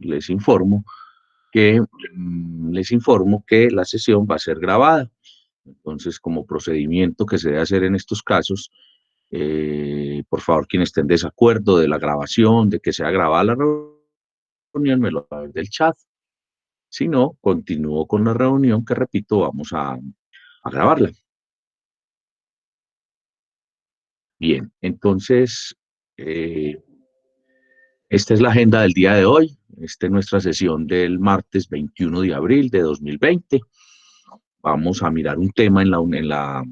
les informo que la sesión va a ser grabada. Entonces, como procedimiento que se debe hacer en estos casos, por favor, quienes estén en desacuerdo de la grabación, de que sea grabada la reunión, me lo hagan del chat. Si no, continúo con la reunión que, repito, vamos a grabarla. Bien, entonces, esta es la agenda del día de hoy. Esta es nuestra sesión del martes 21 de abril de 2020. Vamos a mirar un tema en la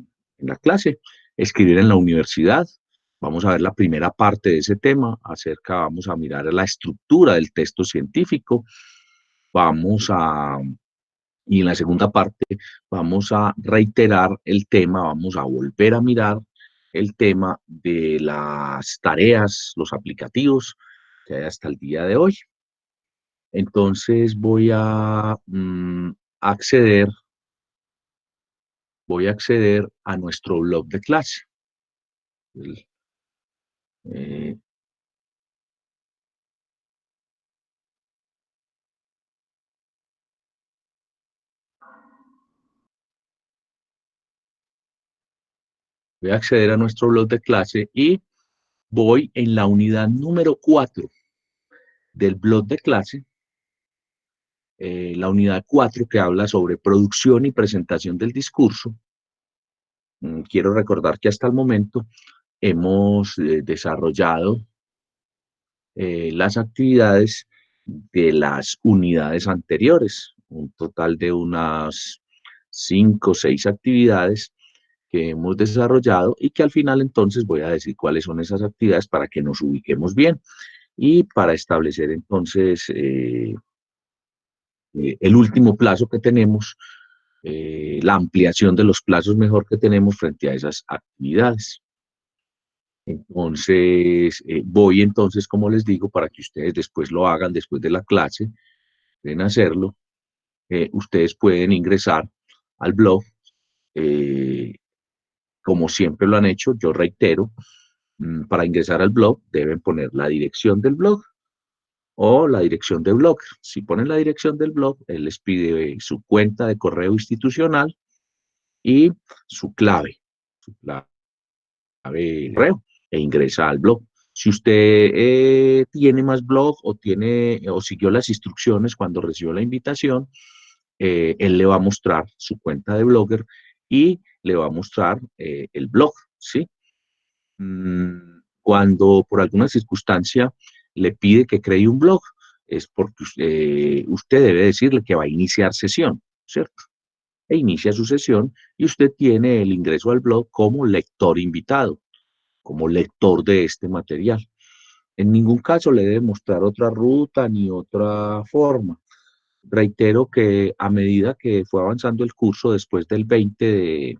clase, escribir en la universidad. Vamos a ver la primera parte de ese tema, vamos a mirar la estructura del texto científico. Y en la segunda parte vamos a reiterar el tema, vamos a volver a mirar el tema de las tareas, los aplicativos que hay hasta el día de hoy. Entonces acceder, voy a acceder a nuestro blog de clase. Eh, Voy a acceder a nuestro blog de clase y voy en la unidad número 4 del blog de clase, la unidad 4 que habla sobre producción y presentación del discurso. Quiero recordar que hasta el momento hemos desarrollado las actividades de las unidades anteriores, un total de unas 5 o 6 actividades que hemos desarrollado y que al final entonces voy a decir cuáles son esas actividades para que nos ubiquemos bien y para establecer entonces el último plazo que tenemos, la ampliación de los plazos mejor que tenemos frente a esas actividades. Entonces, voy entonces, como les digo, para que ustedes después lo hagan, después de la clase, pueden hacerlo. Ustedes pueden ingresar al blog, eh, como siempre lo han hecho, yo reitero, para ingresar al blog deben poner la dirección del blog o la dirección de blog. Si ponen la dirección del blog, él les pide su cuenta de correo institucional y su clave de correo, e ingresa al blog. Si usted tiene más blog o siguió las instrucciones cuando recibió la invitación, él le va a mostrar su cuenta de blogger y le va a mostrar el blog, ¿sí? Cuando por alguna circunstancia le pide que cree un blog, es porque usted debe decirle que va a iniciar sesión, ¿cierto? E inicia su sesión y usted tiene el ingreso al blog como lector invitado, como lector de este material. En ningún caso le debe mostrar otra ruta ni otra forma. Reitero que a medida que fue avanzando el curso del 20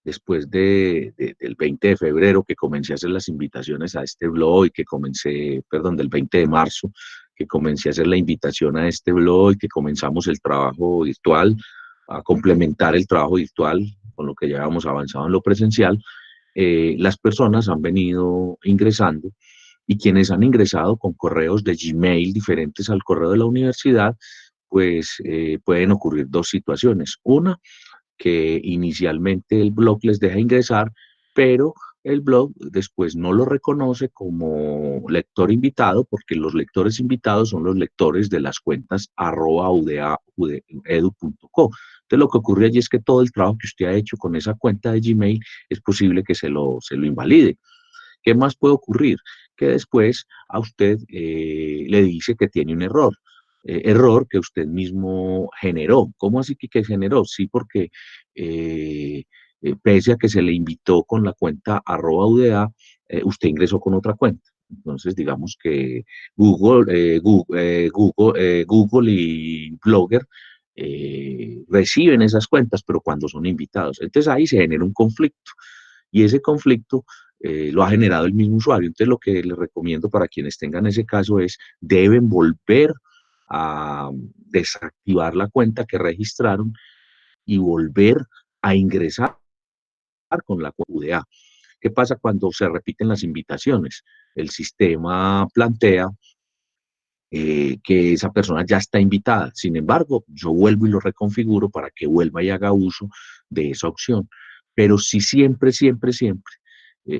de febrero, que comencé a hacer las invitaciones a este blog y del 20 de marzo, que comencé a hacer la invitación a este blog y que comenzamos el trabajo virtual, a complementar el trabajo virtual con lo que ya habíamos avanzado en lo presencial, las personas han venido ingresando y quienes han ingresado con correos de Gmail diferentes al correo de la universidad, pues pueden ocurrir dos situaciones. Una, que inicialmente el blog les deja ingresar, pero el blog después no lo reconoce como lector invitado, porque los lectores invitados son los lectores de las cuentas @uda.edu.co. Entonces lo que ocurre allí es que todo el trabajo que usted ha hecho con esa cuenta de Gmail es posible que se lo invalide. ¿Qué más puede ocurrir? Que después a usted le dice que tiene un error. Error que usted mismo generó. ¿Cómo así que generó? Sí, porque pese a que se le invitó con la cuenta @UDA, usted ingresó con otra cuenta. Entonces, digamos que Google y Blogger reciben esas cuentas, pero cuando son invitados. Entonces ahí se genera un conflicto. Y ese conflicto lo ha generado el mismo usuario. Entonces, lo que les recomiendo para quienes tengan ese caso es, deben volver a desactivar la cuenta que registraron y volver a ingresar con la cuenta UDA. ¿Qué pasa cuando se repiten las invitaciones? El sistema plantea que esa persona ya está invitada. Sin embargo, yo vuelvo y lo reconfiguro para que vuelva y haga uso de esa opción. Pero si siempre, siempre, siempre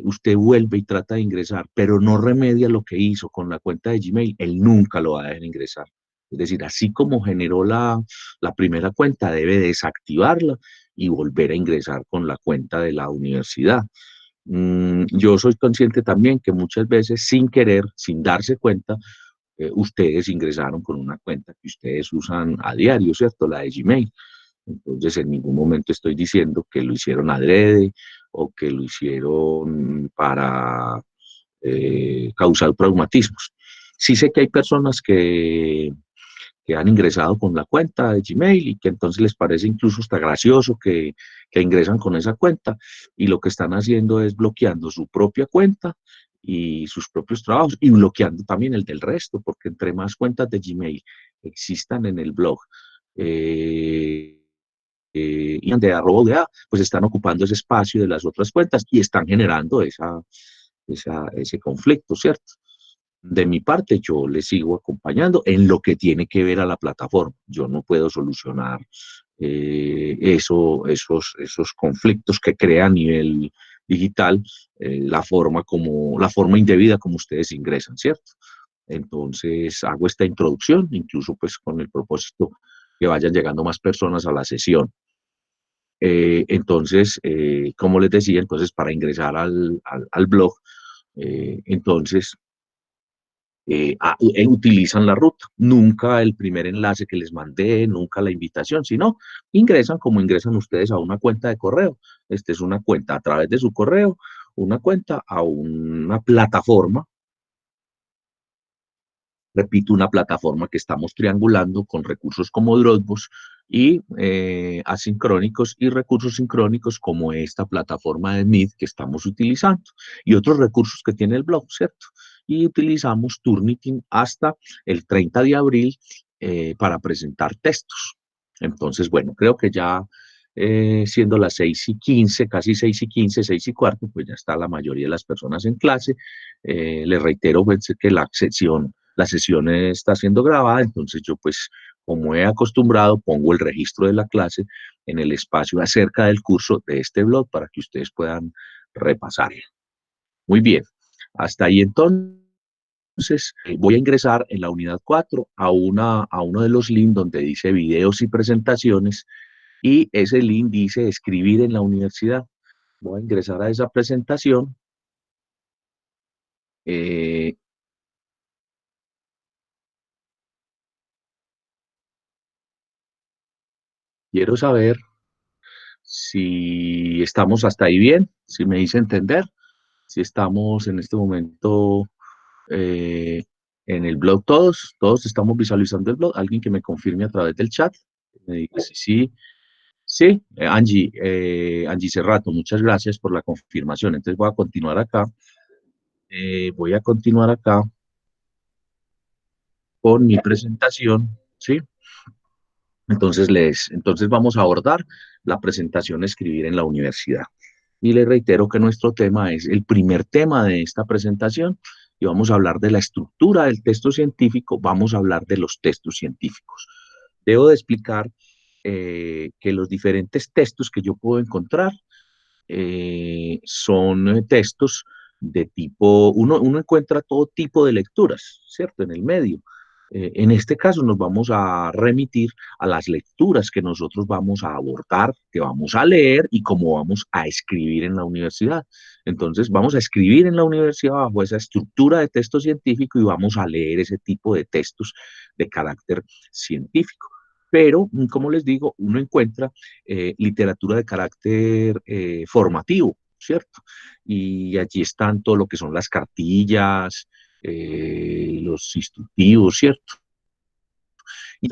usted vuelve y trata de ingresar, pero no remedia lo que hizo con la cuenta de Gmail, él nunca lo va a dejar ingresar. Es decir, así como generó la primera cuenta, debe desactivarla y volver a ingresar con la cuenta de la universidad. Yo soy consciente también que muchas veces, sin querer, sin darse cuenta, ustedes ingresaron con una cuenta que ustedes usan a diario, ¿cierto? La de Gmail. Entonces, en ningún momento estoy diciendo que lo hicieron adrede o que lo hicieron para causar traumatismos. Sí sé que hay personas que han ingresado con la cuenta de Gmail y que entonces les parece incluso hasta gracioso que ingresan con esa cuenta y lo que están haciendo es bloqueando su propia cuenta y sus propios trabajos y bloqueando también el del resto, porque entre más cuentas de Gmail existan en el blog y de arroba, pues están ocupando ese espacio de las otras cuentas y están generando ese conflicto, ¿cierto? De mi parte, yo le sigo acompañando en lo que tiene que ver a la plataforma. Yo no puedo solucionar esos conflictos que crea a nivel digital la forma indebida como ustedes ingresan, ¿cierto? Entonces hago esta introducción, incluso pues con el propósito que vayan llegando más personas a la sesión. Entonces, como les decía, entonces para ingresar al blog, entonces utilizan la ruta, nunca el primer enlace que les mandé, nunca la invitación, sino ingresan como ingresan ustedes a una cuenta de correo. Esta es una cuenta a través de su correo, una cuenta a una plataforma, repito, una plataforma que estamos triangulando con recursos como Dropbox y asincrónicos y recursos sincrónicos como esta plataforma de Meet que estamos utilizando y otros recursos que tiene el blog, ¿cierto? Y utilizamos Turnitin hasta el 30 de abril para presentar textos. Entonces, bueno, creo que ya siendo las 6:15, casi 6:15, 6:15, pues ya está la mayoría de las personas en clase. Les reitero pues, que la sesión está siendo grabada, entonces yo pues como he acostumbrado pongo el registro de la clase en el espacio acerca del curso de este blog para que ustedes puedan repasar. Muy bien, hasta ahí entonces voy a ingresar en la unidad 4 a uno de los links donde dice videos y presentaciones y ese link dice escribir en la universidad. Voy a ingresar a esa presentación. Eh, Quiero saber si estamos hasta ahí bien, si me hice entender, si estamos en este momento eh, en el blog todos estamos visualizando el blog, alguien que me confirme a través del chat, me diga si sí, sí, Angie Cerrato, muchas gracias por la confirmación, entonces voy a continuar acá con mi presentación, ¿sí? Entonces vamos a abordar la presentación Escribir en la Universidad. Y le reitero que nuestro tema es el primer tema de esta presentación y vamos a hablar de la estructura del texto científico, vamos a hablar de los textos científicos. Debo de explicar que los diferentes textos que yo puedo encontrar son textos de tipo, uno encuentra todo tipo de lecturas, ¿cierto? En el medio. En este caso nos vamos a remitir a las lecturas que nosotros vamos a abordar, que vamos a leer y cómo vamos a escribir en la universidad. Entonces vamos a escribir en la universidad bajo esa estructura de texto científico y vamos a leer ese tipo de textos de carácter científico. Pero, como les digo, uno encuentra literatura de carácter formativo, ¿cierto? Y allí están todo lo que son las cartillas, los instructivos, ¿cierto? Y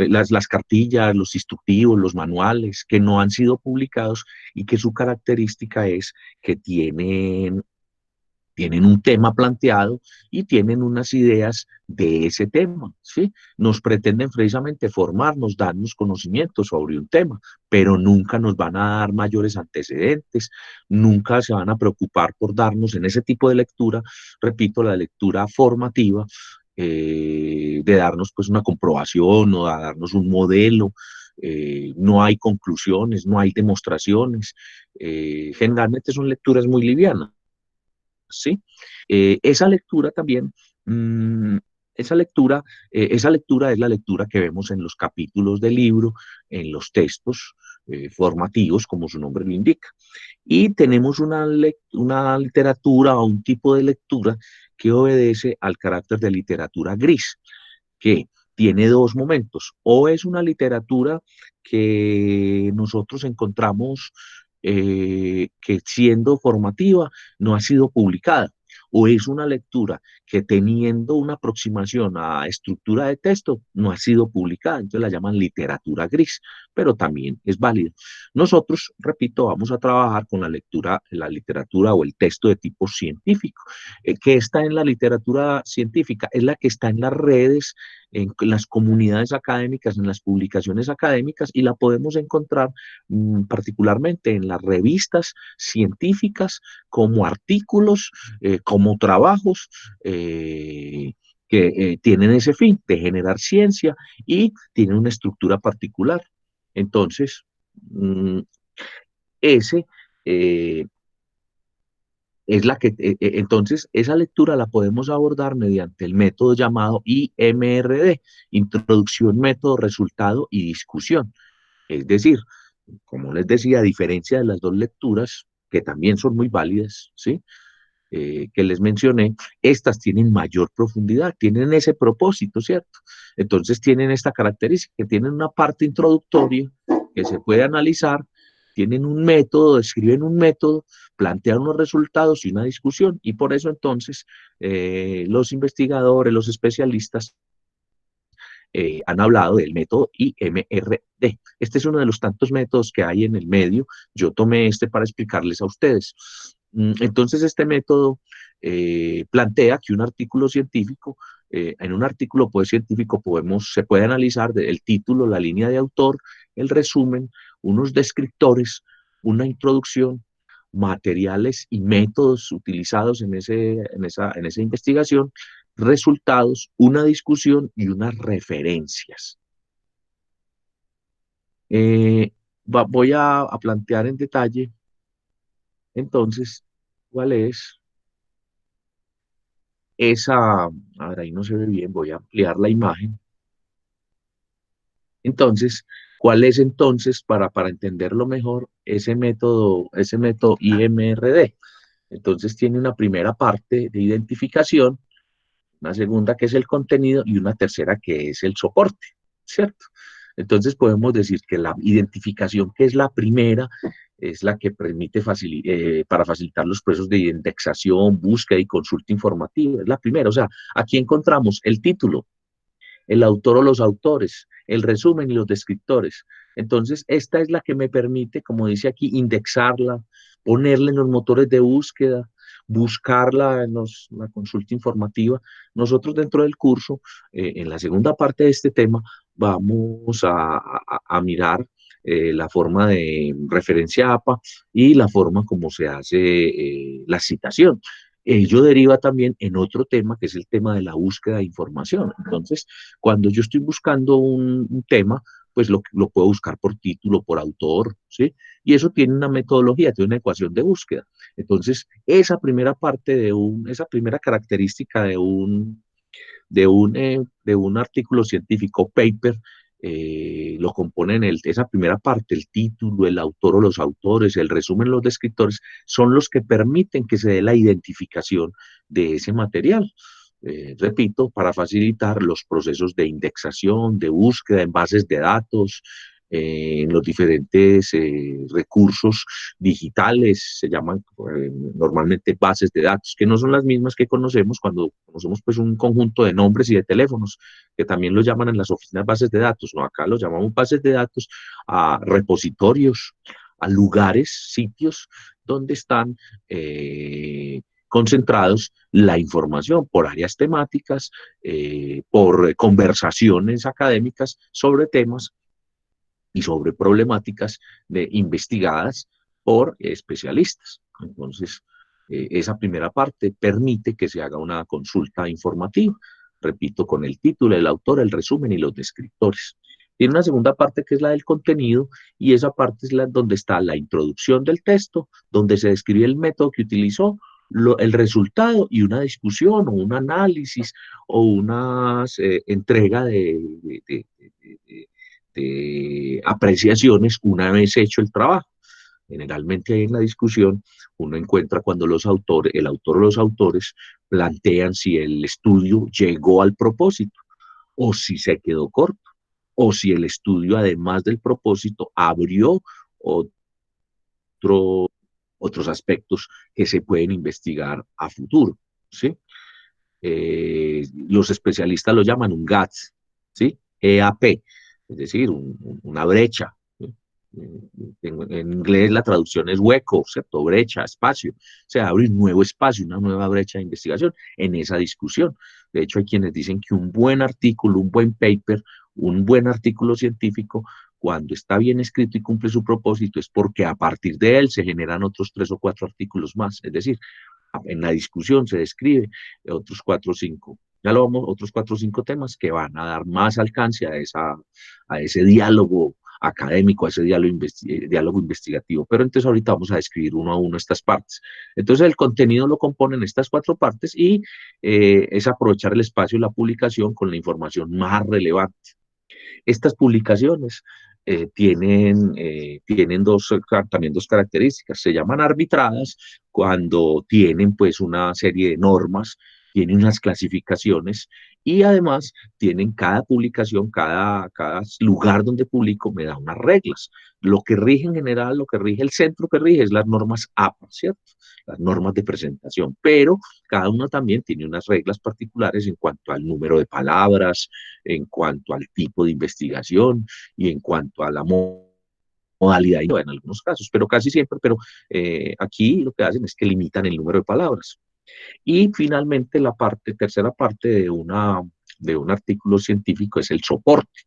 las cartillas, los instructivos, los manuales que no han sido publicados y que su característica es que tienen un tema planteado y tienen unas ideas de ese tema, ¿sí? Nos pretenden precisamente formarnos, darnos conocimientos sobre un tema, pero nunca nos van a dar mayores antecedentes, nunca se van a preocupar por darnos en ese tipo de lectura, repito, la lectura formativa, de darnos pues una comprobación o a darnos un modelo. No hay conclusiones, no hay demostraciones. Generalmente son lecturas muy livianas, ¿sí? Esa lectura también, mmm, esa lectura, esa lectura es la lectura que vemos en los capítulos del libro, en los textos formativos, como su nombre lo indica. Y tenemos una literatura o un tipo de lectura que obedece al carácter de literatura gris, que tiene dos momentos. O es una literatura que nosotros encontramos que siendo formativa no ha sido publicada, o es una lectura que teniendo una aproximación a estructura de texto no ha sido publicada, entonces la llaman literatura gris, pero también es válido. Nosotros, repito, vamos a trabajar con la lectura, la literatura o el texto de tipo científico, que está en la literatura científica, es la que está en las redes, en las comunidades académicas, en las publicaciones académicas, y la podemos encontrar particularmente en las revistas científicas como artículos, como trabajos que tienen ese fin de generar ciencia y tienen una estructura particular. Entonces, mmm, ese eh, es la que, entonces, esa lectura la podemos abordar mediante el método llamado IMRD, Introducción, Método, Resultado y Discusión. Es decir, como les decía, a diferencia de las dos lecturas, que también son muy válidas, ¿sí? Que les mencioné, estas tienen mayor profundidad, tienen ese propósito, ¿cierto? Entonces tienen esta característica, que tienen una parte introductoria que se puede analizar, tienen un método, describen un método, plantean unos resultados y una discusión, y por eso entonces los investigadores, los especialistas han hablado del método IMRD. Este es uno de los tantos métodos que hay en el medio. Yo tomé este para explicarles a ustedes. Entonces, este método plantea que un artículo científico, en un artículo pues, científico se puede analizar el título, la línea de autor, el resumen, unos descriptores, una introducción, materiales y métodos utilizados en esa investigación, resultados, una discusión y unas referencias. Eh, voy a plantear en detalle, entonces, cuál es esa, a ver, ahí no se ve bien, voy a ampliar la imagen. Entonces, ¿cuál es entonces, para entenderlo mejor, ese método IMRD? Entonces tiene una primera parte de identificación, una segunda que es el contenido y una tercera que es el soporte, ¿cierto? Entonces podemos decir que la identificación, que es la primera, es la que permite para facilitar los procesos de indexación, búsqueda y consulta informativa. Es la primera, o sea, aquí encontramos el título, el autor o los autores, el resumen y los descriptores. Entonces, esta es la que me permite, como dice aquí, indexarla, ponerla en los motores de búsqueda, buscarla en la consulta informativa. Nosotros dentro del curso, en la segunda parte de este tema, vamos a mirar la forma de referencia APA y la forma como se hace la citación. Ello deriva también en otro tema, que es el tema de la búsqueda de información. Entonces, cuando yo estoy buscando un tema, pues lo puedo buscar por título, por autor, ¿sí? Y eso tiene una metodología, tiene una ecuación de búsqueda. Entonces, esa primera parte esa primera característica de un artículo científico, paper, lo componen esa primera parte, el título, el autor o los autores, el resumen, los descriptores, son los que permiten que se dé la identificación de ese material. Repito, para facilitar los procesos de indexación, de búsqueda en bases de datos, en los diferentes recursos digitales, se llaman normalmente bases de datos, que no son las mismas que conocemos cuando conocemos pues un conjunto de nombres y de teléfonos, que también lo llaman en las oficinas bases de datos, no, acá lo llamamos bases de datos a repositorios, a lugares, sitios donde están concentrados la información por áreas temáticas, por conversaciones académicas sobre temas y sobre problemáticas investigadas por especialistas. Entonces, esa primera parte permite que se haga una consulta informativa. repito, con el título, el autor, el resumen y los descriptores. Tiene una segunda parte que es la del contenido, y esa parte es la donde está la introducción del texto, donde se describe el método que utilizó, el resultado y una discusión o un análisis o una entrega de apreciaciones una vez hecho el trabajo. Generalmente ahí en la discusión uno encuentra cuando los autores, el autor o los autores plantean si el estudio llegó al propósito o si se quedó corto, o si el estudio, además del propósito, abrió otro, otros aspectos que se pueden investigar a futuro, ¿sí? Los especialistas lo llaman un GAT, ¿sí? EAP, es decir, una brecha. ¿Sí? En inglés la traducción es hueco, ¿cierto? Brecha, espacio. Se abre un nuevo espacio, una nueva brecha de investigación en esa discusión. De hecho, hay quienes dicen que un buen artículo, un buen paper, un buen artículo científico, cuando está bien escrito y cumple su propósito, es porque a partir de él se generan otros 3 o 4 artículos más. Es decir, en la discusión se describe otros 4 o 5, ya lo vamos, otros 4 o 5 temas que van a dar más alcance a ese diálogo académico, a ese diálogo investigativo. Pero entonces ahorita vamos a describir uno a uno estas partes. Entonces el contenido lo componen estas 4 partes y es aprovechar el espacio de la publicación con la información más relevante. Estas publicaciones tienen también dos características. Se llaman arbitradas cuando tienen pues una serie de normas, tienen unas clasificaciones y además tienen cada publicación, cada lugar donde publico me da unas reglas. Lo que rige en general, lo que rige el centro que rige es las normas APA, ¿cierto? Las normas de presentación, pero cada uno también tiene unas reglas particulares en cuanto al número de palabras, en cuanto al tipo de investigación y en cuanto a la modalidad en algunos casos, pero casi siempre, pero aquí lo que hacen es que limitan el número de palabras. Y finalmente tercera parte de un artículo científico es el soporte,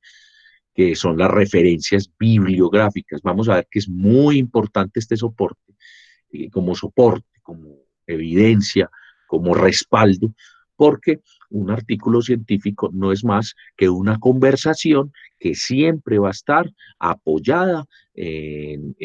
que son las referencias bibliográficas. Vamos a ver que es muy importante este soporte, como evidencia, como respaldo, porque un artículo científico no es más que una conversación que siempre va a estar apoyada en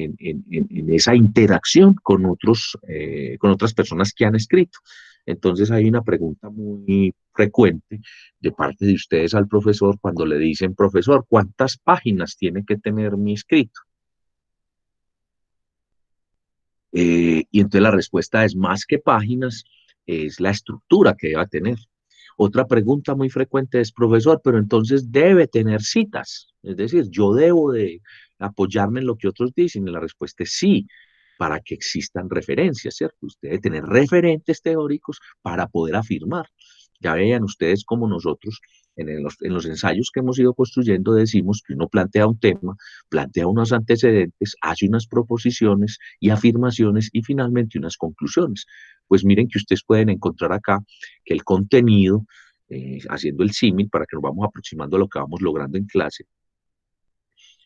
esa interacción con otras personas que han escrito. Entonces hay una pregunta muy frecuente de parte de ustedes al profesor cuando le dicen, profesor, ¿cuántas páginas tiene que tener mi escrito? Y entonces la respuesta es más que páginas, es la estructura que deba tener. Otra pregunta muy frecuente es, profesor, pero entonces debe tener citas. Es decir, yo debo de apoyarme en lo que otros dicen. Y la respuesta es sí, para que existan referencias, ¿cierto? Usted debe tener referentes teóricos para poder afirmar. Ya vean ustedes como nosotros en los ensayos que hemos ido construyendo decimos que uno plantea un tema, plantea unos antecedentes, hace unas proposiciones y afirmaciones y finalmente unas conclusiones. Pues miren que ustedes pueden encontrar acá que el contenido, haciendo el símil para que nos vamos aproximando a lo que vamos logrando en clase,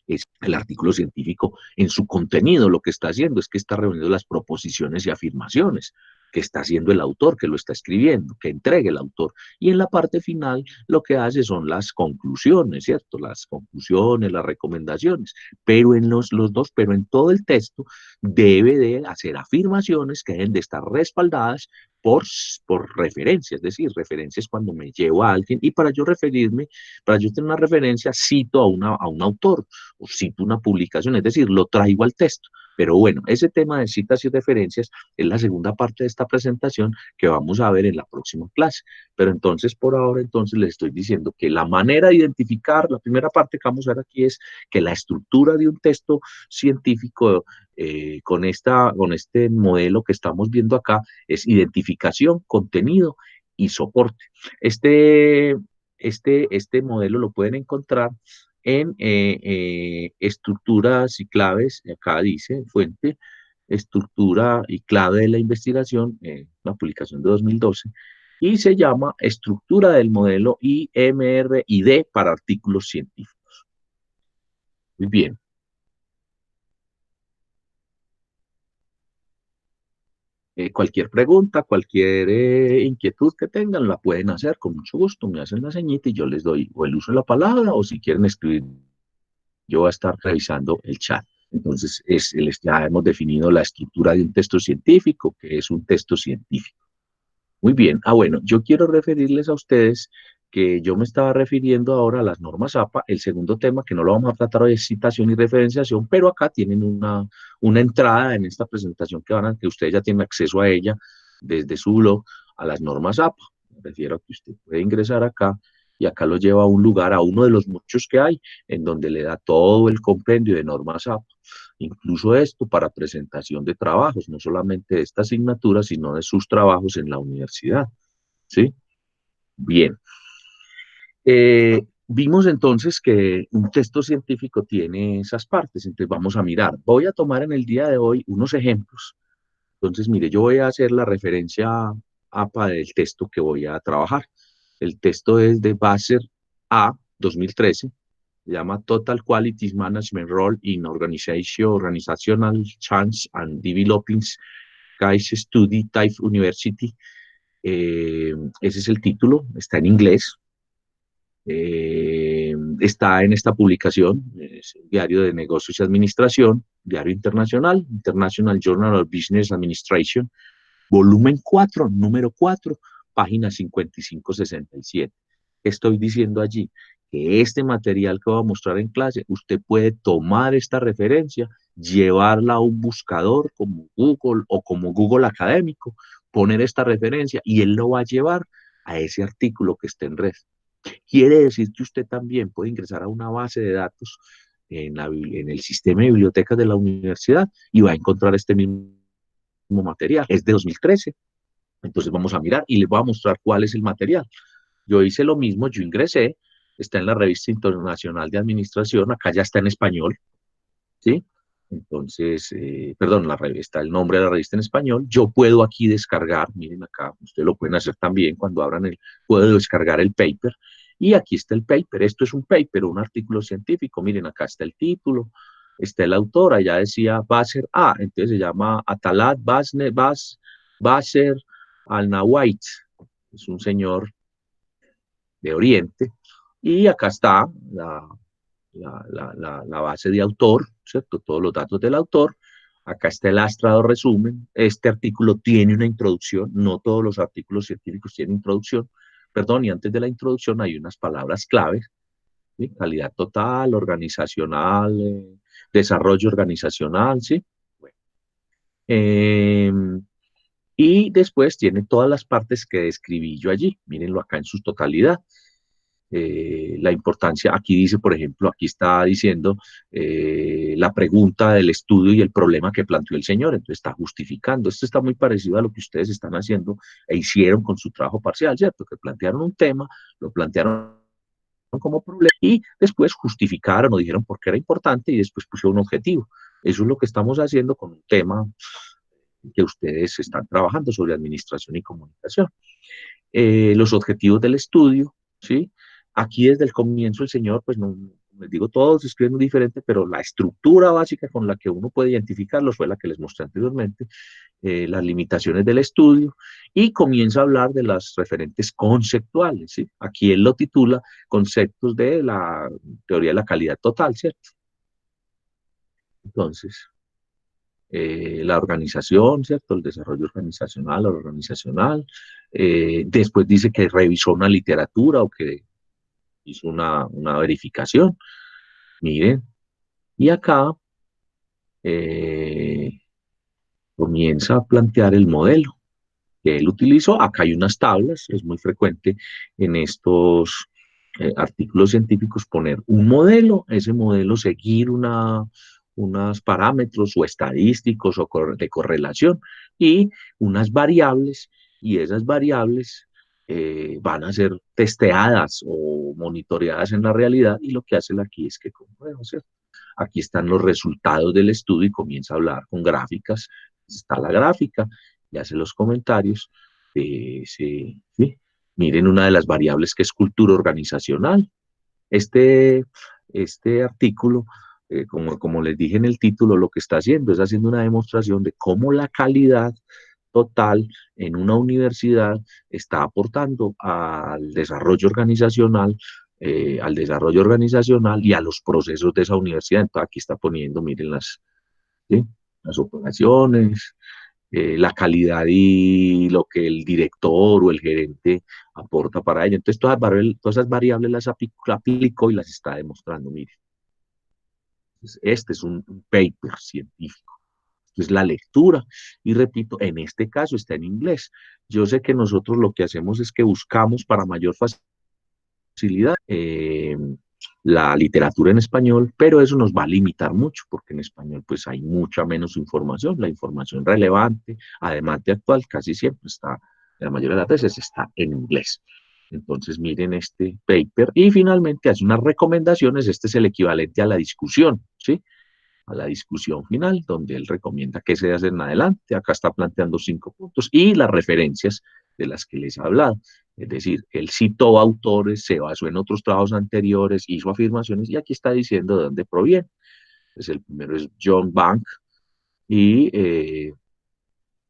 es el artículo científico en su contenido. Lo que está haciendo es que está reuniendo las proposiciones y afirmaciones que está haciendo el autor, que lo está escribiendo, que entregue el autor. Y en la parte final lo que hace son las conclusiones, ¿cierto? Las conclusiones, las recomendaciones. Pero en pero en todo el texto debe de hacer afirmaciones que deben de estar respaldadas por referencia, es decir, referencias cuando me llevo a alguien y para yo referirme, para yo tener una referencia, cito a un autor o cito una publicación, es decir, lo traigo al texto. Pero bueno, ese tema de citas y referencias es la segunda parte de esta presentación que vamos a ver en la próxima clase. Pero entonces, por ahora, entonces les estoy diciendo que la manera de identificar, la primera parte que vamos a ver aquí es que la estructura de un texto científico con este modelo que estamos viendo acá es identificación, contenido y soporte. Este modelo lo pueden encontrar en estructuras y claves, acá dice fuente, estructura y clave de la investigación, una publicación de 2012, y se llama estructura del modelo IMRID para artículos científicos. Muy bien. Cualquier pregunta, cualquier inquietud que tengan, la pueden hacer con mucho gusto. Me hacen la señita y yo les doy o el uso de la palabra o si quieren escribir, yo voy a estar revisando el chat. Entonces, ya hemos definido la estructura de un texto científico, que es un texto científico. Muy bien. Bueno, yo quiero referirles a ustedes que yo me estaba refiriendo ahora a las normas APA. El segundo tema, que no lo vamos a tratar hoy, es citación y referenciación, pero acá tienen una entrada en esta presentación que ustedes ya tienen acceso a ella desde su blog a las normas APA. Me refiero a que usted puede ingresar acá y acá lo lleva a un lugar, a uno de los muchos que hay, en donde le da todo el compendio de normas APA. Incluso esto para presentación de trabajos, no solamente de esta asignatura, sino de sus trabajos en la universidad. ¿Sí? Bien. Vimos entonces que un texto científico tiene esas partes, entonces vamos a mirar. Voy a tomar en el día de hoy unos ejemplos. Entonces, mire, yo voy a hacer la referencia APA del texto que voy a trabajar. El texto es de Basser A 2013, se llama Total Quality Management Role in Organizational Change and Developing Case Study Type University. Ese es el título, está en inglés. Está en esta publicación, es un diario de negocios y administración, diario internacional, International Journal of Business Administration, volumen 4, número 4, página 55-67. Estoy diciendo allí que este material que voy a mostrar en clase, usted puede tomar esta referencia, llevarla a un buscador como Google o como Google Académico, poner esta referencia y él lo va a llevar a ese artículo que esté en red. Quiere decir que usted también puede ingresar a una base de datos en el sistema de bibliotecas de la universidad y va a encontrar este mismo material. Es de 2013. Entonces vamos a mirar y les voy a mostrar cuál es el material. Yo hice lo mismo, yo ingresé, está en la Revista Internacional de Administración, acá ya está en español, ¿sí? Entonces, perdón, está el nombre de la revista en español. Yo puedo aquí descargar, miren acá, ustedes lo pueden hacer también cuando abran puedo descargar el paper. Y aquí está el paper. Esto es un paper, un artículo científico. Miren, acá está el título, está el autor, allá decía Basser A, entonces se llama Atalat Basser Al-Nawait. Es un señor de Oriente. Y acá está la base de autor, ¿cierto? Todos los datos del autor. Acá está el astrado resumen. Este artículo tiene una introducción, no todos los artículos científicos tienen introducción, perdón, y antes de la introducción hay unas palabras claves, ¿sí? Calidad total, organizacional, desarrollo organizacional, ¿sí? Bueno. Y después tiene todas las partes que describí yo allí, mírenlo acá en su totalidad. La importancia, aquí dice, por ejemplo, aquí está diciendo la pregunta del estudio y el problema que planteó el señor, entonces está justificando. Esto está muy parecido a lo que ustedes están haciendo e hicieron con su trabajo parcial, ¿cierto? Que plantearon un tema, lo plantearon como problema y después justificaron o dijeron por qué era importante y después pusieron un objetivo. Eso es lo que estamos haciendo con un tema que ustedes están trabajando sobre administración y comunicación. Los objetivos del estudio, ¿sí? Aquí desde el comienzo el señor, pues no, les digo, todos escriben diferente, pero la estructura básica con la que uno puede identificarlos fue la que les mostré anteriormente, las limitaciones del estudio, y comienza a hablar de las referentes conceptuales, ¿sí? Aquí él lo titula Conceptos de la Teoría de la Calidad Total, ¿cierto? Entonces, la organización, ¿cierto? El desarrollo organizacional. Después dice que revisó una literatura o que hizo una verificación. Miren, y acá eh, comienza a plantear el modelo que él utilizó. Acá hay unas tablas, es muy frecuente en estos artículos científicos poner un modelo, ese modelo seguir unos parámetros o estadísticos o de correlación y unas variables, y esas variables van a ser testeadas o monitoreadas en la realidad, y lo que hace aquí es que, como podemos hacer, aquí están los resultados del estudio y comienza a hablar con gráficas. Está la gráfica y hace los comentarios. Sí. Miren una de las variables que es cultura organizacional. Este artículo, como les dije en el título, lo que está haciendo es haciendo una demostración de cómo la calidad total en una universidad está aportando al desarrollo organizacional y a los procesos de esa universidad. Entonces aquí está poniendo, miren ¿sí? Las operaciones, la calidad y lo que el director o el gerente aporta para ello. Entonces todas esas variables las aplicó y las está demostrando, miren. Este es un paper científico. Es la lectura. Y repito, en este caso está en inglés. Yo sé que nosotros lo que hacemos es que buscamos para mayor facilidad la literatura en español, pero eso nos va a limitar mucho, porque en español pues hay mucha menos información. La información relevante, además de actual, casi siempre está, la mayoría de las veces está en inglés. Entonces miren este paper y finalmente hace unas recomendaciones. Este es el equivalente a la discusión, ¿sí? A la discusión final, donde él recomienda qué se hace en adelante. Acá está planteando 5 puntos y las referencias de las que les he hablado. Es decir, él citó autores, se basó en otros trabajos anteriores, hizo afirmaciones y aquí está diciendo de dónde proviene. Pues el primero es John Bank y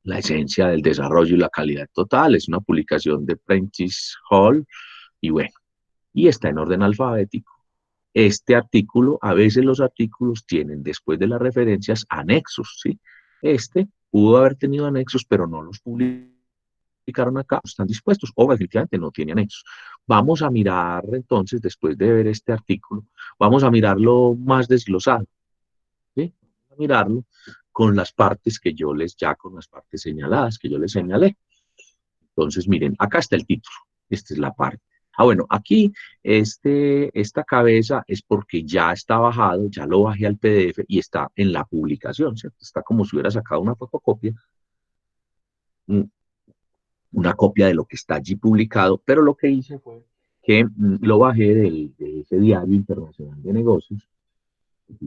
la esencia del desarrollo y la calidad total. Es una publicación de Prentice Hall y bueno, y está en orden alfabético. Este artículo, a veces los artículos tienen después de las referencias anexos, ¿sí? Este pudo haber tenido anexos, pero no los publicaron acá, no están dispuestos, o efectivamente no tiene anexos. Vamos a mirar entonces, después de ver este artículo, vamos a mirarlo más desglosado, ¿sí? Vamos a mirarlo con las partes con las partes señaladas que yo les señalé. Entonces, miren, acá está el título, esta es la parte. Bueno, aquí esta cabeza es porque ya está bajado, ya lo bajé al PDF y está en la publicación, ¿cierto? Está como si hubiera sacado una fotocopia, una copia de lo que está allí publicado, pero lo que hice fue que lo bajé de ese diario internacional de negocios,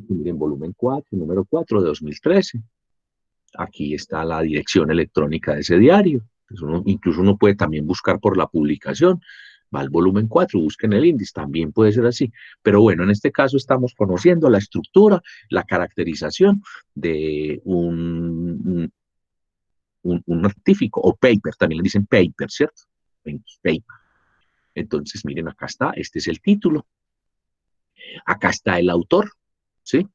miren, volumen 4, número 4 de 2013. Aquí está la dirección electrónica de ese diario. Pues incluso uno puede también buscar por la publicación. Va al volumen 4, busquen el índice, también puede ser así. Pero bueno, en este caso estamos conociendo la estructura, la caracterización de un artífico o paper, también le dicen paper, ¿cierto? Paper. Entonces, miren, acá está, este es el título, acá está el autor, ¿sí?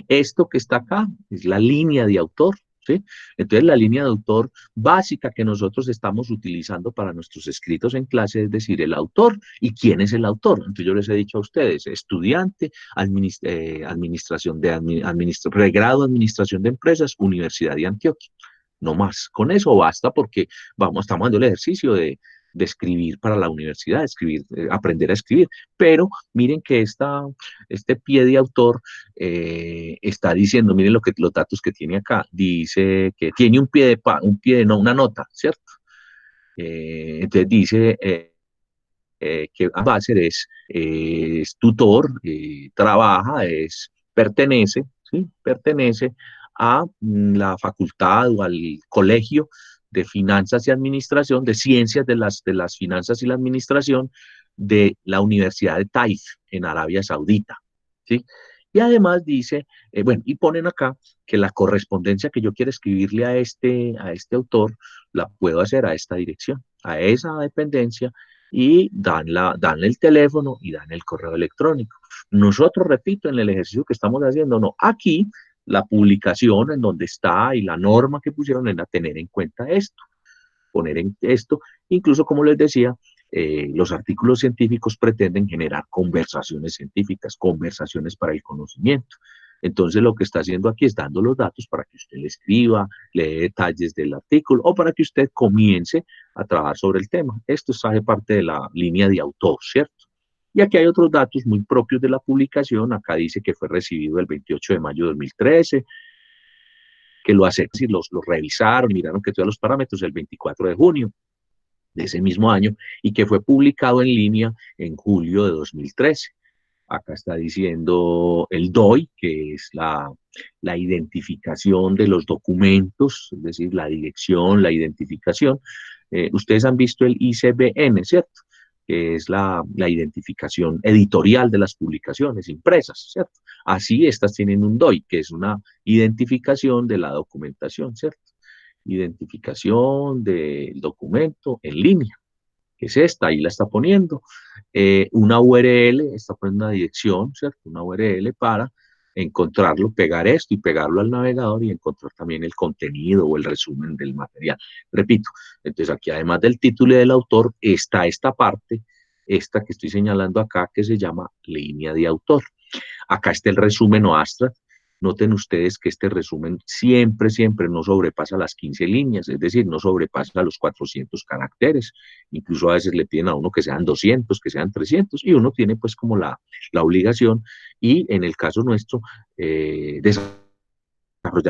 Esto que está acá es la línea de autor, ¿sí? Entonces, la línea de autor básica que nosotros estamos utilizando para nuestros escritos en clase es decir, el autor y quién es el autor. Entonces, yo les he dicho a ustedes, estudiante, administración de pregrado administración de empresas, Universidad de Antioquia. No más. Con eso basta porque estamos dando el ejercicio de escribir para la universidad, aprender a escribir. Pero miren que este pie de autor está diciendo, miren los datos que tiene acá, dice que tiene no, una nota, ¿cierto? Entonces dice que Ambassador es tutor, pertenece, ¿sí? Pertenece a la facultad o al colegio de finanzas y administración, de ciencias de las finanzas y la administración de la Universidad de Taif en Arabia Saudita, ¿sí? Y además dice, bueno, y ponen acá que la correspondencia que yo quiero escribirle a este autor la puedo hacer a esta dirección, a esa dependencia, y dan el teléfono y dan el correo electrónico. Nosotros, repito, en el ejercicio que estamos haciendo, no, aquí la publicación en donde está y la norma que pusieron es a tener en cuenta esto, poner en esto, incluso como les decía, los artículos científicos pretenden generar conversaciones científicas, conversaciones para el conocimiento. Entonces lo que está haciendo aquí es dando los datos para que usted le escriba, le dé detalles del artículo o para que usted comience a trabajar sobre el tema. Esto hace parte de la línea de autor, ¿cierto? Y aquí hay otros datos muy propios de la publicación. Acá dice que fue recibido el 28 de mayo de 2013, que los revisaron, miraron que todos los parámetros el 24 de junio de ese mismo año y que fue publicado en línea en julio de 2013. Acá está diciendo el DOI, que es la identificación de los documentos, es decir, la dirección, la identificación. Ustedes han visto el ICBN, ¿cierto? Que es la identificación editorial de las publicaciones impresas, ¿cierto? Así estas tienen un DOI, que es una identificación de la documentación, ¿cierto? identificación del documento en línea, que es esta, ahí la está poniendo, una URL, está poniendo una dirección, ¿cierto? Una URL para encontrarlo, pegar esto y pegarlo al navegador y encontrar también el contenido o el resumen del material. Repito, entonces aquí además del título y del autor está esta parte, esta que estoy señalando acá, que se llama línea de autor. Acá está el resumen o abstract. Noten ustedes que este resumen siempre, siempre no sobrepasa las 15 líneas, es decir, no sobrepasa los 400 caracteres. Incluso a veces le piden a uno que sean 200, que sean 300, y uno tiene pues como la obligación, y en el caso nuestro, desarrollar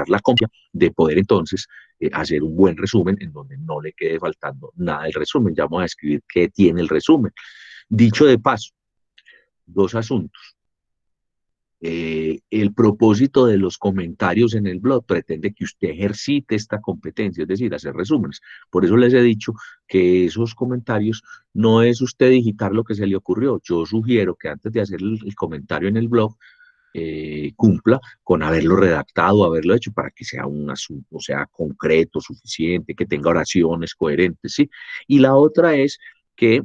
la confianza de poder entonces hacer un buen resumen en donde no le quede faltando nada del resumen. Ya vamos a escribir qué tiene el resumen. Dicho de paso, dos asuntos. El propósito de los comentarios en el blog pretende que usted ejercite esta competencia, es decir, hacer resúmenes. Por eso les he dicho que esos comentarios no es usted digitar lo que se le ocurrió. Yo sugiero que antes de hacer el comentario en el blog, cumpla con haberlo redactado, haberlo hecho para que sea un asunto, sea concreto, suficiente, que tenga oraciones coherentes, ¿sí? Y la otra es que,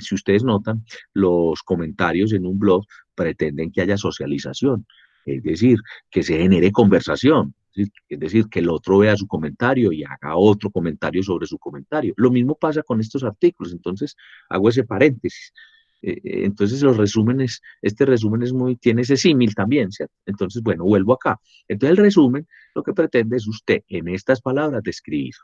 si ustedes notan, los comentarios en un blog pretenden que haya socialización, es decir, que se genere conversación, ¿sí? Es decir, que el otro vea su comentario y haga otro comentario sobre su comentario. Lo mismo pasa con estos artículos, entonces hago ese paréntesis. Entonces los resúmenes, este resumen es muy, tiene ese símil también, ¿cierto? Entonces, bueno, vuelvo acá. Entonces el resumen lo que pretende es usted en estas palabras describir.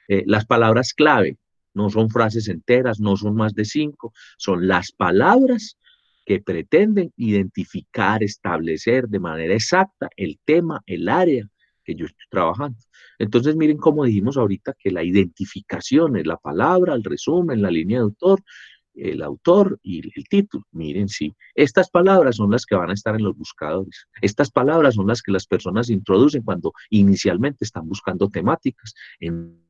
Las palabras clave no son frases enteras, no son más de 5, son las palabras que pretenden identificar, establecer de manera exacta el tema, el área que yo estoy trabajando. Entonces, miren cómo dijimos ahorita que la identificación es la palabra, el resumen, la línea de autor, el autor y el título. Miren, sí, estas palabras son las que van a estar en los buscadores. Estas palabras son las que las personas introducen cuando inicialmente están buscando temáticas. En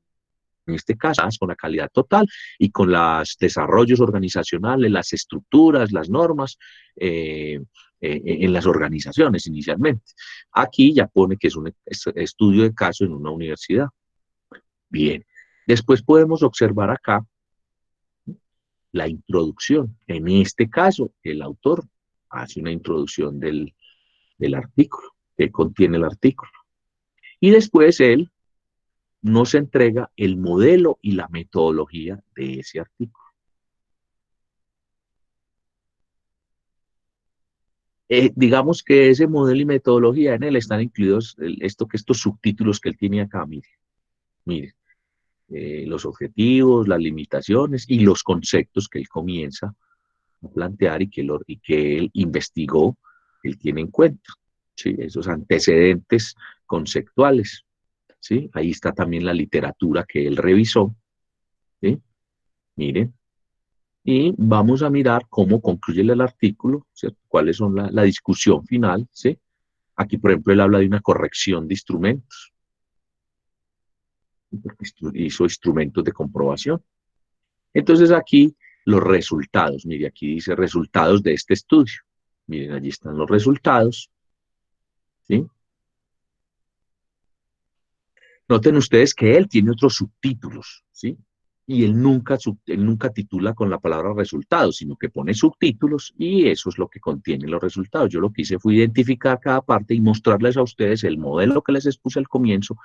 este caso, con la calidad total y con los desarrollos organizacionales, las estructuras, las normas en las organizaciones inicialmente. Aquí ya pone que es un estudio de caso en una universidad. Bien, después podemos observar acá la introducción. En este caso, el autor hace una introducción del artículo, que contiene el artículo. Y después él nos entrega el modelo y la metodología de ese artículo. Digamos que ese modelo y metodología en él están incluidos estos subtítulos que él tiene acá, mire, los objetivos, las limitaciones y los conceptos que él comienza a plantear y que él investigó, él tiene en cuenta, ¿sí? Esos antecedentes conceptuales, ¿sí? Ahí está también la literatura que él revisó, ¿sí? Miren, y vamos a mirar cómo concluye el artículo, ¿cierto? Cuáles son la discusión final, ¿sí? Aquí, por ejemplo, él habla de una corrección de instrumentos, hizo instrumentos de comprobación. Entonces aquí los resultados, mire, aquí dice resultados de este estudio. Miren, allí están los resultados, ¿sí? Noten ustedes que él tiene otros subtítulos, ¿sí? Y él nunca titula con la palabra resultados, sino que pone subtítulos y eso es lo que contiene los resultados. Yo lo que hice fue identificar cada parte y mostrarles a ustedes el modelo que les expuse al comienzo,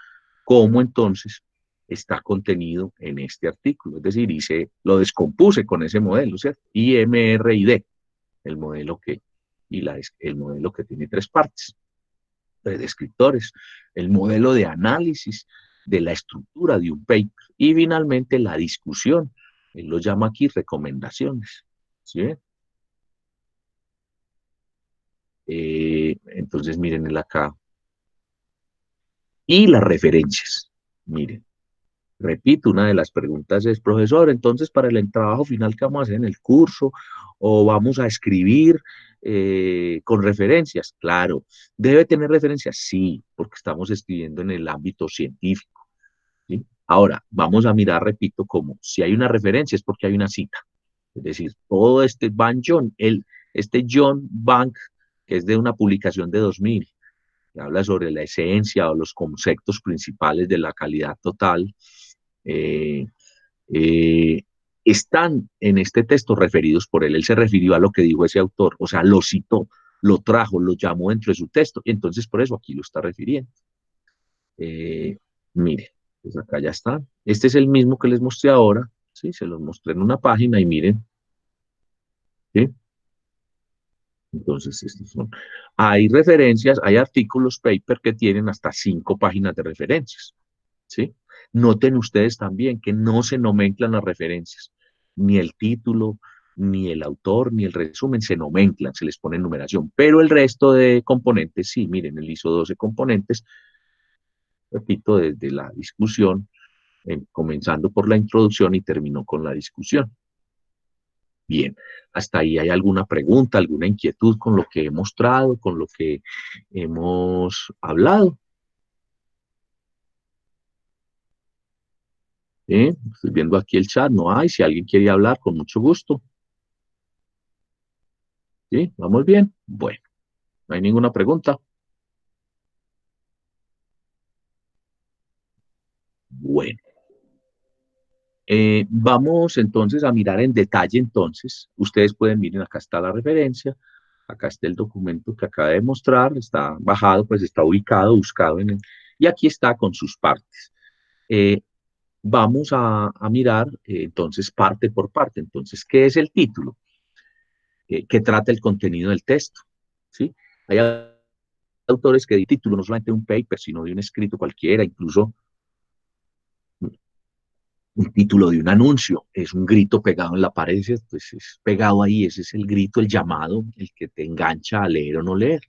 cómo entonces está contenido en este artículo. Es decir, lo descompuse con ese modelo, ¿cierto? IMRID, el modelo el modelo que tiene tres partes, tres descriptores, el modelo de análisis de la estructura de un paper y finalmente la discusión. Él lo llama aquí recomendaciones. ¿Sí? Entonces, miren el acá. Y las referencias. Miren, repito, una de las preguntas es, profesor, entonces para el trabajo final que vamos a hacer en el curso, o vamos a escribir con referencias, claro, ¿debe tener referencias? Sí, porque estamos escribiendo en el ámbito científico, ¿sí? Ahora, vamos a mirar, repito, como si hay una referencia es porque hay una cita, es decir, todo este John Bank, que es de una publicación de 2000, que habla sobre la esencia o los conceptos principales de la calidad total, eh, eh, están en este texto referidos por él. Él se refirió a lo que dijo ese autor, o sea, lo citó, lo trajo, lo llamó dentro de su texto, y entonces por eso aquí lo está refiriendo. Eh, Mire, pues acá ya está. Este es el mismo que les mostré ahora, ¿sí? Se los mostré en una página y miren, ¿sí? Entonces, estos son. Hay referencias, hay artículos, paper que tienen hasta 5 páginas de referencias, ¿sí? Noten ustedes también que no se nomenclan las referencias, ni el título, ni el autor, ni el resumen se nomenclan, se les pone numeración, pero el resto de componentes, sí, miren, él hizo 12 componentes, repito, desde la discusión, comenzando por la introducción y terminó con la discusión. Bien, hasta ahí hay alguna pregunta, alguna inquietud con lo que he mostrado, con lo que hemos hablado. Estoy viendo aquí el chat, no hay, si alguien quiere hablar, con mucho gusto. ¿Sí? ¿Vamos bien? Bueno, no hay ninguna pregunta. Bueno, vamos entonces a mirar en detalle entonces. Ustedes pueden miren, acá está la referencia, acá está el documento que acaba de mostrar, está bajado, pues está ubicado, buscado en el, y aquí está con sus partes. Vamos a mirar entonces parte por parte. Entonces, ¿qué es el título? ¿Qué trata el contenido del texto? ¿Sí? Hay autores que el título no solamente de un paper, sino de un escrito cualquiera, incluso un título de un anuncio, es un grito pegado en la pared, pues es pegado ahí, ese es el grito, el llamado, el que te engancha a leer o no leer.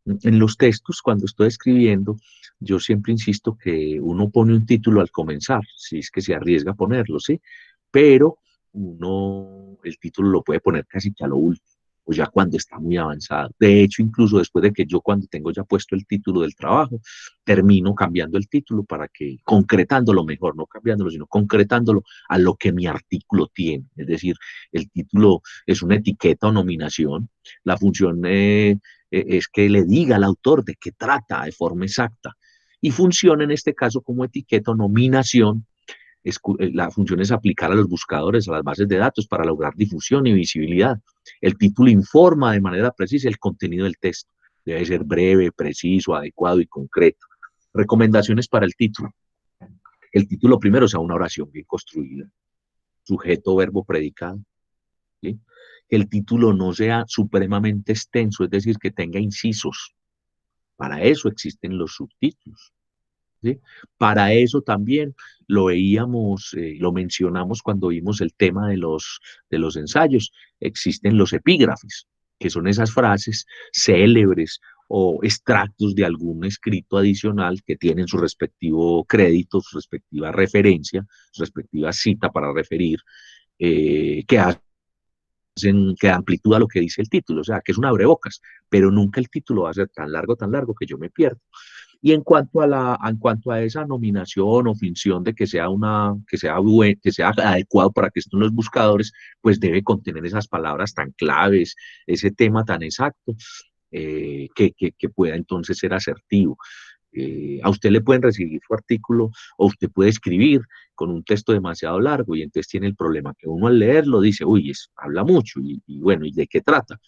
En los textos, cuando estoy escribiendo, yo siempre insisto que uno pone un título al comenzar, si es que se arriesga a ponerlo, ¿sí? Pero uno, el título lo puede poner casi que a lo último, o ya cuando está muy avanzado. De hecho, incluso después de que yo cuando tengo ya puesto el título del trabajo, termino cambiando el título para que, concretándolo mejor, no cambiándolo, sino concretándolo a lo que mi artículo tiene. Es decir, el título es una etiqueta o nominación, la función es que le diga al autor de qué trata de forma exacta. Y funciona en este caso como etiqueta o nominación. La función es aplicar a los buscadores, a las bases de datos para lograr difusión y visibilidad. El título informa de manera precisa el contenido del texto. Debe ser breve, preciso, adecuado y concreto. Recomendaciones para el título. El título primero sea una oración bien construida, sujeto, verbo, predicado. ¿Sí? El título no sea supremamente extenso, es decir, que tenga incisos. Para eso existen los subtítulos. ¿Sí? Para eso también lo veíamos, lo mencionamos cuando vimos el tema de los ensayos. Existen los epígrafes, que son esas frases célebres o extractos de algún escrito adicional que tienen su respectivo crédito, su respectiva referencia, su respectiva cita para referir, que hacen, que da amplitud a lo que dice el título, o sea, que es un abrebocas, pero nunca el título va a ser tan largo que yo me pierdo. Y en cuanto a esa nominación o finción de que sea que sea adecuado para que estén los buscadores, pues debe contener esas palabras tan claves, ese tema tan exacto, que pueda entonces ser asertivo. A usted le pueden recibir su artículo o usted puede escribir con un texto demasiado largo y entonces tiene el problema que uno al leerlo dice, uy, habla mucho y bueno, ¿y de qué trata?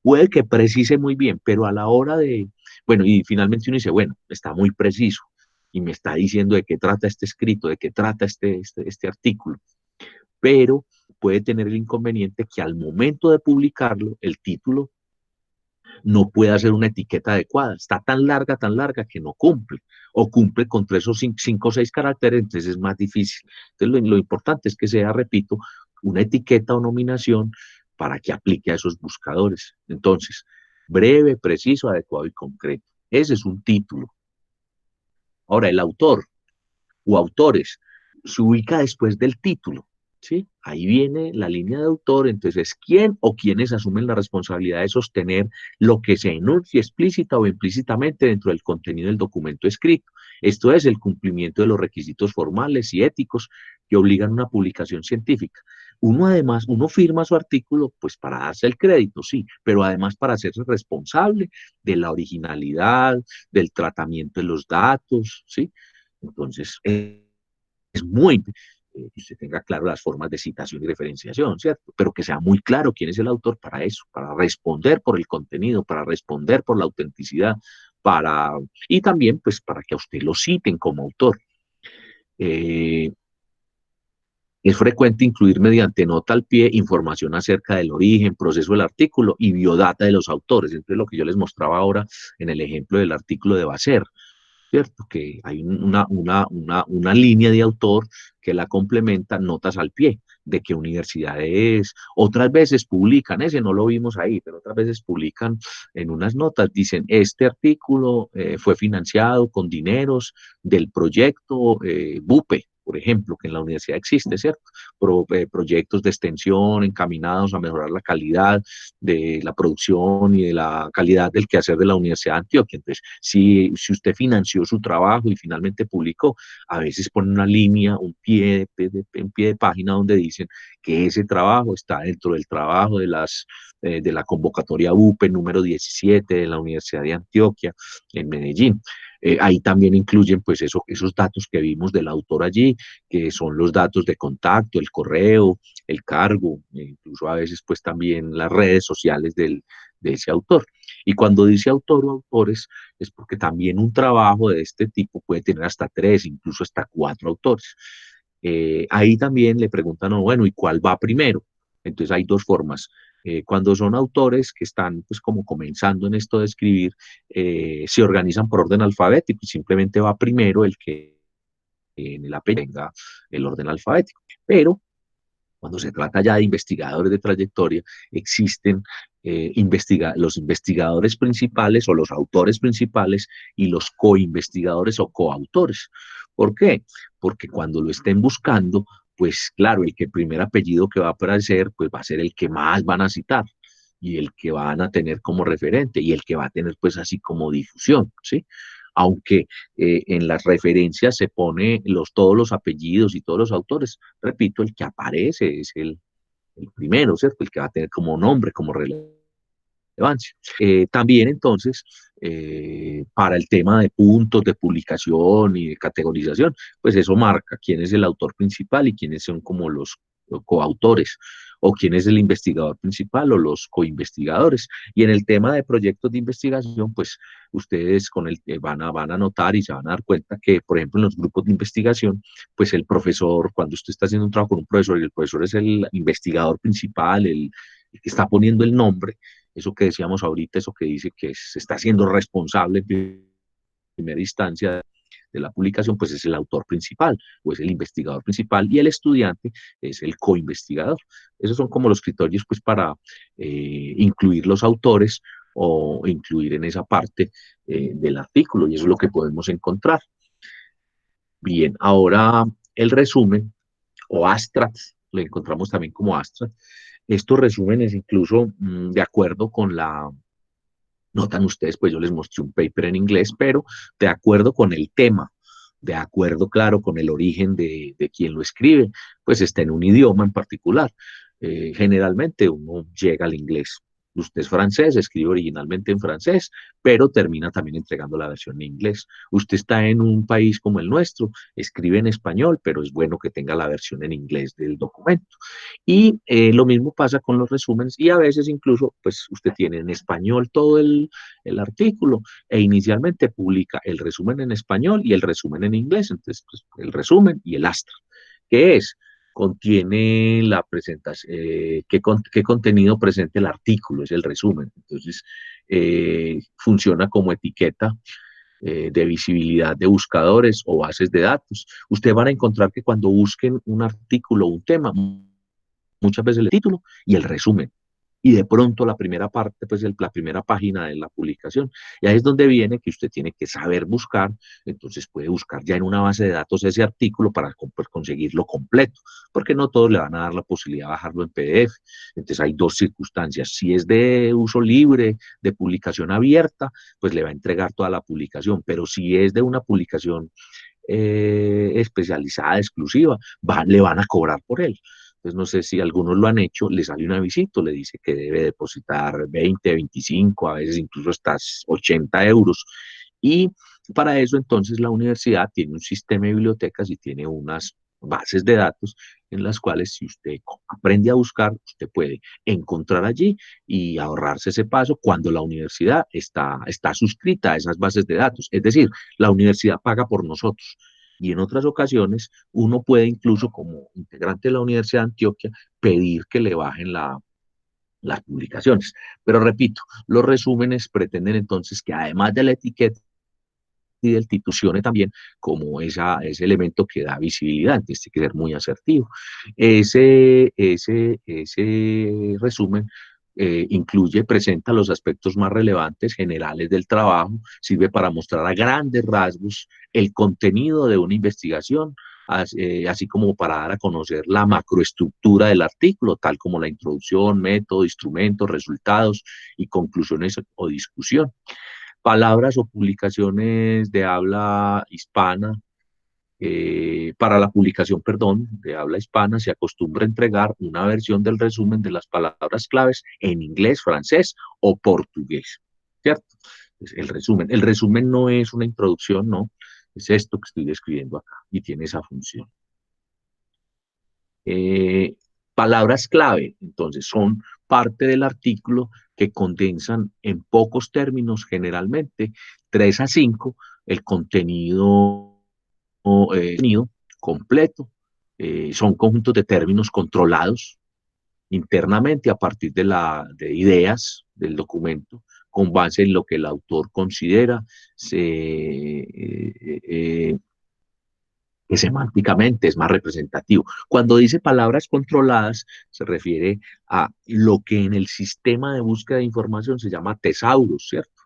Puede que precise muy bien, pero a la hora de, bueno, y finalmente uno dice, bueno, está muy preciso y me está diciendo de qué trata este escrito, de qué trata este artículo, pero puede tener el inconveniente que al momento de publicarlo, el título no puede hacer una etiqueta adecuada, está tan larga que no cumple, o cumple con 3 o 5 o 6 caracteres, entonces es más difícil. Entonces lo importante es que sea, repito, una etiqueta o nominación para que aplique a esos buscadores. Entonces, breve, preciso, adecuado y concreto. Ese es un título. Ahora, el autor o autores se ubica después del título. ¿Sí? Ahí viene la línea de autor, entonces, ¿quién o quiénes asumen la responsabilidad de sostener lo que se enuncie explícita o implícitamente dentro del contenido del documento escrito? Esto es el cumplimiento de los requisitos formales y éticos que obligan a una publicación científica. Uno además, uno firma su artículo pues para darse el crédito, sí, pero además para hacerse responsable de la originalidad, del tratamiento de los datos, ¿sí? Entonces, es muy que usted tenga claro las formas de citación y referenciación, ¿cierto? Pero que sea muy claro quién es el autor para eso, para responder por el contenido, para responder por la autenticidad, para, y también pues para que a usted lo citen como autor. Eh, es frecuente incluir mediante nota al pie información acerca del origen, proceso del artículo y biodata de los autores. Entonces, lo que yo les mostraba ahora en el ejemplo del artículo de Bacer, ¿cierto? Que hay una línea de autor que la complementa notas al pie, de qué universidad es. Otras veces publican, ese no lo vimos ahí, pero otras veces publican en unas notas, dicen, este artículo fue financiado con dineros del proyecto BUPE, por ejemplo, que en la universidad existe, ¿cierto? Proyectos de extensión encaminados a mejorar la calidad de la producción y de la calidad del quehacer de la Universidad de Antioquia. Entonces, si usted financió su trabajo y finalmente publicó, a veces ponen una línea, un pie de página donde dicen que ese trabajo está dentro del trabajo de la convocatoria UPE número 17 de la Universidad de Antioquia en Medellín. Ahí también incluyen pues esos datos que vimos del autor allí, que son los datos de contacto, el correo, el cargo, incluso a veces pues también las redes sociales de ese autor. Y cuando dice autor o autores, es porque también un trabajo de este tipo puede tener hasta 3, incluso hasta 4 autores. Ahí también le preguntan, oh, bueno, ¿y cuál va primero? Entonces hay dos formas. Cuando son autores que están pues como comenzando en esto de escribir, se organizan por orden alfabético y simplemente va primero el que en el API tenga el orden alfabético. Pero cuando se trata ya de investigadores de trayectoria, existen los investigadores principales o los autores principales y los coinvestigadores o coautores. ¿Por qué? Porque cuando lo estén buscando, pues claro, el que primer apellido que va a aparecer, pues va a ser el que más van a citar y el que van a tener como referente y el que va a tener pues así como difusión, ¿sí? Aunque en las referencias se pone todos los apellidos y todos los autores, repito, el que aparece es el primero, ¿cierto? El que va a tener como nombre, como relevancia. También entonces, para el tema de puntos de publicación y de categorización, pues eso marca quién es el autor principal y quiénes son como los coautores, o quién es el investigador principal o los coinvestigadores. Y en el tema de proyectos de investigación, pues ustedes van a notar y se van a dar cuenta que, por ejemplo, en los grupos de investigación, pues el profesor, cuando usted está haciendo un trabajo con un profesor y el profesor es el investigador principal, el que está poniendo el nombre, eso que decíamos ahorita, eso que dice que se está haciendo responsable en primera instancia de la publicación, pues es el autor principal o es el investigador principal y el estudiante es el coinvestigador. Esos son como los criterios pues para incluir los autores o incluir en esa parte del artículo y eso es lo que podemos encontrar. Bien, ahora el resumen o abstract, lo encontramos también como abstract. Estos resúmenes incluso de acuerdo con notan ustedes, pues yo les mostré un paper en inglés, pero de acuerdo con el tema, de acuerdo, claro, con el origen de quien lo escribe, pues está en un idioma en particular. Generalmente uno llega al inglés. Usted es francés, escribe originalmente en francés, pero termina también entregando la versión en inglés. Usted está en un país como el nuestro, escribe en español, pero es bueno que tenga la versión en inglés del documento. Y lo mismo pasa con los resúmenes y a veces incluso, pues usted tiene en español todo el artículo e inicialmente publica el resumen en español y el resumen en inglés. Entonces, pues, el resumen y el astra. ¿Qué es? Contiene la presentación, qué contenido presenta el artículo, es el resumen. Entonces, funciona como etiqueta de visibilidad de buscadores o bases de datos. Ustedes van a encontrar que cuando busquen un artículo o un tema, muchas veces el título y el resumen. Y de pronto la primera parte, pues la primera página de la publicación. Y ahí es donde viene que usted tiene que saber buscar, entonces puede buscar ya en una base de datos ese artículo para conseguirlo completo, porque no todos le van a dar la posibilidad de bajarlo en PDF. Entonces hay dos circunstancias. Si es de uso libre, de publicación abierta, pues le va a entregar toda la publicación, pero si es de una publicación especializada, exclusiva, le van a cobrar por él. Entonces, no sé si algunos lo han hecho, le sale un avisito, le dice que debe depositar 20, 25, a veces incluso hasta 80 euros. Y para eso, entonces, la universidad tiene un sistema de bibliotecas y tiene unas bases de datos en las cuales si usted aprende a buscar, usted puede encontrar allí y ahorrarse ese paso cuando la universidad está suscrita a esas bases de datos. Es decir, la universidad paga por nosotros. Y en otras ocasiones, uno puede incluso como integrante de la Universidad de Antioquia pedir que le bajen las publicaciones. Pero repito, los resúmenes pretenden entonces que además de la etiqueta y del título, funcione también como ese elemento que da visibilidad, entonces tiene que ser muy asertivo. Ese resumen presenta los aspectos más relevantes generales del trabajo, sirve para mostrar a grandes rasgos el contenido de una investigación, así como para dar a conocer la macroestructura del artículo, tal como la introducción, método, instrumentos, resultados y conclusiones o discusión. Palabras o publicaciones de habla hispana, para la publicación, perdón, de habla hispana, se acostumbra a entregar una versión del resumen de las palabras claves en inglés, francés o portugués, ¿cierto? Es el resumen. El resumen no es una introducción, no, es esto que estoy describiendo acá y tiene esa función. Eh, Palabras clave, entonces, son parte del artículo que condensan en pocos términos, generalmente 3 a 5, el contenido completo. Son conjuntos de términos controlados internamente a partir de ideas del documento, con base en lo que el autor considera que semánticamente es más representativo. Cuando dice palabras controladas, se refiere a lo que en el sistema de búsqueda de información se llama tesauros, ¿cierto?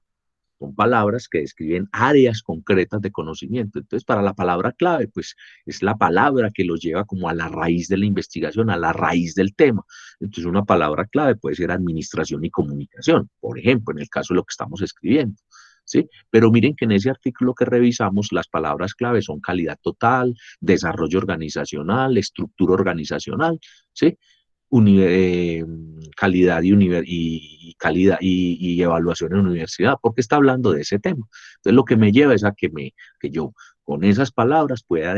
Son palabras que describen áreas concretas de conocimiento. Entonces, para la palabra clave, pues es la palabra que los lleva como a la raíz de la investigación, a la raíz del tema. Entonces, una palabra clave puede ser administración y comunicación, por ejemplo, en el caso de lo que estamos escribiendo. ¿Sí? Pero miren que en ese artículo que revisamos, las palabras clave son calidad total, desarrollo organizacional, estructura organizacional, ¿sí? Eh, Calidad calidad y evaluación en universidad, porque está hablando de ese tema. Entonces, lo que me lleva es a que yo con esas palabras pueda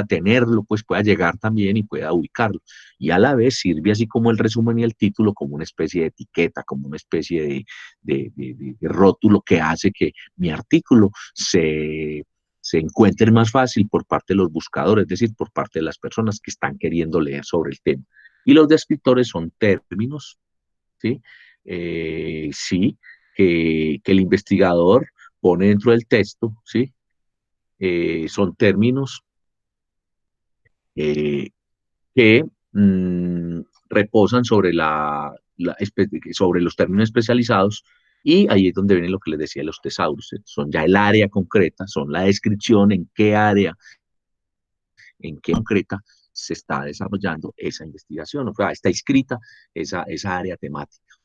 tenerlo, pues pueda llegar también y pueda ubicarlo. Y a la vez sirve así como el resumen y el título, como una especie de etiqueta, como una especie de rótulo que hace que mi artículo se encuentre más fácil por parte de los buscadores, es decir, por parte de las personas que están queriendo leer sobre el tema. Y los descriptores son términos, ¿sí? Sí, que el investigador pone dentro del texto, ¿sí? Son términos eh, que reposan sobre los términos especializados y ahí es donde viene lo que les decía de los tesauros. Son ya el área concreta, son la descripción en qué área, en qué concreta se está desarrollando esa investigación, o sea, está inscrita esa área temática.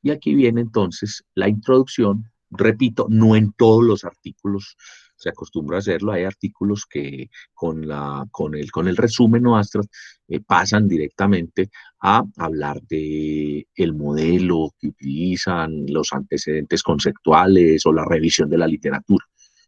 Y aquí viene entonces la introducción, repito, no en todos los artículos se acostumbra a hacerlo, hay artículos que con el resumen o abstract pasan directamente a hablar de el modelo que utilizan, los antecedentes conceptuales o la revisión de la literatura.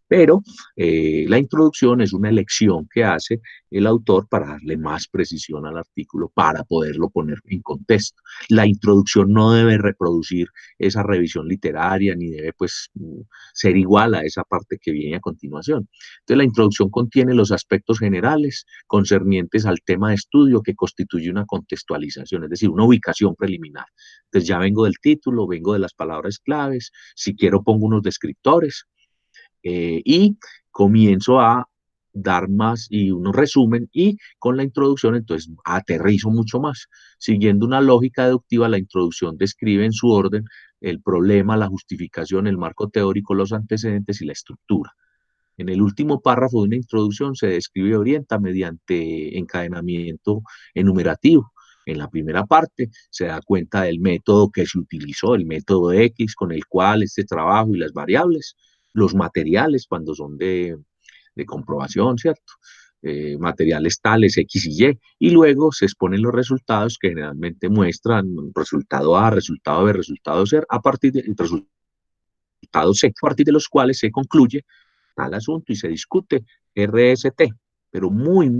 Pero la introducción es una elección que hace el autor para darle más precisión al artículo, para poderlo poner en contexto. La introducción no debe reproducir esa revisión literaria, ni debe pues ser igual a esa parte que viene a continuación. Entonces la introducción contiene los aspectos generales concernientes al tema de estudio que constituye una contextualización, es decir, una ubicación preliminar. Entonces ya vengo del título, vengo de las palabras claves, si quiero pongo unos descriptores, y comienzo a dar más y unos resumen y con la introducción entonces aterrizo mucho más. Siguiendo una lógica deductiva, la introducción describe en su orden el problema, la justificación, el marco teórico, los antecedentes y la estructura. En el último párrafo de una introducción se describe y orienta mediante encadenamiento enumerativo. En la primera parte se da cuenta del método que se utilizó, el método X, con el cual este trabajo y las variables, los materiales cuando son de comprobación, ¿cierto? materiales tales, X y luego se exponen los resultados que generalmente muestran resultado A, resultado B, resultado C, a partir de resultados C, a partir de los cuales se concluye tal asunto y se discute RST, pero muy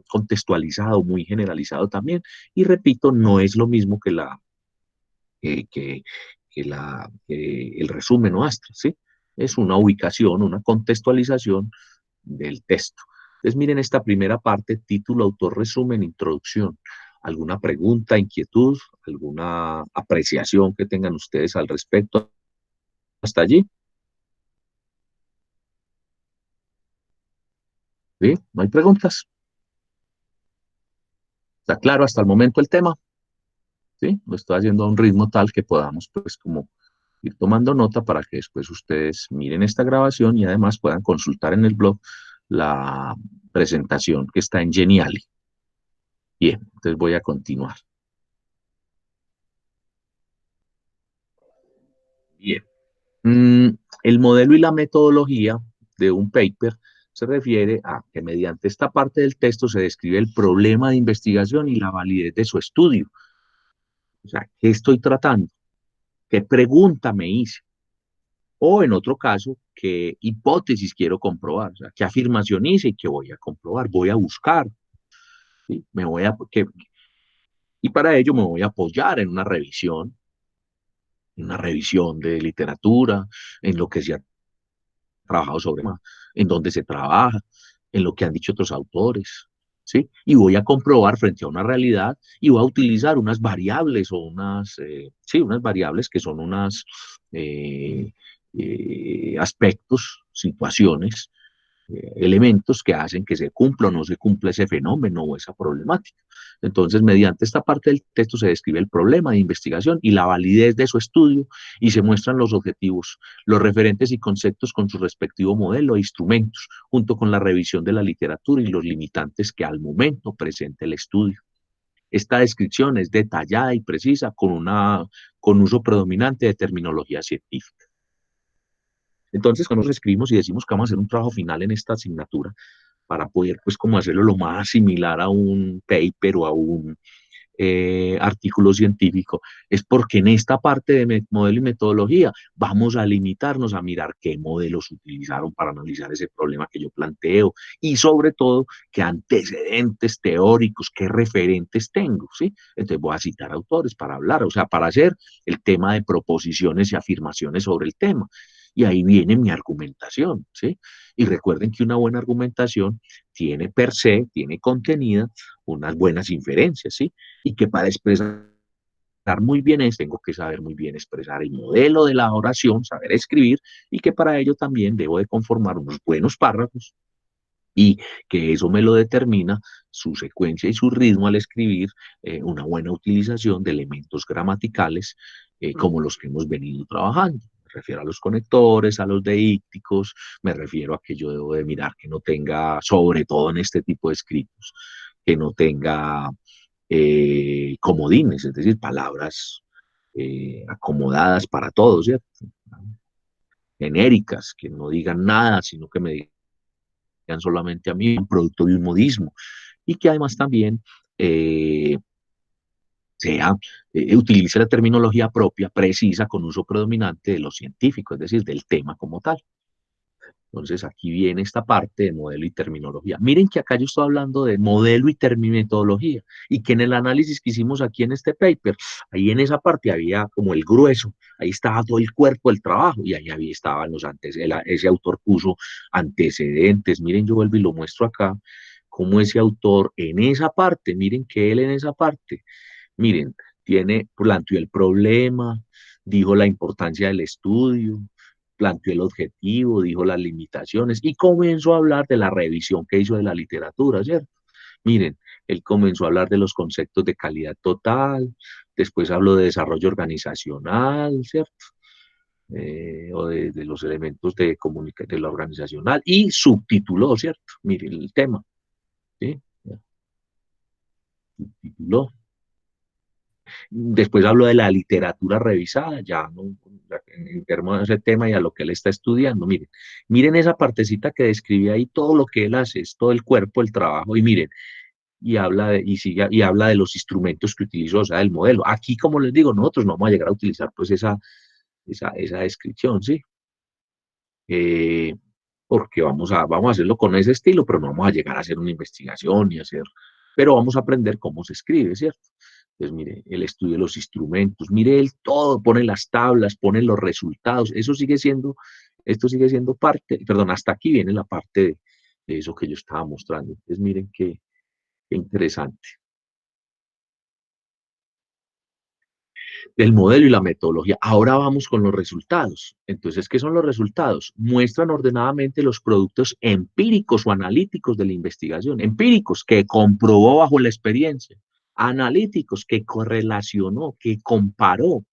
contextualizado, muy generalizado también. Y repito, no es lo mismo que que, que, el resumen o astra, ¿sí? Es una ubicación, una contextualización del texto. Entonces, miren esta primera parte, título, autor, resumen, introducción. ¿Alguna pregunta, inquietud, alguna apreciación que tengan ustedes al respecto hasta allí? ¿Sí? ¿No hay preguntas? ¿Está claro hasta el momento el tema? ¿Sí? Lo estoy haciendo a un ritmo tal que podamos, pues, como ir tomando nota para que después ustedes miren esta grabación y además puedan consultar en el blog la presentación que está en Geniali. Bien, entonces voy a continuar. Bien. El modelo y la metodología de un paper se refiere a que mediante esta parte del texto se describe el problema de investigación y la validez de su estudio. O sea, ¿qué estoy tratando? ¿Qué pregunta me hice? O en otro caso, ¿qué hipótesis quiero comprobar? O sea, ¿qué afirmación hice y qué voy a comprobar? Voy a buscar, ¿sí? Y para ello me voy a apoyar en una revisión de literatura, en lo que se ha trabajado sobre más, en dónde se trabaja, en lo que han dicho otros autores, ¿sí? Y voy a comprobar frente a una realidad y voy a utilizar unas variables o sí, unas variables que son aspectos, situaciones, elementos que hacen que se cumpla o no se cumpla ese fenómeno o esa problemática. Entonces, mediante esta parte del texto se describe el problema de investigación y la validez de su estudio y se muestran los objetivos, los referentes y conceptos con su respectivo modelo e instrumentos, junto con la revisión de la literatura y los limitantes que al momento presenta el estudio. Esta descripción es detallada y precisa con uso predominante de terminología científica. Entonces, cuando nos escribimos y decimos que vamos a hacer un trabajo final en esta asignatura, para poder, pues, como hacerlo lo más similar a un paper o a un artículo científico, es porque en esta parte de modelo y metodología vamos a limitarnos a mirar qué modelos utilizaron para analizar ese problema que yo planteo y sobre todo qué antecedentes teóricos, qué referentes tengo, ¿sí? Entonces voy a citar autores para hablar, o sea, para hacer el tema de proposiciones y afirmaciones sobre el tema. Y ahí viene mi argumentación, ¿sí? Y recuerden que una buena argumentación tiene per se, tiene contenida unas buenas inferencias, ¿sí? Y que para expresar muy bien es, tengo que saber muy bien expresar el modelo de la oración, saber escribir, y que para ello también debo de conformar unos buenos párrafos y que eso me lo determina su secuencia y su ritmo al escribir, una buena utilización de elementos gramaticales como los que hemos venido trabajando. Me refiero a los conectores, a los deícticos, me refiero a que yo debo de mirar que no tenga, sobre todo en este tipo de escritos, que no tenga comodines, es decir, palabras acomodadas para todos, ¿cierto? Genéricas, que no digan nada, sino que me digan solamente a mí, un producto de un modismo, y que además también eh, sea, utilice la terminología propia, precisa, con uso predominante de lo científico, es decir, del tema como tal. Entonces aquí viene esta parte de modelo y terminología. Miren que acá yo estoy hablando de modelo y metodología y que en el análisis que hicimos aquí en este paper, ahí en esa parte había como el grueso, ahí estaba todo el cuerpo del trabajo y ahí había, estaban los antecedentes, ese autor puso antecedentes. Miren, yo vuelvo y lo muestro acá, como ese autor en esa parte, miren que él en esa parte, miren, planteó el problema, dijo la importancia del estudio, planteó el objetivo, dijo las limitaciones y comenzó a hablar de la revisión que hizo de la literatura, ¿cierto? Miren, él comenzó a hablar de los conceptos de calidad total, después habló de desarrollo organizacional, ¿cierto? O de los elementos de comunicación de la organizacional y subtituló, ¿cierto? Miren el tema, ¿sí? Subtituló. Después hablo de la literatura revisada, ya, ¿no? En términos de ese tema y a lo que él está estudiando. Miren esa partecita que describí ahí, todo lo que él hace, es todo el cuerpo, el trabajo, y miren, y habla de los instrumentos que utilizó, o sea, del modelo. Aquí, como les digo, nosotros no vamos a llegar a utilizar pues esa descripción, ¿sí? Eh, Porque vamos a hacerlo con ese estilo, pero no vamos a llegar a hacer una investigación ni hacer, pero vamos a aprender cómo se escribe, ¿cierto? Entonces, mire, el estudio de los instrumentos, mire él todo, pone las tablas, pone los resultados, esto sigue siendo parte, perdón, hasta aquí viene la parte de eso que yo estaba mostrando. Entonces, miren qué interesante. Del modelo y la metodología. Ahora vamos con los resultados. Entonces, ¿qué son los resultados? Muestran ordenadamente los productos empíricos o analíticos de la investigación. Empíricos, que comprobó bajo la experiencia. Analíticos, que correlacionó, que comparó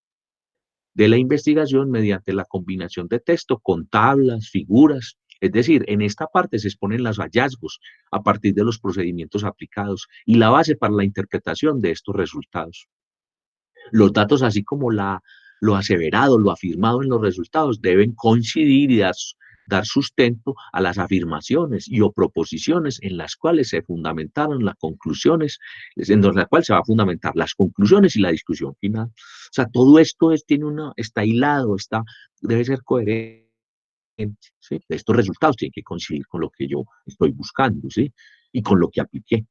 de la investigación mediante la combinación de texto con tablas, figuras. Es decir, en esta parte se exponen los hallazgos a partir de los procedimientos aplicados y la base para la interpretación de estos resultados. Los datos, así como lo aseverado, lo afirmado en los resultados, deben coincidir y dar sustento a las afirmaciones y o proposiciones en las cuales se fundamentaron las conclusiones, en las cuales se va a fundamentar las conclusiones y la discusión final. O sea, todo esto está hilado, debe ser coherente. ¿Sí? Estos resultados tienen que coincidir con lo que yo estoy buscando, ¿sí? Y con lo que apliqué.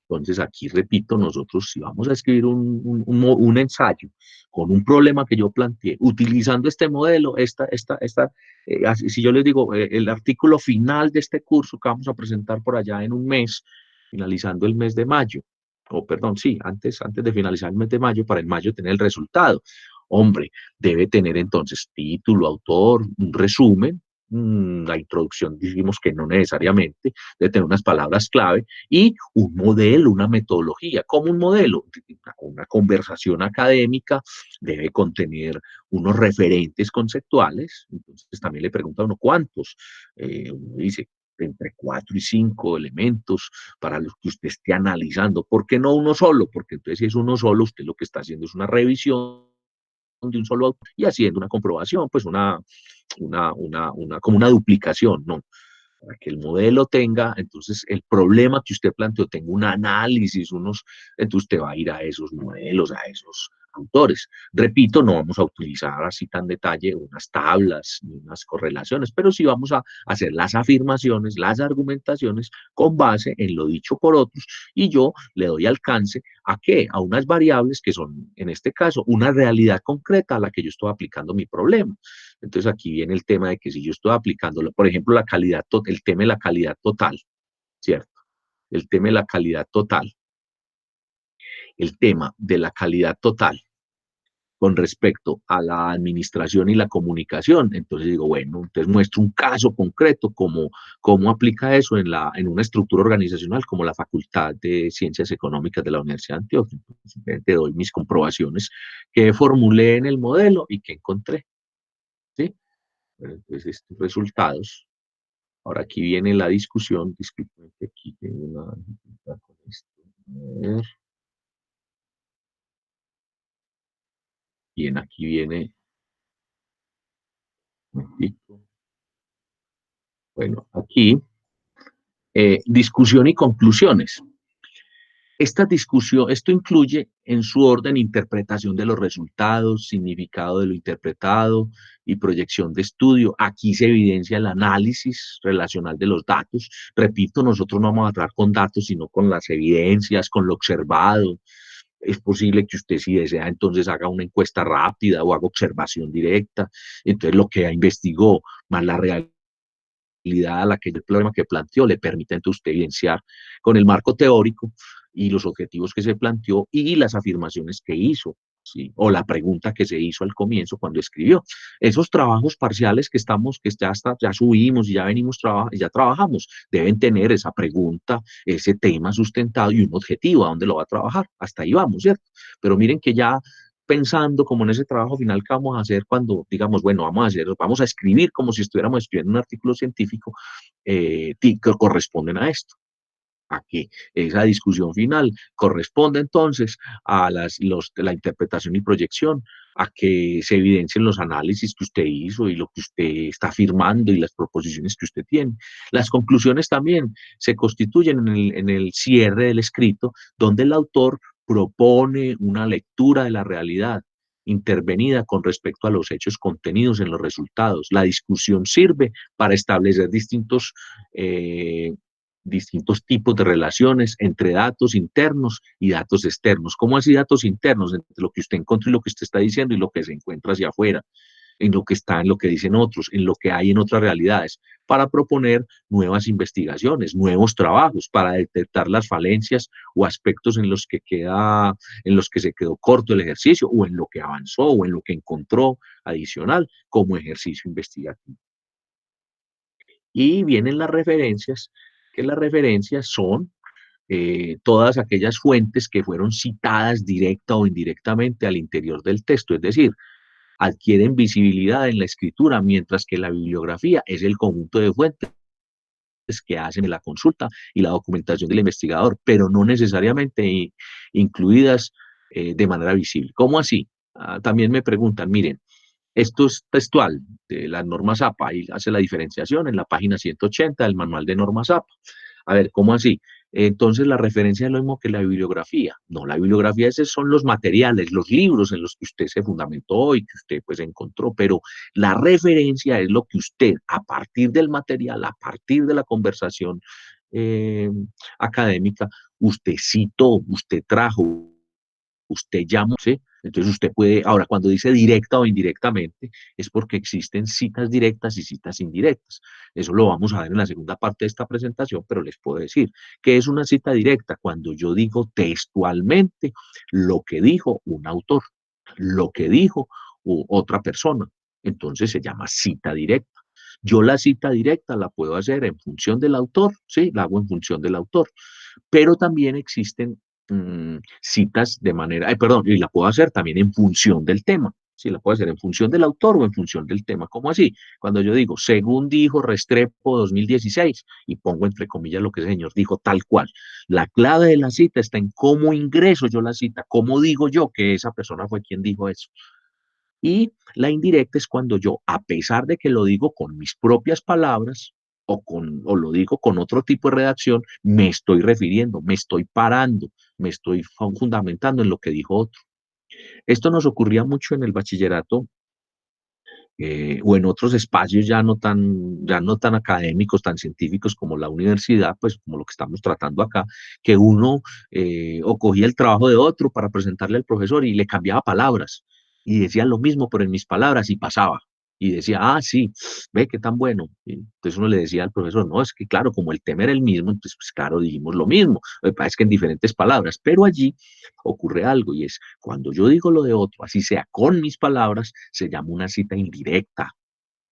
Entonces, aquí repito, nosotros si vamos a escribir un ensayo con un problema que yo planteé, utilizando este modelo, si yo les digo, el artículo final de este curso que vamos a presentar por allá en un mes, finalizando el mes de mayo, o perdón, sí, antes de finalizar el mes de mayo, para en mayo tener el resultado. Hombre, debe tener entonces título, autor, un resumen, la introducción dijimos que no necesariamente, debe tener unas palabras clave y un modelo, una metodología. ¿Como un modelo? Una conversación académica debe contener unos referentes conceptuales. Entonces también le pregunta a uno cuántos. Uno dice entre 4 y 5 elementos para los que usted esté analizando. ¿Por qué no uno solo? Porque entonces si es uno solo, usted lo que está haciendo es una revisión de un solo autor y haciendo una comprobación, pues como una duplicación, ¿no? Para que el modelo tenga, entonces el problema que usted planteó tenga un análisis, entonces usted va a ir a esos modelos, a esos autores. Repito, no vamos a utilizar así tan detalle unas tablas ni unas correlaciones, pero sí vamos a hacer las afirmaciones, las argumentaciones con base en lo dicho por otros y yo le doy alcance a qué? A unas variables que son, en este caso, una realidad concreta a la que yo estoy aplicando mi problema. Entonces aquí viene el tema de que si yo estoy aplicando, por ejemplo, el tema de la calidad total, ¿cierto? El tema de la calidad total, el tema de la calidad total con respecto a la administración y la comunicación. Entonces digo, bueno, entonces muestro un caso concreto, cómo aplica eso en una estructura organizacional como la Facultad de Ciencias Económicas de la Universidad de Antioquia. Entonces, te doy mis comprobaciones que formulé en el modelo y que encontré, ¿sí? Bueno, entonces, estos resultados. Ahora aquí viene la discusión, disculpen que aquí tengo una dificultad con esto. A ver. Bien, aquí viene, bueno, aquí, discusión y conclusiones. Esto incluye en su orden interpretación de los resultados, significado de lo interpretado y proyección de estudio. Aquí se evidencia el análisis relacional de los datos. Repito, nosotros no vamos a tratar con datos, sino con las evidencias, con lo observado. Es posible que usted, si desea, entonces haga una encuesta rápida o haga observación directa. Entonces, lo que investigó, más la realidad a la que el problema que planteó le permite entonces usted evidenciar con el marco teórico y los objetivos que se planteó y las afirmaciones que hizo, ¿sí? O la pregunta que se hizo al comienzo cuando escribió. Esos trabajos parciales ya subimos y ya venimos ya trabajamos, deben tener esa pregunta, ese tema sustentado y un objetivo a dónde lo va a trabajar. Hasta ahí vamos, ¿cierto? Pero miren que ya pensando como en ese trabajo final que vamos a hacer cuando digamos, bueno, vamos a escribir como si estuviéramos escribiendo un artículo científico que corresponden a esto. a que esa discusión final corresponda entonces a la interpretación y proyección, a que se evidencien los análisis que usted hizo y lo que usted está afirmando y las proposiciones que usted tiene. Las conclusiones también se constituyen en el cierre del escrito, donde el autor propone una lectura de la realidad intervenida con respecto a los hechos contenidos en los resultados. La discusión sirve para establecer distintos tipos de relaciones entre datos internos y datos externos. ¿Cómo así datos internos? Entre lo que usted encontró y lo que usted está diciendo y lo que se encuentra hacia afuera, en lo que está, en lo que dicen otros, en lo que hay en otras realidades, para proponer nuevas investigaciones, nuevos trabajos, para detectar las falencias o aspectos en los que se quedó corto el ejercicio, o en lo que avanzó, o en lo que encontró adicional como ejercicio investigativo. Y vienen las referencias, que las referencias son todas aquellas fuentes que fueron citadas directa o indirectamente al interior del texto, es decir, adquieren visibilidad en la escritura, mientras que la bibliografía es el conjunto de fuentes que hacen la consulta y la documentación del investigador, pero no necesariamente incluidas de manera visible. ¿Cómo así? También me preguntan, miren, esto es textual de las normas APA, y hace la diferenciación en la página 180 del manual de normas APA. A ver, ¿cómo así? Entonces la referencia es lo mismo que la bibliografía. No, la bibliografía esos son los materiales, los libros en los que usted se fundamentó y que usted pues encontró, pero la referencia es lo que usted, a partir del material, a partir de la conversación eh, académica, usted citó, usted trajo, usted llama, ¿sí? Entonces usted puede, ahora cuando dice directa o indirectamente, es porque existen citas directas y citas indirectas. Eso lo vamos a ver en la segunda parte de esta presentación, pero les puedo decir que es una cita directa cuando yo digo textualmente lo que dijo un autor, lo que dijo otra persona. Entonces se llama cita directa. Yo la cita directa la puedo hacer en función del autor, sí, la hago en función del autor, pero también existen citas de manera, perdón, y la puedo hacer también en función del tema. Sí, la puedo hacer en función del autor o en función del tema. ¿Cómo así? Cuando yo digo, según dijo Restrepo 2016, y pongo entre comillas lo que ese señor dijo tal cual. La clave de la cita está en cómo ingreso yo la cita, cómo digo yo que esa persona fue quien dijo eso. Y la indirecta es cuando yo, a pesar de que lo digo con mis propias palabras o lo digo con otro tipo de redacción, me estoy refiriendo, me estoy parando, me estoy fundamentando en lo que dijo otro. Esto nos ocurría mucho en el bachillerato o en otros espacios ya no tan académicos, tan científicos como la universidad, pues como lo que estamos tratando acá, que uno o cogía el trabajo de otro para presentarle al profesor y le cambiaba palabras y decía lo mismo, pero en mis palabras y pasaba. Y decía, ah, sí, ve qué tan bueno. Y entonces uno le decía al profesor, no, es que claro, como el tema era el mismo, entonces pues claro, dijimos lo mismo. Lo que pasa es que en diferentes palabras, pero allí ocurre algo y es cuando yo digo lo de otro, así sea con mis palabras, se llama una cita indirecta,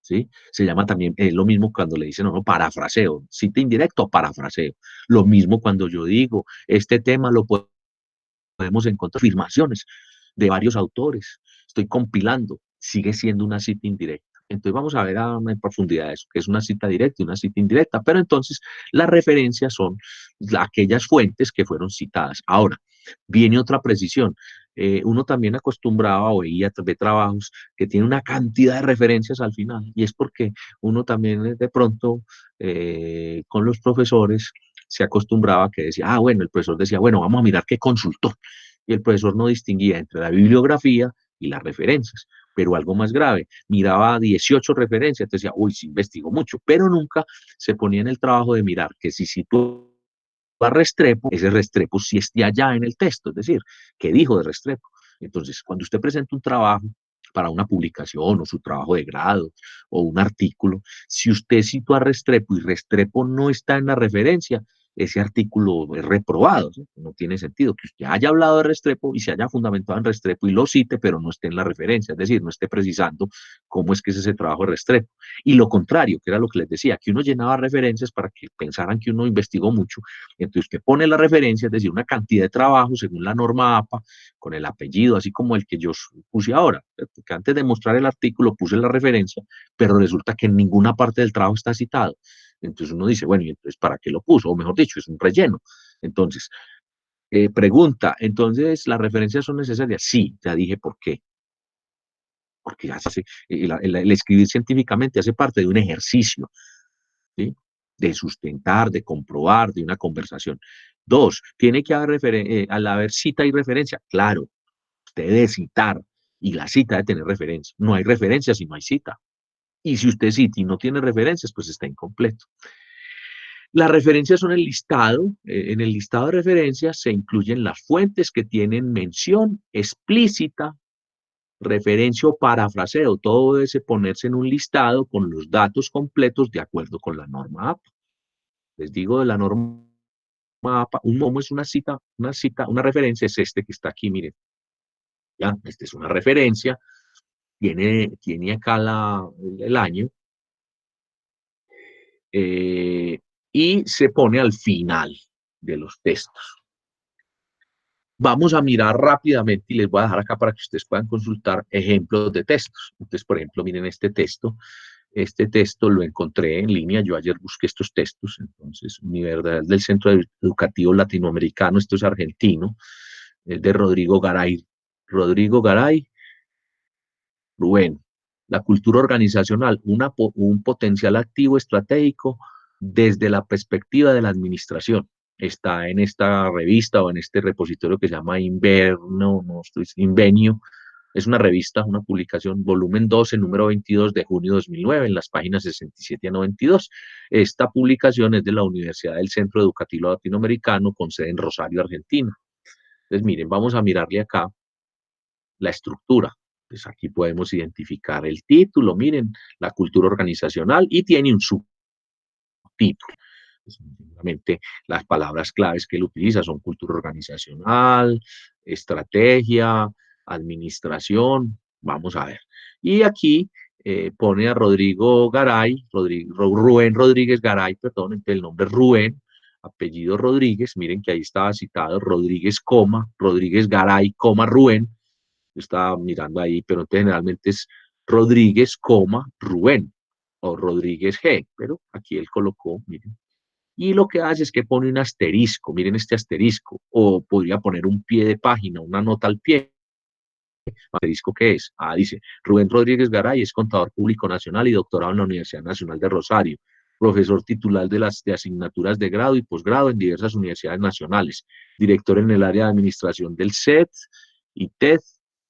¿sí? Se llama también, es lo mismo cuando le dicen, no, no, parafraseo, cita indirecta o parafraseo. Lo mismo cuando yo digo, este tema lo podemos encontrar afirmaciones de varios autores, estoy compilando, sigue siendo una cita indirecta. Entonces vamos a ver en profundidad eso, que es una cita directa y una cita indirecta, pero entonces las referencias son aquellas fuentes que fueron citadas. Ahora, viene otra precisión. Uno también acostumbraba o veía de trabajos que tiene una cantidad de referencias al final, y es porque uno también de pronto con los profesores se acostumbraba que decía, ah, bueno, el profesor decía, bueno, vamos a mirar qué consultó. Y el profesor no distinguía entre la bibliografía y las referencias. Pero algo más grave, miraba 18 referencias, entonces decía, uy, sí investigó mucho, pero nunca se ponía en el trabajo de mirar que si sitúa Restrepo, ese Restrepo sí esté allá en el texto, es decir, qué dijo de Restrepo. Entonces, cuando usted presenta un trabajo para una publicación o su trabajo de grado o un artículo, si usted citó a Restrepo y Restrepo no está en la referencia, ese artículo es reprobado, ¿sí? No tiene sentido que usted haya hablado de Restrepo y se haya fundamentado en Restrepo y lo cite, pero no esté en la referencia, es decir, no esté precisando cómo es que es ese trabajo de Restrepo. Y lo contrario, que era lo que les decía, que uno llenaba referencias para que pensaran que uno investigó mucho, entonces usted pone la referencia, es decir, una cantidad de trabajo según la norma APA, con el apellido, así como el que yo puse ahora, porque antes de mostrar el artículo puse la referencia, pero resulta que en ninguna parte del trabajo está citado. Entonces uno dice, bueno, ¿y entonces para qué lo puso? O mejor dicho, es un relleno. Entonces, pregunta, ¿entonces las referencias son necesarias? Sí, ya dije por qué. Porque el escribir científicamente hace parte de un ejercicio, ¿sí? De sustentar, de comprobar, de una conversación. Dos, tiene que haber, al haber cita y referencia, claro, usted debe citar y la cita debe tener referencia. No hay referencia si no hay cita. Y si usted cita y no tiene referencias, pues está incompleto. Las referencias son el listado. En el listado de referencias se incluyen las fuentes que tienen mención explícita, referencia o parafraseo. Todo debe ponerse en un listado con los datos completos de acuerdo con la norma APA. Les digo de la norma APA, un nomo es una referencia es este que está aquí, miren. Ya, esta es una referencia, tiene acá el año, y se pone al final de los textos. Vamos a mirar rápidamente y les voy a dejar acá para que ustedes puedan consultar ejemplos de textos. Entonces, por ejemplo, miren este texto. Este texto lo encontré en línea. Yo ayer busqué estos textos. Entonces, Universidad del Centro Educativo Latinoamericano, esto es argentino, es de Rodrigo Garay. Rodrigo Garay, Rubén. La cultura organizacional, un potencial activo estratégico desde la perspectiva de la administración. Está en esta revista o en este repositorio que se llama Invenio. Es una revista, una publicación, volumen 12, número 22 de junio de 2009, en las páginas 67 a 92. Esta publicación es de la Universidad del Centro Educativo Latinoamericano con sede en Rosario, Argentina. Entonces, miren, vamos a mirarle acá la estructura. Pues aquí podemos identificar el título, miren, la cultura organizacional, y tiene un subtítulo. Seguramente las palabras claves que él utiliza son cultura organizacional, estrategia, administración. Vamos a ver. Y aquí pone a Rodrigo Garay, Rubén Rodríguez Garay, perdón, el nombre es Rubén, apellido Rodríguez. Miren que ahí estaba citado Rodríguez, Rodríguez Garay, Rubén. Yo estaba mirando ahí, pero generalmente es Rodríguez, Rubén o Rodríguez G, pero aquí él colocó, miren. Y lo que hace es que pone un asterisco, miren este asterisco, o podría poner un pie de página, una nota al pie. ¿Asterisco qué es? Dice, Rubén Rodríguez Garay es contador público nacional y doctorado en la Universidad Nacional de Rosario, profesor titular de asignaturas de grado y posgrado en diversas universidades nacionales, director en el área de administración del CET y TED,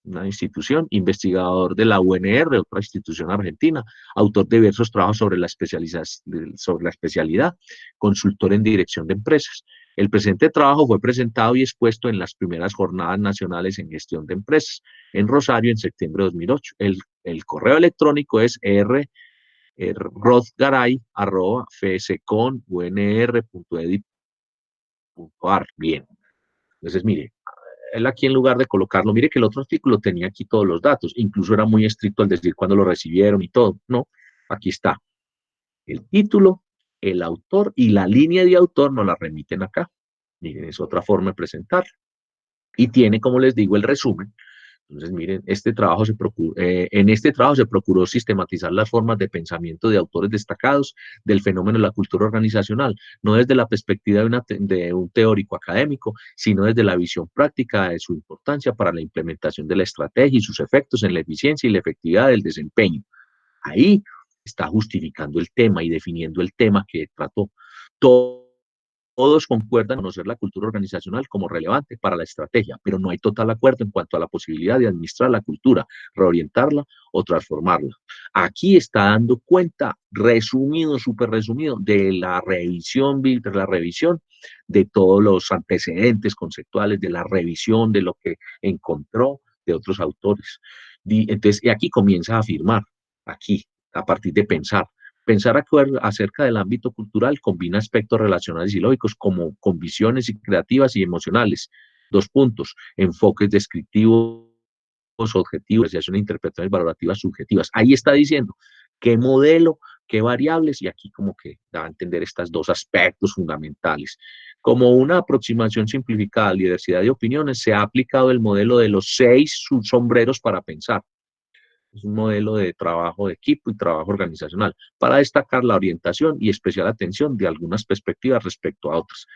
una institución, investigador de la UNR, otra institución argentina, autor de diversos trabajos sobre la especialidad, consultor en dirección de empresas. El presente trabajo fue presentado y expuesto en las primeras jornadas nacionales en gestión de empresas en Rosario en septiembre de 2008. El correo electrónico es rodgaray@fscon.unr.edu.ar. Bien. Entonces, mire, él aquí en lugar de colocarlo, mire que el otro artículo tenía aquí todos los datos, incluso era muy estricto al decir cuándo lo recibieron y todo. No, aquí está. El título, el autor y la línea de autor nos la remiten acá. Miren, es otra forma de presentar. Y tiene, como les digo, el resumen. Entonces, miren, en este trabajo se procuró sistematizar las formas de pensamiento de autores destacados del fenómeno de la cultura organizacional, no desde la perspectiva de un teórico académico, sino desde la visión práctica de su importancia para la implementación de la estrategia y sus efectos en la eficiencia y la efectividad del desempeño. Ahí está justificando el tema y definiendo el tema que trató. Todos concuerdan en conocer la cultura organizacional como relevante para la estrategia, pero no hay total acuerdo en cuanto a la posibilidad de administrar la cultura, reorientarla o transformarla. Aquí está dando cuenta, resumido, súper resumido, de la revisión de todos los antecedentes conceptuales, de la revisión de lo que encontró de otros autores. Entonces, y aquí comienza a afirmar, aquí, a partir de pensar. Pensar acerca del ámbito cultural combina aspectos relacionales y lógicos como con visiones creativas y emocionales. Dos puntos, enfoques descriptivos, objetivos, apreciación interpretaciones valorativas subjetivas. Ahí está diciendo qué modelo, qué variables, y aquí como que da a entender estos dos aspectos fundamentales. Como una aproximación simplificada a la diversidad de opiniones, se ha aplicado el modelo de los 6 sombreros para pensar. Es un modelo de trabajo de equipo y trabajo organizacional para destacar la orientación y especial atención de algunas perspectivas respecto a otras.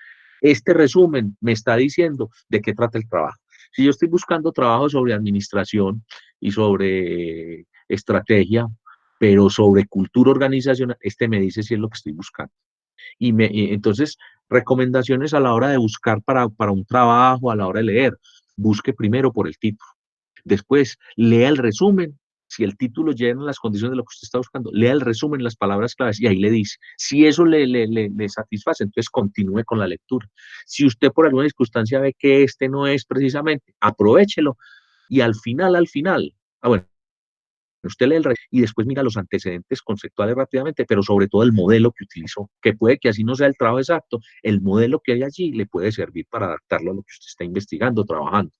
Este resumen me está diciendo de qué trata el trabajo. Si yo estoy buscando trabajo sobre administración y sobre estrategia, pero sobre cultura organizacional, este me dice si es lo que estoy buscando. Entonces, recomendaciones a la hora de buscar para un trabajo, a la hora de leer, busque primero por el título. Después, lea el resumen. Si el título llena las condiciones de lo que usted está buscando, lea el resumen, las palabras claves, y ahí le dice. Si eso le satisface, entonces continúe con la lectura. Si usted por alguna circunstancia ve que este no es precisamente, aprovéchelo y al final, bueno, usted lee el y después mira los antecedentes conceptuales rápidamente, pero sobre todo el modelo que utilizó, que puede que así no sea el trabajo exacto, el modelo que hay allí le puede servir para adaptarlo a lo que usted está investigando, trabajando.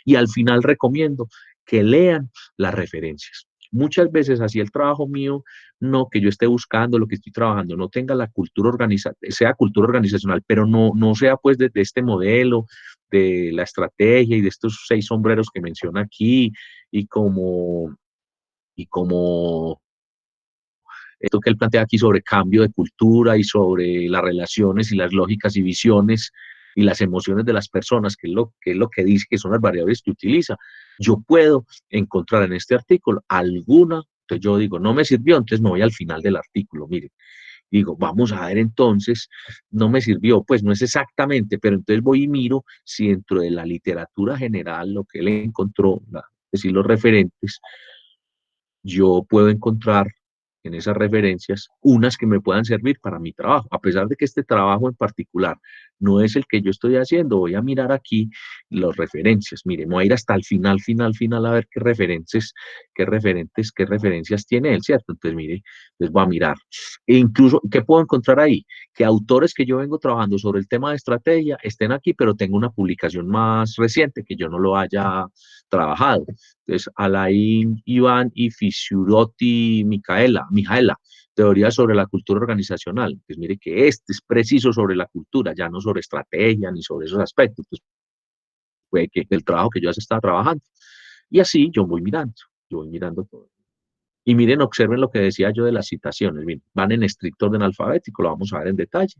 Y al final recomiendo que lean las referencias. Muchas veces así el trabajo mío, no que yo esté buscando lo que estoy trabajando, no tenga la cultura organizacional, sea cultura organizacional, pero no sea pues de este modelo, de la estrategia y de estos 6 sombreros que menciona aquí, y como esto que él plantea aquí sobre cambio de cultura y sobre las relaciones y las lógicas y visiones y las emociones de las personas, que es lo que dice que son las variables que utiliza. Yo puedo encontrar en este artículo alguna, entonces yo digo, no me sirvió, entonces me voy al final del artículo, mire, digo, vamos a ver entonces, no me sirvió, pues no es exactamente, pero entonces voy y miro si dentro de la literatura general, lo que él encontró, es decir, los referentes, yo puedo encontrar en esas referencias unas que me puedan servir para mi trabajo. A pesar de que este trabajo en particular no es el que yo estoy haciendo, voy a mirar aquí las referencias. Mire, voy a ir hasta el final, a ver qué referencias tiene él, ¿cierto? Entonces, mire, les voy a mirar. E incluso, ¿qué puedo encontrar ahí? Que autores que yo vengo trabajando sobre el tema de estrategia estén aquí, pero tengo una publicación más reciente que yo no lo haya trabajado. Entonces, Alain, Iván y Fisiurotti, Mijaela, teoría sobre la cultura organizacional. Pues mire que este es preciso sobre la cultura, ya no sobre estrategia ni sobre esos aspectos. Pues puede que el trabajo que yo ya se estaba trabajando. Y así yo voy mirando todo. Y miren, observen lo que decía yo de las citaciones. Miren, van en estricto orden alfabético, lo vamos a ver en detalle.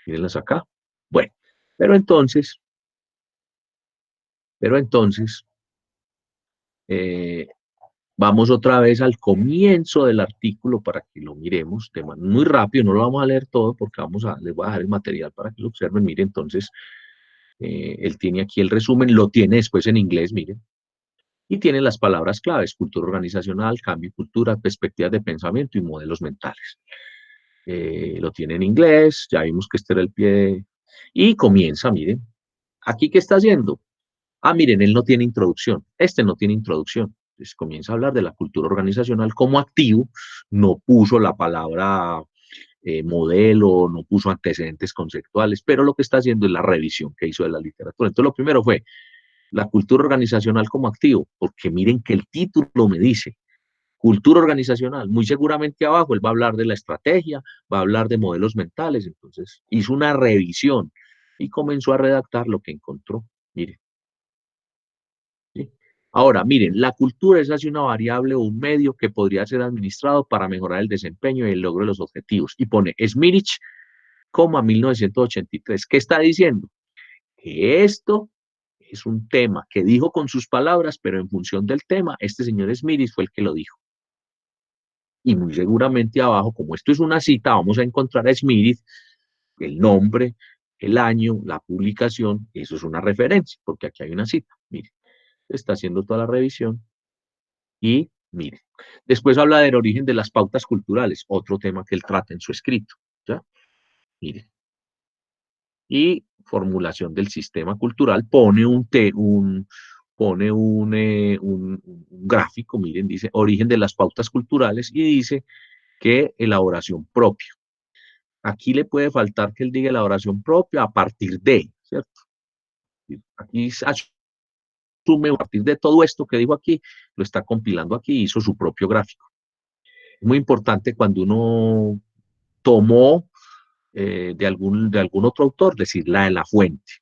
Mírenlas acá. Bueno, pero entonces, pero entonces, eh, vamos otra vez al comienzo del artículo para que lo miremos de manera muy rápido, no lo vamos a leer todo porque les voy a dejar el material para que lo observen. Mire, entonces, él tiene aquí el resumen, lo tiene después en inglés, miren, y tiene las palabras claves: cultura organizacional, cambio y cultura, perspectivas de pensamiento y modelos mentales. Lo tiene en inglés, ya vimos que este era el pie, y comienza, miren, aquí ¿qué está haciendo? Ah, miren, él no tiene introducción, este no tiene introducción. Entonces comienza a hablar de la cultura organizacional como activo, no puso la palabra modelo, no puso antecedentes conceptuales, pero lo que está haciendo es la revisión que hizo de la literatura. Entonces lo primero fue la cultura organizacional como activo, porque miren que el título me dice cultura organizacional, muy seguramente abajo él va a hablar de la estrategia, va a hablar de modelos mentales, entonces hizo una revisión y comenzó a redactar lo que encontró. Miren. ¿Sí? Ahora, miren, la cultura es así una variable o un medio que podría ser administrado para mejorar el desempeño y el logro de los objetivos. Y pone Smirich, 1983. ¿Qué está diciendo? Que esto es un tema que dijo con sus palabras, pero en función del tema, este señor Smirich fue el que lo dijo. Y muy seguramente abajo, como esto es una cita, vamos a encontrar a Smirich, el nombre, el año, la publicación, eso es una referencia, porque aquí hay una cita. Mire, está haciendo toda la revisión. Y mire, después habla del origen de las pautas culturales, otro tema que él trata en su escrito. ¿Ya? Mire, y formulación del sistema cultural, pone un gráfico, miren, dice origen de las pautas culturales y dice que elaboración propia. Aquí le puede faltar que él diga elaboración propia a partir de, ¿cierto? Aquí asume a partir de todo esto que dijo aquí, lo está compilando aquí, hizo su propio gráfico. Es muy importante cuando uno tomó de algún otro autor, decir la de la fuente.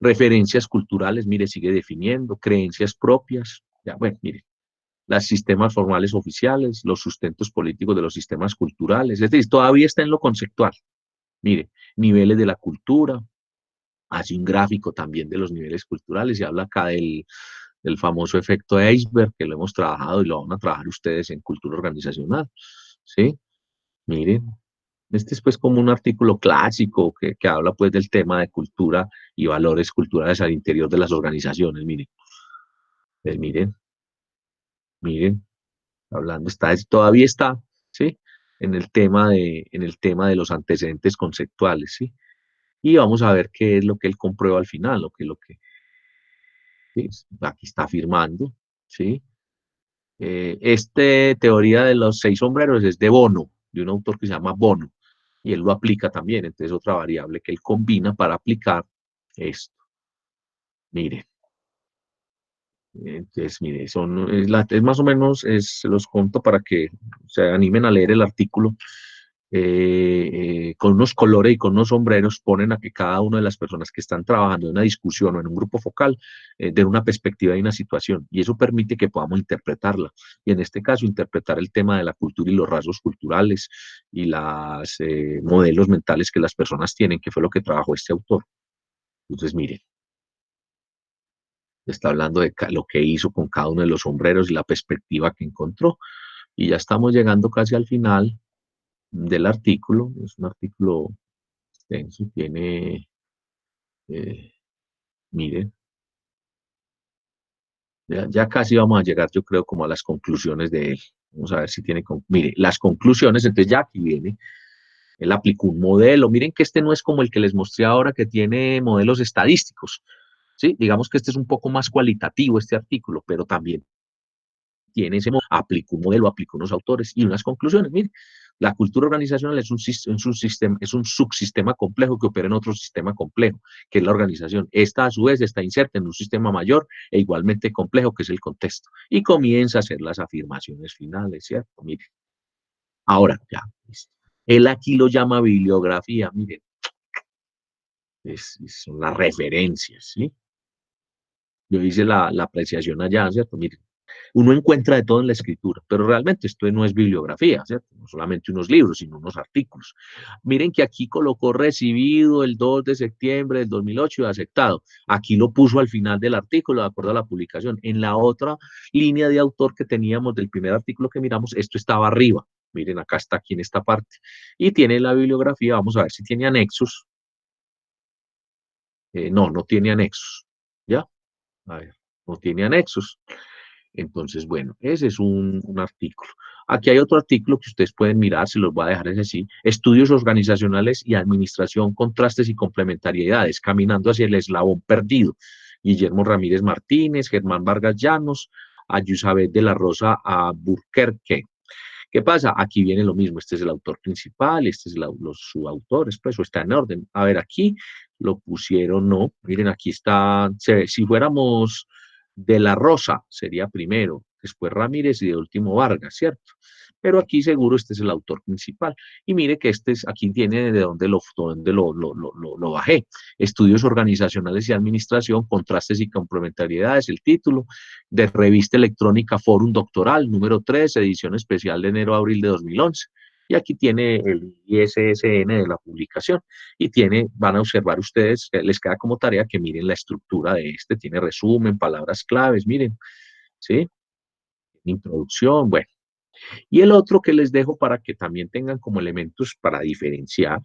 Referencias culturales, mire, sigue definiendo, creencias propias, ya, bueno, mire, los sistemas formales oficiales, los sustentos políticos de los sistemas culturales, es decir, todavía está en lo conceptual. Mire, niveles de la cultura, hace un gráfico también de los niveles culturales y habla acá del famoso efecto iceberg, que lo hemos trabajado y lo van a trabajar ustedes en cultura organizacional, ¿sí? Miren, este es pues como un artículo clásico que habla pues del tema de cultura y valores culturales al interior de las organizaciones, miren, pues miren, hablando, todavía está, ¿sí? En el tema de los antecedentes conceptuales, ¿sí? Y vamos a ver qué es lo que él comprueba al final, ¿sí? Aquí está afirmando, ¿sí? Este teoría de los 6 sombreros es de Bono, de un autor que se llama Bono, y él lo aplica también, entonces otra variable que él combina para aplicar esto. Mire, entonces, mire, es más o menos, se los conto para que se animen a leer el artículo. Con unos colores y con unos sombreros ponen a que cada una de las personas que están trabajando en una discusión o en un grupo focal den una perspectiva de una situación y eso permite que podamos interpretarla y en este caso interpretar el tema de la cultura y los rasgos culturales y los modelos mentales que las personas tienen, que fue lo que trabajó este autor. Entonces, miren, está hablando de lo que hizo con cada uno de los sombreros y la perspectiva que encontró. Y ya estamos llegando casi al final del artículo. Es un artículo extenso, tiene, eh, miren, ya casi vamos a llegar, yo creo, como a las conclusiones de él. Vamos a ver si tiene, mire, las conclusiones, entonces ya aquí viene, él aplicó un modelo, miren que este no es como el que les mostré ahora que tiene modelos estadísticos, ¿sí? Digamos que este es un poco más cualitativo, este artículo, pero también tiene ese modelo, aplicó un modelo, aplicó unos autores y unas conclusiones. Mire, la cultura organizacional es un subsistema complejo que opera en otro sistema complejo, que es la organización. Esta, a su vez, está inserta en un sistema mayor e igualmente complejo, que es el contexto. Y comienza a hacer las afirmaciones finales, ¿cierto? Mire, ahora ya, listo. Él aquí lo llama bibliografía, miren, son las referencias, ¿sí? Yo hice la apreciación allá, ¿cierto? Miren, uno encuentra de todo en la escritura, pero realmente esto no es bibliografía, ¿cierto? No solamente unos libros, sino unos artículos. Miren que aquí colocó recibido el 2 de septiembre del 2008 y aceptado. Aquí lo puso al final del artículo, de acuerdo a la publicación. En la otra línea de autor que teníamos del primer artículo que miramos, esto estaba arriba. Miren, acá está aquí en esta parte. Y tiene la bibliografía, vamos a ver si tiene anexos. No, no tiene anexos. ¿Ya? A ver, no tiene anexos. Entonces, bueno, ese es un artículo. Aquí hay otro artículo que ustedes pueden mirar, se los voy a dejar ese así. Estudios organizacionales y administración, contrastes y complementariedades, caminando hacia el eslabón perdido. Guillermo Ramírez Martínez, Germán Vargas Llanos, Ayusabet de la Rosa Burquerque. ¿Qué pasa? Aquí viene lo mismo, este es el autor principal, este es su autor, eso está en orden. A ver, aquí lo pusieron, no, miren, aquí está, si fuéramos de la Rosa, sería primero, después Ramírez y de último Vargas, ¿cierto? Pero aquí seguro este es el autor principal. Y mire que aquí tiene de dónde lo bajé. Estudios organizacionales y administración, contrastes y complementariedades, el título de revista electrónica Fórum Doctoral, número 3, edición especial de enero-abril de 2011. Y aquí tiene el ISSN de la publicación y van a observar ustedes, les queda como tarea que miren la estructura de tiene resumen, palabras claves, miren, ¿sí? Introducción, bueno. Y el otro que les dejo para que también tengan como elementos para diferenciar,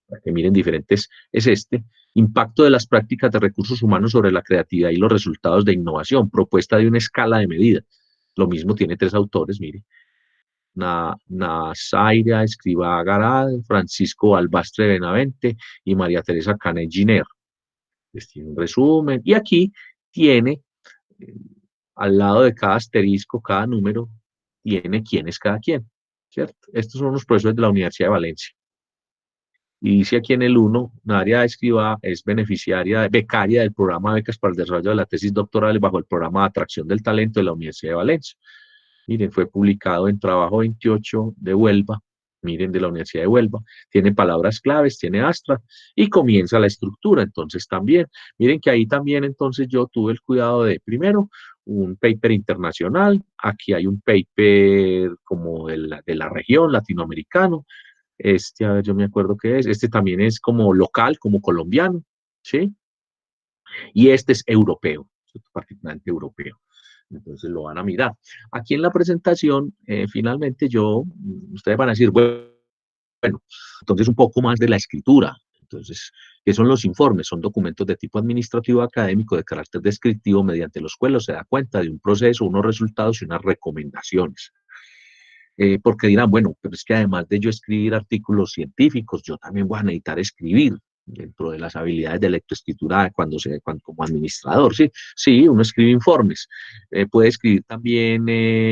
para que miren diferentes, es impacto de las prácticas de recursos humanos sobre la creatividad y los resultados de innovación, propuesta de una escala de medida. Lo mismo tiene 3 autores, mire. Nazaira Escrivá Garay, Francisco Albastre Benavente y María Teresa Canet Giner. Les tiene un resumen. Y aquí tiene, eh, al lado de cada asterisco, cada número, tiene quién es cada quien, ¿cierto? Estos son los profesores de la Universidad de Valencia. Y dice aquí en el 1, Nadia Escrivá es becaria del programa de becas para el desarrollo de la tesis doctoral bajo el programa de atracción del talento de la Universidad de Valencia. Miren, fue publicado en Trabajo 28 de Huelva miren, de la Universidad de Huelva, tiene palabras claves, tiene Astra, y comienza la estructura. Entonces también, miren que ahí también entonces yo tuve el cuidado de, primero, un paper internacional, aquí hay un paper como de la región latinoamericano, este, a ver, yo me acuerdo qué es, este también es como local, como colombiano, ¿sí? Y este es europeo, particularmente europeo. Entonces lo van a mirar. Aquí en la presentación, finalmente ustedes van a decir, bueno, entonces un poco más de la escritura. Entonces, ¿qué son los informes? Son documentos de tipo administrativo académico de carácter descriptivo mediante los cuales se da cuenta de un proceso, unos resultados y unas recomendaciones. Porque dirán, bueno, pero es que además de yo escribir artículos científicos, yo también voy a necesitar escribir dentro de las habilidades de lectoescritura como administrador, ¿sí? Sí, uno escribe informes, puede escribir también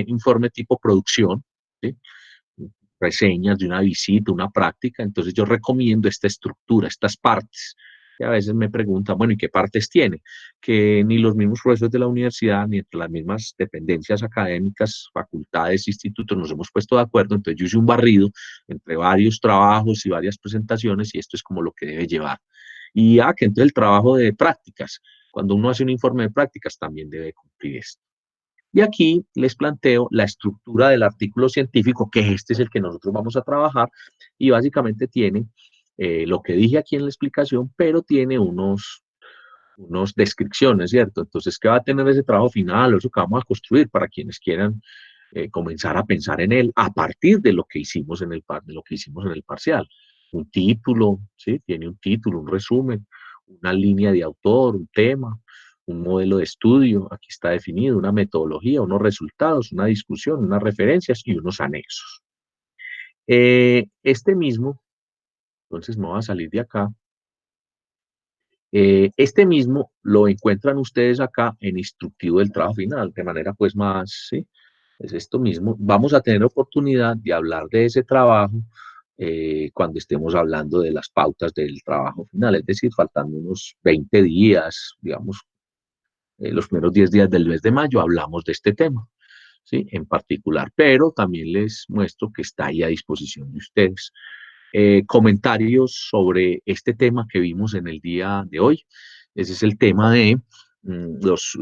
informe tipo producción, ¿sí? Reseñas de una visita, una práctica, entonces yo recomiendo esta estructura, estas partes. Y a veces me preguntan, bueno, ¿y qué partes tiene? Que ni los mismos profesores de la universidad, ni entre las mismas dependencias académicas, facultades, institutos, nos hemos puesto de acuerdo. Entonces yo hice un barrido entre varios trabajos y varias presentaciones y esto es como lo que debe llevar. Y que entre el trabajo de prácticas. Cuando uno hace un informe de prácticas también debe cumplir esto. Y aquí les planteo la estructura del artículo científico, que este es el que nosotros vamos a trabajar, y básicamente tiene lo que dije aquí en la explicación, pero tiene unos descripciones, ¿cierto? Entonces, ¿qué va a tener ese trabajo final? Eso que vamos a construir para quienes quieran comenzar a pensar en él a partir de lo que hicimos de lo que hicimos en el parcial. Un título, ¿sí? Tiene un título, un resumen, una línea de autor, un tema, un modelo de estudio, aquí está definido, una metodología, unos resultados, una discusión, unas referencias y unos anexos. Este mismo, entonces me voy a salir de acá. Este mismo lo encuentran ustedes acá en instructivo del trabajo final, de manera pues más, ¿sí? Es esto mismo. Vamos a tener oportunidad de hablar de ese trabajo cuando estemos hablando de las pautas del trabajo final, es decir, faltando unos 20 días, digamos, los primeros 10 días del mes de mayo, hablamos de este tema, ¿sí? En particular, pero también les muestro que está ahí a disposición de ustedes. Comentarios sobre este tema que vimos en el día de hoy. Ese es el tema de los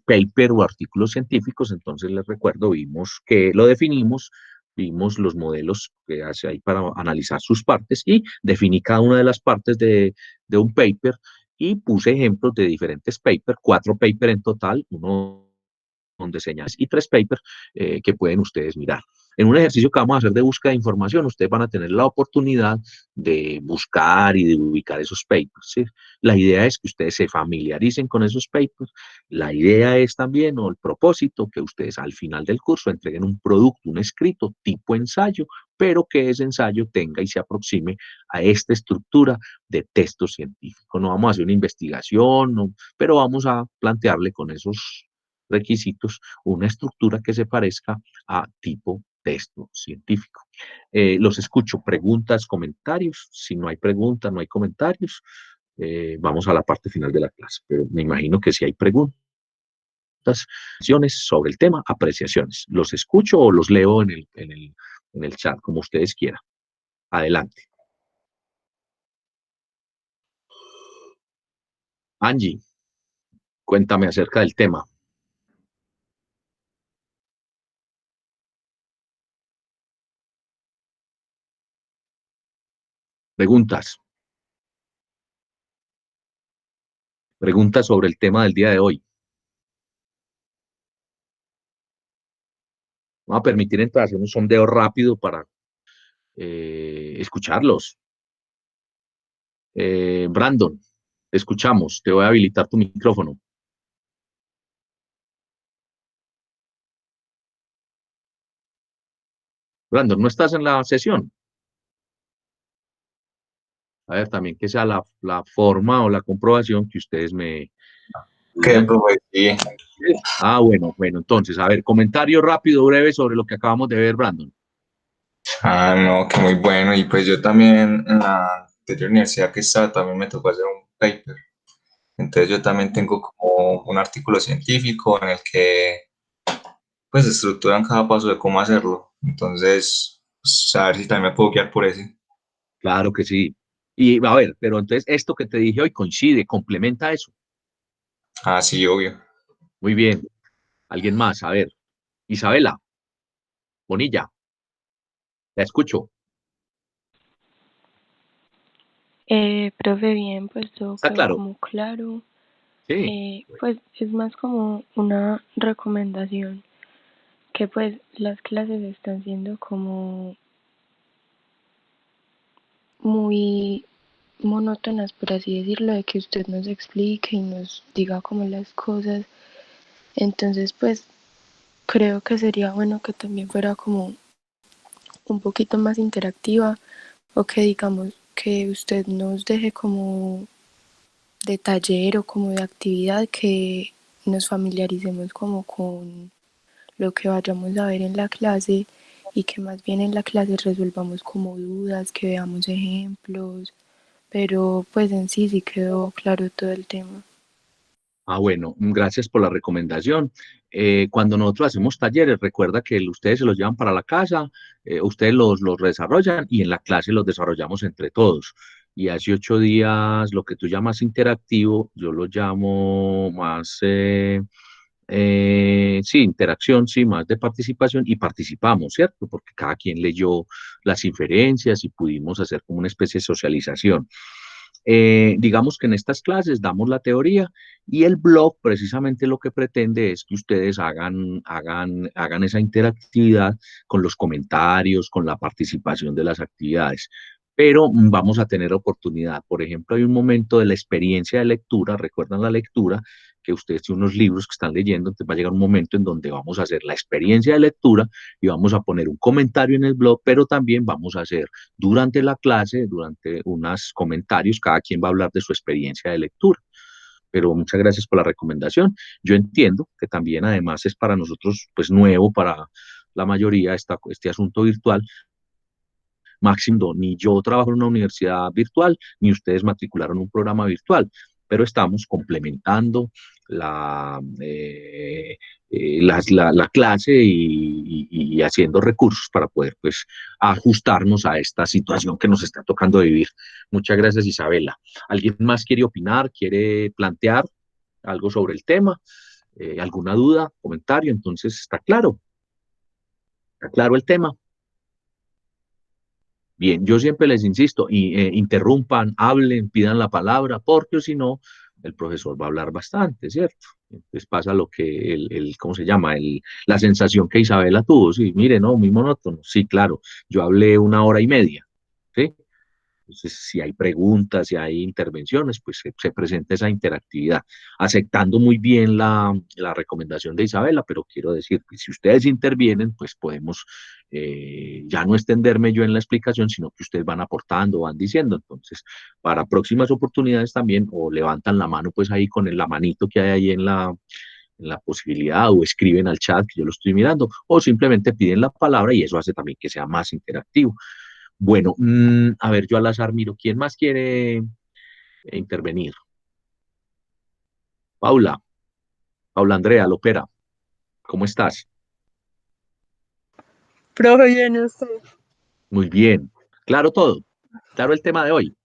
paper o artículos científicos. Entonces les recuerdo, vimos que lo definimos, vimos los modelos que hace ahí para analizar sus partes y definí cada una de las partes de un paper y puse ejemplos de diferentes papers, 4 papers en total, uno de señales y 3 papers que pueden ustedes mirar. En un ejercicio que vamos a hacer de búsqueda de información, ustedes van a tener la oportunidad de buscar y de ubicar esos papers, ¿sí? La idea es que ustedes se familiaricen con esos papers. La idea es también, o el propósito, que ustedes al final del curso entreguen un producto, un escrito tipo ensayo, pero que ese ensayo tenga y se aproxime a esta estructura de texto científico. No vamos a hacer una investigación, no, pero vamos a plantearle con esos requisitos una estructura que se parezca a tipo texto científico. Los escucho, preguntas, comentarios. Si no hay preguntas, no hay comentarios, vamos a la parte final de la clase. Pero me imagino que si hay preguntas sobre el tema, apreciaciones. Los escucho o los leo en el chat, como ustedes quieran. Adelante. Angie, cuéntame acerca del tema. Preguntas. Preguntas sobre el tema del día de hoy. Vamos a permitir entrar, hacer un sondeo rápido para escucharlos. Brandon, te escuchamos. Te voy a habilitar tu micrófono. Brandon, ¿no estás en la sesión? A ver, también que sea la forma o la comprobación que ustedes me Que digan. pues, sí. Bueno, entonces, a ver, comentario rápido, breve sobre lo que acabamos de ver, Brandon. No, que muy bueno. Y pues yo también en la anterior universidad que estaba también me tocó hacer un paper. Entonces yo también tengo como un artículo científico en el que pues estructuran cada paso de cómo hacerlo. Entonces pues, a ver si también me puedo guiar por ese. Claro que sí. Y a ver, pero entonces esto que te dije hoy coincide, complementa eso. Ah, sí, obvio. Muy bien. ¿Alguien más? A ver, Isabela, Bonilla, la escucho. Profe, bien, pues todo ¿Está quedó claro? como claro. Sí. Pues es más como una recomendación, que pues las clases están siendo como muy monótonas, por así decirlo, de que usted nos explique y nos diga como las cosas. Entonces, pues creo que sería bueno que también fuera como un poquito más interactiva, o que digamos que usted nos deje como de taller o como de actividad, que nos familiaricemos como con lo que vayamos a ver en la clase, y que más bien en la clase resolvamos como dudas, que veamos ejemplos, pero pues en sí sí quedó claro todo el tema. Ah, bueno, gracias por la recomendación. Cuando nosotros hacemos talleres, recuerda que ustedes se los llevan para la casa, ustedes los desarrollan y en la clase los desarrollamos entre todos. Y hace 8 días, lo que tú llamas interactivo, yo lo llamo más, sí, interacción, sí, más de participación y participamos, ¿cierto? Porque cada quien leyó las inferencias y pudimos hacer como una especie de socialización. Digamos que en estas clases damos la teoría y el blog precisamente lo que pretende es que ustedes hagan esa interactividad con los comentarios, con la participación de las actividades. Pero vamos a tener oportunidad. Por ejemplo, hay un momento de la experiencia de lectura, recuerdan la lectura, que ustedes tienen unos libros que están leyendo, entonces va a llegar un momento en donde vamos a hacer la experiencia de lectura y vamos a poner un comentario en el blog, pero también vamos a hacer durante la clase, durante unos comentarios, cada quien va a hablar de su experiencia de lectura. Pero muchas gracias por la recomendación. Yo entiendo que también además es para nosotros pues nuevo, para la mayoría este asunto virtual. Máximo, ni yo trabajo en una universidad virtual, ni ustedes matricularon un programa virtual, pero estamos complementando la, la clase y haciendo recursos para poder pues ajustarnos a esta situación que nos está tocando vivir. Muchas gracias, Isabela. ¿Alguien más quiere opinar, quiere plantear algo sobre el tema? ¿Alguna duda, comentario? Entonces, está claro el tema. Bien, yo siempre les insisto, interrumpan, hablen, pidan la palabra, porque si no, el profesor va a hablar bastante, ¿cierto? Entonces pasa lo que ¿cómo se llama? La sensación que Isabela tuvo, sí, mire, no, muy monótono, sí, claro, yo hablé 1 hora y media, ¿sí? Entonces, si hay preguntas, si hay intervenciones, pues se presenta esa interactividad, aceptando muy bien la recomendación de Isabela, pero quiero decir que si ustedes intervienen, pues podemos ya no extenderme yo en la explicación, sino que ustedes van aportando, van diciendo. Entonces, para próximas oportunidades también, o levantan la mano, pues ahí con la manito que hay ahí en la posibilidad, o escriben al chat que yo lo estoy mirando, o simplemente piden la palabra y eso hace también que sea más interactivo. Bueno, a ver, yo al azar miro, ¿quién más quiere intervenir? Paula, Paula Andrea Lopera, ¿cómo estás? Profe, bien usted. Muy bien. Claro todo. Claro el tema de hoy.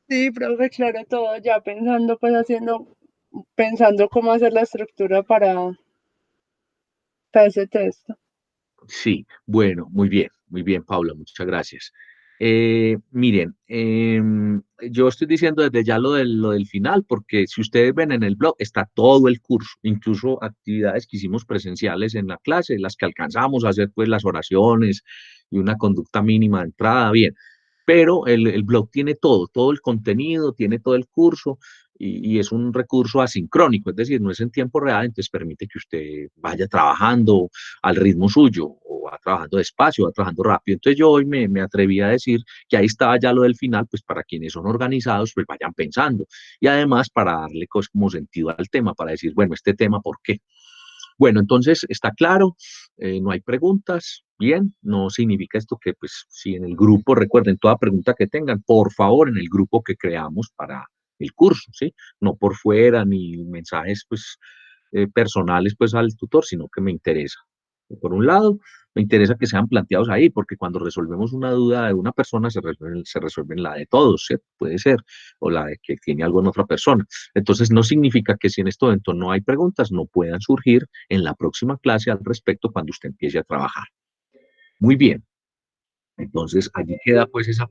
Sí, profe, claro, todo ya pensando, pues pensando cómo hacer la estructura para ese texto. Sí, bueno, muy bien, Paula, muchas gracias. Miren, yo estoy diciendo desde ya lo del final, porque si ustedes ven en el blog, está todo el curso, incluso actividades que hicimos presenciales en la clase, las que alcanzamos a hacer, pues las oraciones y una conducta mínima de entrada, bien. Pero el blog tiene todo el contenido, tiene todo el curso y es un recurso asincrónico, es decir, no es en tiempo real, entonces permite que usted vaya trabajando al ritmo suyo, o va trabajando despacio, va trabajando rápido. Entonces yo hoy me atreví a decir que ahí estaba ya lo del final, pues para quienes son organizados, pues vayan pensando. Y además para darle como sentido al tema, para decir, bueno, este tema, ¿por qué? Bueno, entonces está claro, no hay preguntas, bien, no significa esto que pues si en el grupo, recuerden, toda pregunta que tengan, por favor, en el grupo que creamos para el curso, ¿sí? No por fuera ni mensajes pues personales pues al tutor, sino que me interesa. Por un lado, me interesa que sean planteados ahí, porque cuando resolvemos una duda de una persona, se resuelve la de todos, ¿cierto? Puede ser, o la de que tiene algo en otra persona. Entonces, no significa que si en este momento no hay preguntas, no puedan surgir en la próxima clase al respecto cuando usted empiece a trabajar. Muy bien. Entonces, allí queda pues esa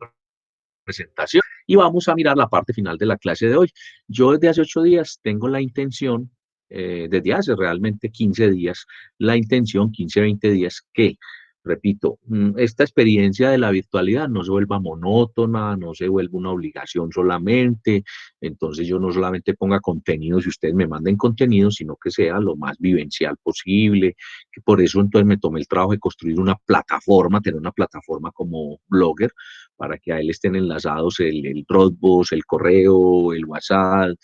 presentación y vamos a mirar la parte final de la clase de hoy. Yo desde hace 8 días tengo la intención, desde hace realmente 15 días, la intención, 15, 20 días, que, repito, esta experiencia de la virtualidad no se vuelva monótona, no se vuelva una obligación solamente, entonces yo no solamente ponga contenidos y ustedes me manden contenido, sino que sea lo más vivencial posible, que por eso entonces me tomé el trabajo de construir una plataforma, tener una plataforma como blogger, para que a él estén enlazados el Dropbox, el correo, el WhatsApp,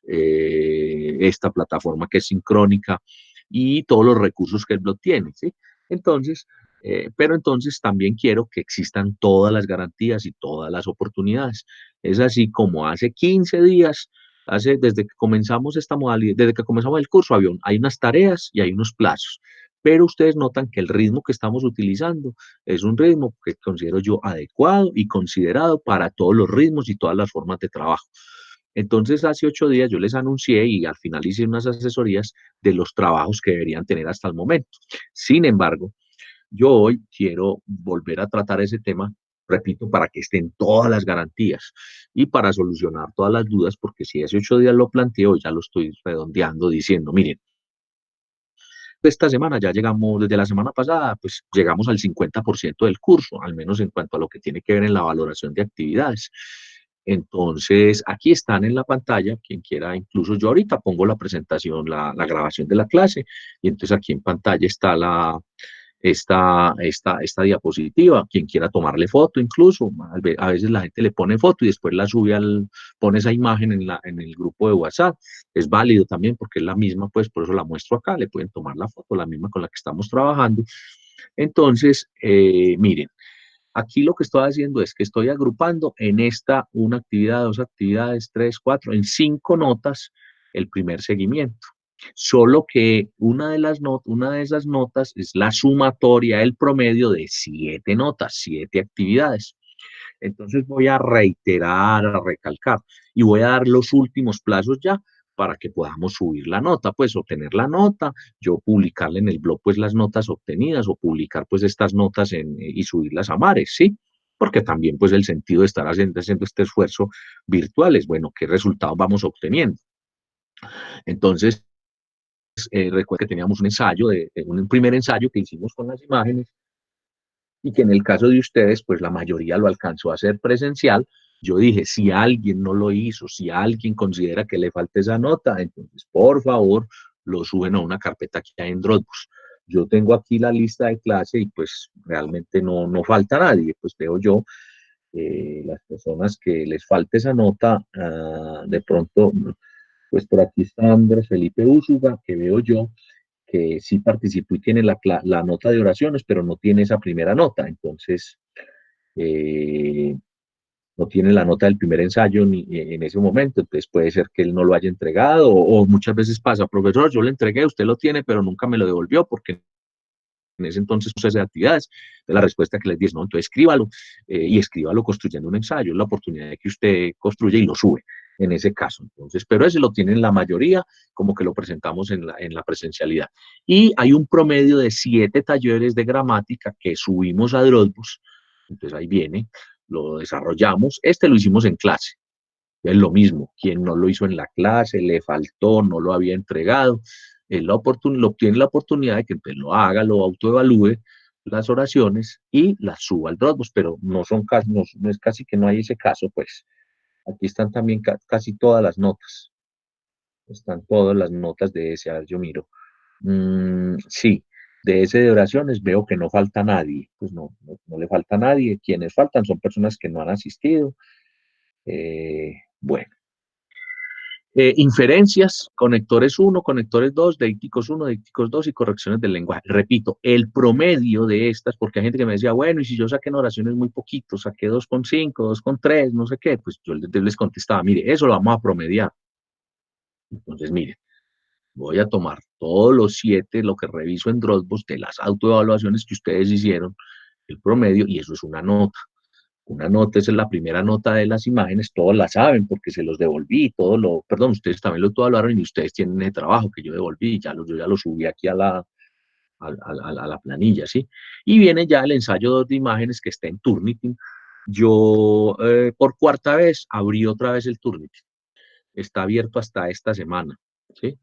esta plataforma que es sincrónica y todos los recursos que el blog tiene, ¿sí? Entonces, pero entonces también quiero que existan todas las garantías y todas las oportunidades. Es así como hace 15 días, desde que comenzamos esta modalidad, desde que comenzamos el curso, hay unas tareas y hay unos plazos, pero ustedes notan que el ritmo que estamos utilizando es un ritmo que considero yo adecuado y considerado para todos los ritmos y todas las formas de trabajo. Entonces, hace 8 días yo les anuncié y al final hice unas asesorías de los trabajos que deberían tener hasta el momento. Sin embargo, yo hoy quiero volver a tratar ese tema, repito, para que estén todas las garantías y para solucionar todas las dudas, porque si hace 8 días lo planteo, ya lo estoy redondeando diciendo, miren, esta semana ya llegamos, desde la semana pasada, pues llegamos al 50% del curso, al menos en cuanto a lo que tiene que ver en la valoración de actividades. Entonces, aquí están en la pantalla, quien quiera, incluso yo ahorita pongo la presentación, la grabación de la clase, y entonces aquí en pantalla está esta diapositiva, quien quiera tomarle foto incluso, a veces la gente le pone foto y después la sube pone esa imagen en el grupo de WhatsApp, es válido también porque es la misma, pues por eso la muestro acá, le pueden tomar la foto, la misma con la que estamos trabajando. Entonces, miren, aquí lo que estoy haciendo es que estoy agrupando en esta una actividad, dos actividades, tres, cuatro, en 5 notas el primer seguimiento. Solo que una de esas notas es la sumatoria, el promedio de 7 notas, 7 actividades. Entonces voy a reiterar, a recalcar y voy a dar los últimos plazos ya para que podamos subir la nota, pues obtener la nota, yo publicarle en el blog pues las notas obtenidas o publicar pues estas notas y subirlas a Mares, ¿sí? Porque también pues el sentido de estar haciendo este esfuerzo virtual es, bueno, ¿qué resultados vamos obteniendo? Entonces, recuerdo que teníamos un ensayo, un primer ensayo que hicimos con las imágenes y que en el caso de ustedes, pues la mayoría lo alcanzó a hacer presencial. Yo dije, si alguien no lo hizo, si alguien considera que le falta esa nota, entonces por favor lo suben a una carpeta que hay en Dropbox. Yo tengo aquí la lista de clase y pues realmente no falta nadie, pues veo yo las personas que les falta esa nota, de pronto, pues por aquí está Andrés Felipe Úsuga, que veo yo, que sí participó y tiene la nota de oraciones, pero no tiene esa primera nota. Entonces, eh, no tiene la nota del primer ensayo ni en ese momento. Entonces, puede ser que él no lo haya entregado o muchas veces pasa, profesor, yo le entregué, usted lo tiene, pero nunca me lo devolvió porque en ese entonces no sé de actividades. Entonces, la respuesta que les di es, no, entonces escríbalo y escríbalo construyendo un ensayo. Es la oportunidad de que usted construya y lo sube en ese caso. Entonces, pero ese lo tienen la mayoría, como que lo presentamos en la presencialidad. Y hay un promedio de 7 talleres de gramática que subimos a Dropbox. Entonces ahí viene, lo desarrollamos. Este lo hicimos en clase. Es lo mismo, quien no lo hizo en la clase, le faltó, no lo había entregado, obtiene la oportunidad de que pues, lo haga, lo autoevalúe las oraciones y las suba al Dropbox, pero no son casi, no es casi que no hay ese caso, pues. Aquí están también casi todas las notas. Están todas las notas de ese, a ver, yo miro. Sí, de ese de oraciones veo que no falta nadie. Pues no le falta nadie. Quienes faltan son personas que no han asistido. Bueno. Inferencias, conectores 1, conectores 2, deícticos 1, deícticos 2 y correcciones del lenguaje. Repito, el promedio de estas, porque hay gente que me decía, bueno, y si yo saqué en oraciones muy poquito, saqué 2,5, 2,3, no sé qué, pues yo les contestaba, mire, eso lo vamos a promediar. Entonces, mire, voy a tomar todos los 7, lo que reviso en Dropbox de las autoevaluaciones que ustedes hicieron, el promedio, y eso es una nota. Una nota, esa es la primera nota de las imágenes, todos la saben porque se los devolví, perdón, ustedes también lo hablaron y ustedes tienen el trabajo que yo devolví, yo ya lo subí aquí a la planilla, ¿sí? Y viene ya el ensayo de imágenes que está en Turnitin. Yo por cuarta vez abrí otra vez el Turnitin. Está abierto hasta esta semana, ¿sí?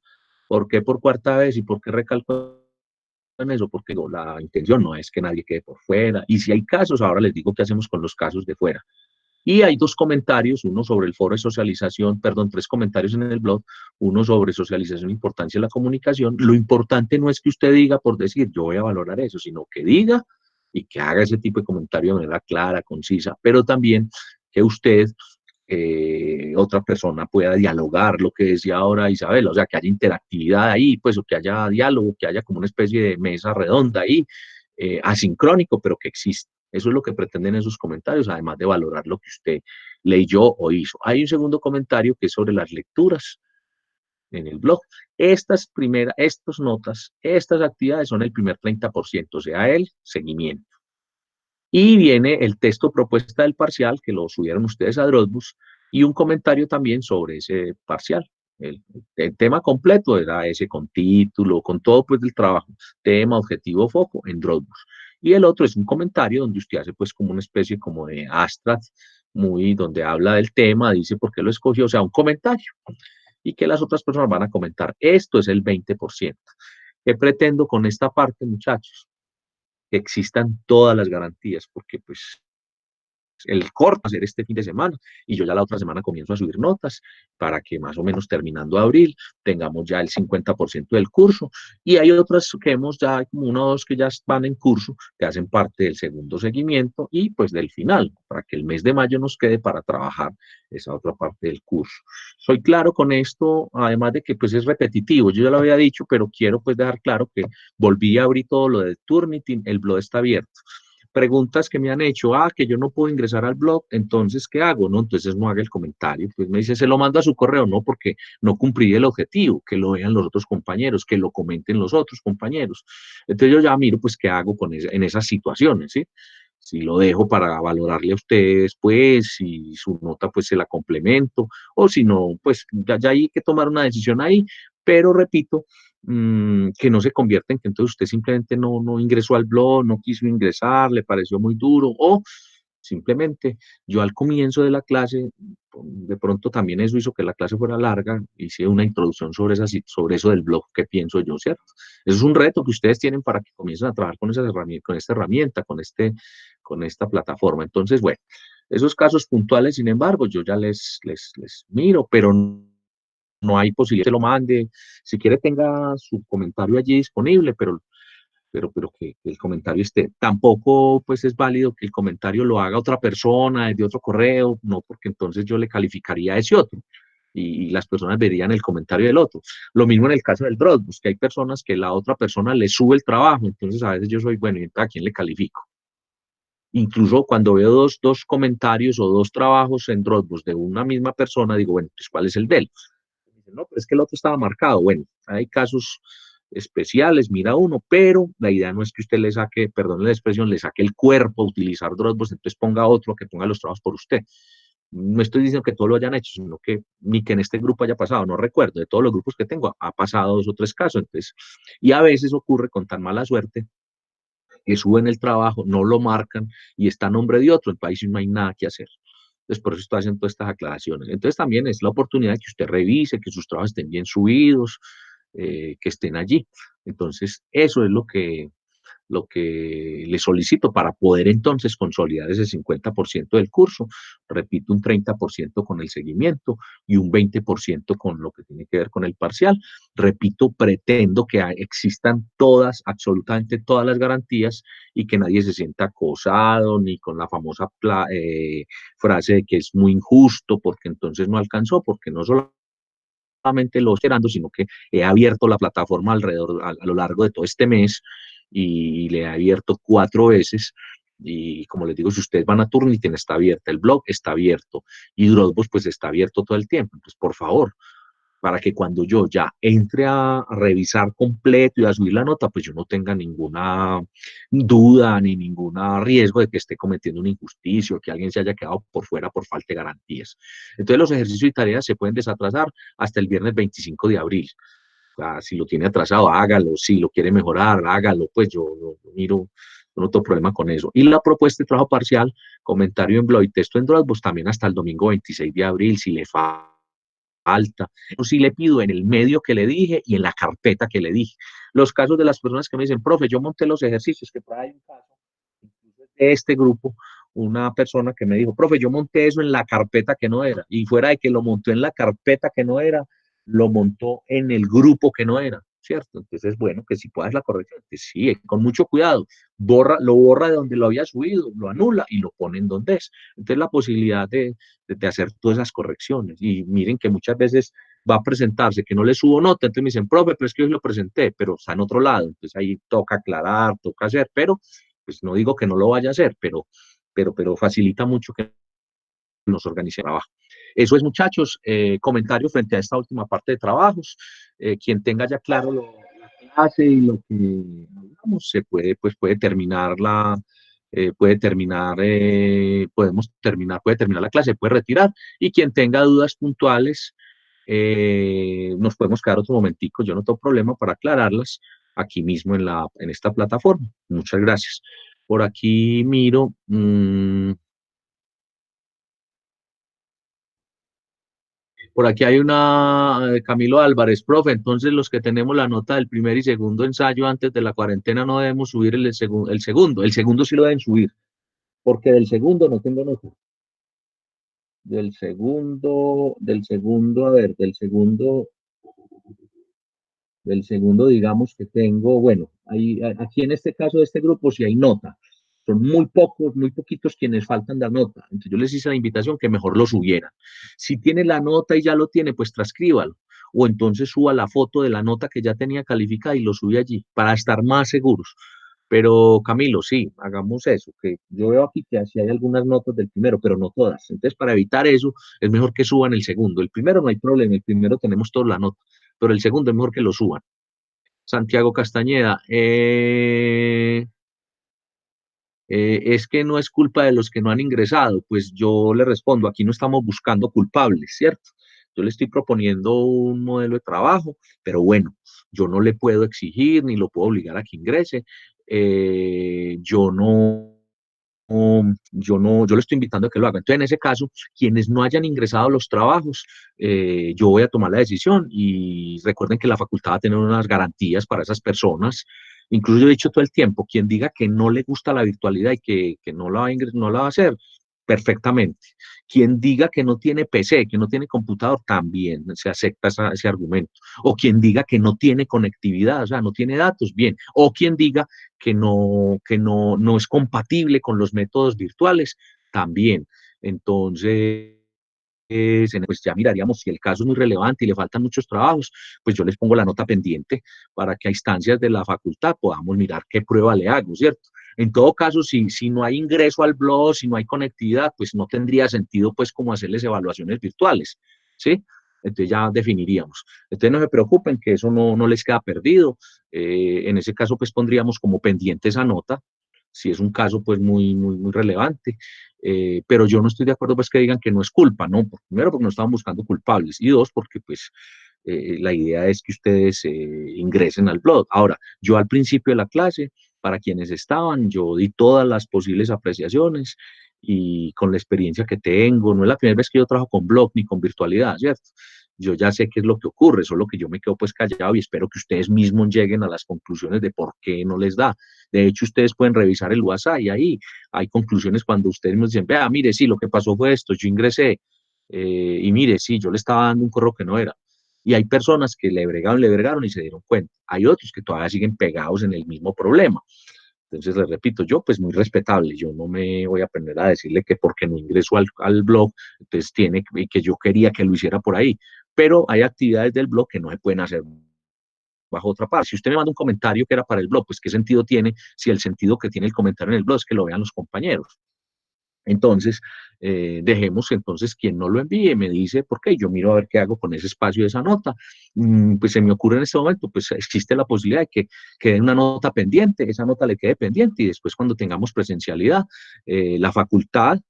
¿Por qué por cuarta vez y por qué recalco en eso? Porque la intención no es que nadie quede por fuera. Y si hay casos, ahora les digo qué hacemos con los casos de fuera. Y hay 2 comentarios, uno sobre el foro de socialización, perdón, 3 comentarios en el blog, uno sobre socialización, importancia de la comunicación. Lo importante no es que usted diga por decir, yo voy a valorar eso, sino que diga y que haga ese tipo de comentario de manera clara, concisa, pero también que usted, otra persona pueda dialogar, lo que decía ahora Isabel, o sea, que haya interactividad ahí, pues, o que haya diálogo, que haya como una especie de mesa redonda ahí, asincrónico, pero que existe. Eso es lo que pretenden esos comentarios, además de valorar lo que usted leyó o hizo. Hay un segundo comentario que es sobre las lecturas en el blog. Estas notas, estas actividades son el primer 30%, o sea, el seguimiento. Y viene el texto propuesta del parcial, que lo subieron ustedes a Dropbox, y un comentario también sobre ese parcial. El tema completo era ese con título, con todo pues del trabajo, tema, objetivo, foco en Dropbox. Y el otro es un comentario donde usted hace pues como una especie como de abstract, muy donde habla del tema, dice por qué lo escogió, o sea, un comentario. Y que las otras personas van a comentar. Esto es el 20%. ¿Qué pretendo con esta parte, muchachos? Que existan todas las garantías, porque pues el corto hacer este fin de semana y yo ya la otra semana comienzo a subir notas para que más o menos terminando abril tengamos ya el 50% del curso y hay otras que hemos ya, como 1 o 2 que ya van en curso, que hacen parte del segundo seguimiento y pues del final, para que el mes de mayo nos quede para trabajar esa otra parte del curso. Soy claro con esto, además de que pues es repetitivo, yo ya lo había dicho, pero quiero pues dejar claro que volví a abrir todo lo de Turnitin, el blog está abierto. Preguntas que me han hecho, que yo no puedo ingresar al blog, entonces, ¿qué hago? No, entonces no haga el comentario. Pues me dice, se lo mando a su correo, no, porque no cumplí el objetivo, que lo vean los otros compañeros, que lo comenten los otros compañeros. Entonces yo ya miro, pues, ¿qué hago en esas situaciones, sí? Si lo dejo para valorarle a ustedes, pues, si su nota, pues, se la complemento, o si no, pues, ya hay que tomar una decisión ahí, pero repito, que no se convierta en que entonces usted simplemente no ingresó al blog, no quiso ingresar, le pareció muy duro, o simplemente yo al comienzo de la clase, de pronto también eso hizo que la clase fuera larga, hice una introducción sobre eso del blog que pienso yo, ¿cierto? Eso es un reto que ustedes tienen para que comiencen a trabajar con esta herramienta, con esta plataforma. Entonces, bueno, esos casos puntuales, sin embargo, yo ya les miro, pero no hay posibilidad que lo mande. Si quiere, tenga su comentario allí disponible, pero que el comentario esté. Tampoco, pues, es válido que el comentario lo haga otra persona desde otro correo, no, porque entonces yo le calificaría a ese otro y las personas verían el comentario del otro. Lo mismo en el caso del Dropbox, que hay personas que la otra persona le sube el trabajo, entonces a veces yo soy, bueno, ¿y a quién le califico? Incluso cuando veo dos comentarios o 2 trabajos en Dropbox de una misma persona, digo, bueno, pues, ¿cuál es el de él? No, pero es que el otro estaba marcado. Bueno, hay casos especiales, mira uno, pero la idea no es que usted le saque, perdón la expresión, le saque el cuerpo a utilizar Dropbox, entonces ponga otro que ponga los trabajos por usted. No estoy diciendo que todos lo hayan hecho, sino que ni que en este grupo haya pasado, no recuerdo, de todos los grupos que tengo, ha pasado 2 o 3 casos, entonces, y a veces ocurre con tan mala suerte que suben el trabajo, no lo marcan y está a nombre de otro, entonces ahí sí no hay nada que hacer. Entonces, por eso estoy haciendo todas estas aclaraciones. Entonces, también es la oportunidad de que usted revise, que sus trabajos estén bien subidos, que estén allí. Entonces, eso es lo que le solicito para poder entonces consolidar ese 50% del curso. Repito, un 30% con el seguimiento y un 20% con lo que tiene que ver con el parcial. Repito, pretendo que existan todas, absolutamente todas las garantías y que nadie se sienta acosado ni con la famosa frase de que es muy injusto porque entonces no alcanzó, porque no solamente lo esperando, sino que he abierto la plataforma a lo largo de todo este mes y le he abierto 4 veces. Y como les digo, si ustedes van a Turnitin, está abierta, el blog está abierto y Dropbox pues está abierto todo el tiempo. Entonces, por favor, para que cuando yo ya entre a revisar completo y a subir la nota, pues yo no tenga ninguna duda ni ningún riesgo de que esté cometiendo una injusticia o que alguien se haya quedado por fuera por falta de garantías. Entonces los ejercicios y tareas se pueden desatrasar hasta el viernes 25 de abril. O sea, si lo tiene atrasado, hágalo. Si lo quiere mejorar, hágalo. Pues yo miro, no tengo problema con eso. Y la propuesta de trabajo parcial, comentario en blog y texto en Dropbox también hasta el domingo 26 de abril, si le falta, o si le pido en el medio que le dije y en la carpeta que le dije. Los casos de las personas que me dicen, profe, yo monté los ejercicios, que por ahí hay un caso, incluso de este grupo, una persona que me dijo, profe, yo monté eso en la carpeta que no era, y fuera de que lo montó en la carpeta que no era, lo montó en el grupo que no era, ¿cierto? Entonces, bueno, que si puedas la corrección, que sí, con mucho cuidado, lo borra de donde lo había subido, lo anula y lo pone en donde es. Entonces, la posibilidad de hacer todas esas correcciones. Y miren que muchas veces va a presentarse que no le subo nota, entonces me dicen, profe, pero es que yo lo presenté, pero está en otro lado, entonces ahí toca aclarar, toca hacer, pero pues no digo que no lo vaya a hacer, pero facilita mucho que nos organice el trabajo. Eso es, muchachos, comentarios frente a esta última parte de trabajos. Quien tenga ya claro la clase y lo que hablamos, se puede, pues puede terminar puede terminar la clase, puede retirar, y quien tenga dudas puntuales, nos podemos quedar otro momentico, yo no tengo problema para aclararlas aquí mismo en esta plataforma. Muchas gracias. Por aquí miro, por aquí hay una de Camilo Álvarez, profe, entonces los que tenemos la nota del primer y segundo ensayo antes de la cuarentena no debemos subir el segundo sí lo deben subir, porque del segundo no tengo nota. A ver, del segundo, digamos que tengo, bueno, aquí en este caso de este grupo sí hay nota. Son muy pocos, muy poquitos quienes faltan de nota. Entonces yo les hice la invitación que mejor lo subieran. Si tiene la nota y ya lo tiene, pues transcríbalo. O entonces suba la foto de la nota que ya tenía calificada y lo sube allí, para estar más seguros. Pero Camilo, sí, hagamos eso, que yo veo aquí que así hay algunas notas del primero, pero no todas. Entonces, para evitar eso, es mejor que suban el segundo. El primero no hay problema, el primero tenemos toda la nota, pero el segundo es mejor que lo suban. Santiago Castañeda, es que no es culpa de los que no han ingresado. Pues yo le respondo, aquí no estamos buscando culpables, ¿cierto? Yo le estoy proponiendo un modelo de trabajo, pero bueno, yo no le puedo exigir ni lo puedo obligar a que ingrese. Yo no, yo le estoy invitando a que lo haga. Entonces, en ese caso, quienes no hayan ingresado a los trabajos, yo voy a tomar la decisión, y recuerden que la facultad va a tener unas garantías para esas personas. Incluso yo he dicho todo el tiempo, quien diga que no le gusta la virtualidad y que no la va a no la va a hacer, perfectamente. Quien diga que no tiene PC, que no tiene computador, también se acepta ese argumento. O quien diga que no tiene conectividad, o sea, no tiene datos, bien. O quien diga que no es compatible con los métodos virtuales, también. Entonces, pues ya miraríamos si el caso es muy relevante y le faltan muchos trabajos, pues yo les pongo la nota pendiente para que a instancias de la facultad podamos mirar qué prueba le hago, ¿cierto? En todo caso, si no hay ingreso al blog, si no hay conectividad, pues no tendría sentido pues como hacerles evaluaciones virtuales, ¿sí? Entonces ya definiríamos. Entonces no se preocupen que eso no les queda perdido. En ese caso pues pondríamos como pendiente esa nota, si es un caso pues muy relevante. Pero yo no estoy de acuerdo pues que digan que no es culpa, ¿no? Primero porque no estaban buscando culpables, y dos porque pues la idea es que ustedes ingresen al blog. Ahora, yo al principio de la clase, para quienes estaban, yo di todas las posibles apreciaciones, y con la experiencia que tengo, no es la primera vez que yo trabajo con blog ni con virtualidad, ¿cierto? Yo ya sé qué es lo que ocurre, solo que yo me quedo pues callado y espero que ustedes mismos lleguen a las conclusiones de por qué no les da. De hecho, ustedes pueden revisar el WhatsApp y ahí hay conclusiones cuando ustedes me dicen, vea, mire, sí, lo que pasó fue esto, yo ingresé, y mire, sí, yo le estaba dando un correo que no era. Y hay personas que le bregaron y se dieron cuenta. Hay otros que todavía siguen pegados en el mismo problema. Entonces, les repito, yo pues muy respetable, yo no me voy a poner a decirle que porque no ingresó al blog, entonces tiene que yo quería que lo hiciera por ahí, pero hay actividades del blog que no se pueden hacer bajo otra parte. Si usted me manda un comentario que era para el blog, pues qué sentido tiene si el sentido que tiene el comentario en el blog es que lo vean los compañeros. Entonces, dejemos entonces quien no lo envíe, me dice por qué, yo miro a ver qué hago con ese espacio de esa nota. Pues se me ocurre en este momento, pues existe la posibilidad de que quede una nota pendiente, esa nota le quede pendiente y después cuando tengamos presencialidad, la facultad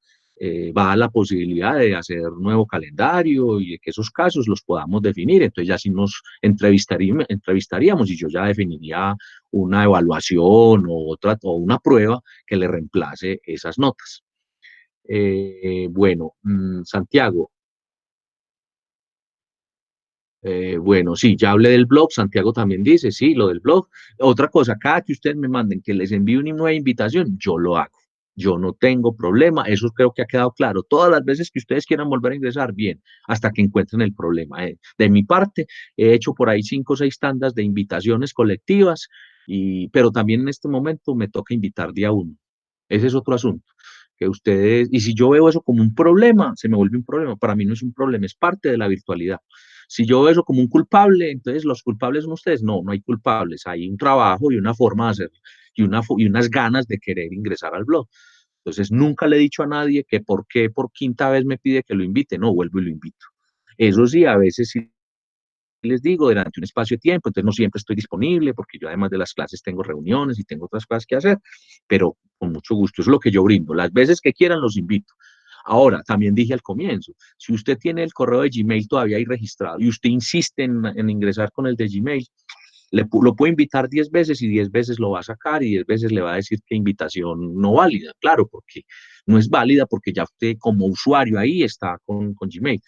va a la posibilidad de hacer un nuevo calendario y de que esos casos los podamos definir. Entonces ya sí nos entrevistaríamos y yo ya definiría una evaluación o una prueba que le reemplace esas notas. Bueno, Santiago. Bueno, sí, ya hablé del blog, Santiago también dice, sí, lo del blog. Otra cosa, cada que ustedes me manden que les envíe una nueva invitación, yo lo hago. Yo no tengo problema, eso creo que ha quedado claro. Todas las veces que ustedes quieran volver a ingresar, bien, hasta que encuentren el problema. De mi parte, he hecho por ahí 5 o 6 tandas de invitaciones colectivas, pero también en este momento me toca invitar día uno. Ese es otro asunto. Que ustedes, y si yo veo eso como un problema, se me vuelve un problema. Para mí no es un problema, es parte de la virtualidad. Si yo veo eso como un culpable, entonces los culpables son ustedes. No, no hay culpables, hay un trabajo y una forma de hacerlo y unas ganas de querer ingresar al blog. Entonces nunca le he dicho a nadie que por qué por quinta vez me pide que lo invite, no, vuelvo y lo invito. Eso sí, a veces sí les digo, durante un espacio de tiempo, entonces no siempre estoy disponible porque yo además de las clases tengo reuniones y tengo otras cosas que hacer, pero con mucho gusto, eso es lo que yo brindo. Las veces que quieran los invito. Ahora, también dije al comienzo, si usted tiene el correo de Gmail todavía ahí registrado y usted insiste en ingresar con el de Gmail, lo puede invitar 10 veces y 10 veces lo va a sacar y 10 veces le va a decir que invitación no válida, claro, porque no es válida porque ya usted como usuario ahí está con Gmail.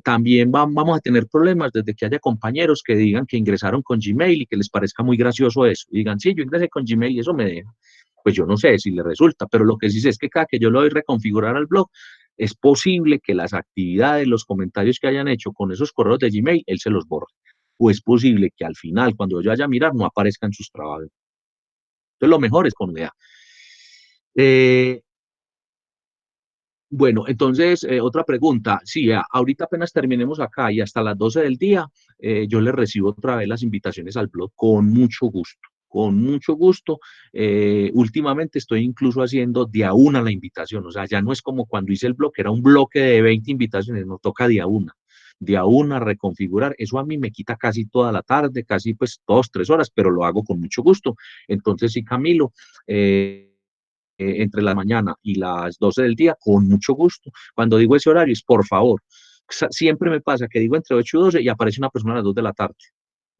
También vamos a tener problemas desde que haya compañeros que digan que ingresaron con Gmail y que les parezca muy gracioso eso. Digan, sí, yo ingresé con Gmail y eso me deja. Pues yo no sé si le resulta, pero lo que sí sé es que cada que yo lo doy reconfigurar al blog, es posible que las actividades, los comentarios que hayan hecho con esos correos de Gmail, él se los borre. O es posible que al final, cuando yo vaya a mirar, no aparezcan sus trabajos. Entonces, lo mejor es con UDA. Bueno, entonces, otra pregunta. Sí, ahorita apenas terminemos acá y hasta las 12 del día, yo le recibo otra vez las invitaciones al blog con mucho gusto, con mucho gusto. Últimamente estoy incluso haciendo de a una la invitación, o sea, ya no es como cuando hice el blog, era un bloque de 20 invitaciones, no toca de a una reconfigurar. Eso a mí me quita casi toda la tarde, casi pues 2, 3 horas, pero lo hago con mucho gusto. Entonces, sí, Camilo. Entre la mañana y las 12 del día, con mucho gusto. Cuando digo ese horario es por favor. Siempre me pasa que digo entre 8 y 12 y aparece una persona a las 2 de la tarde.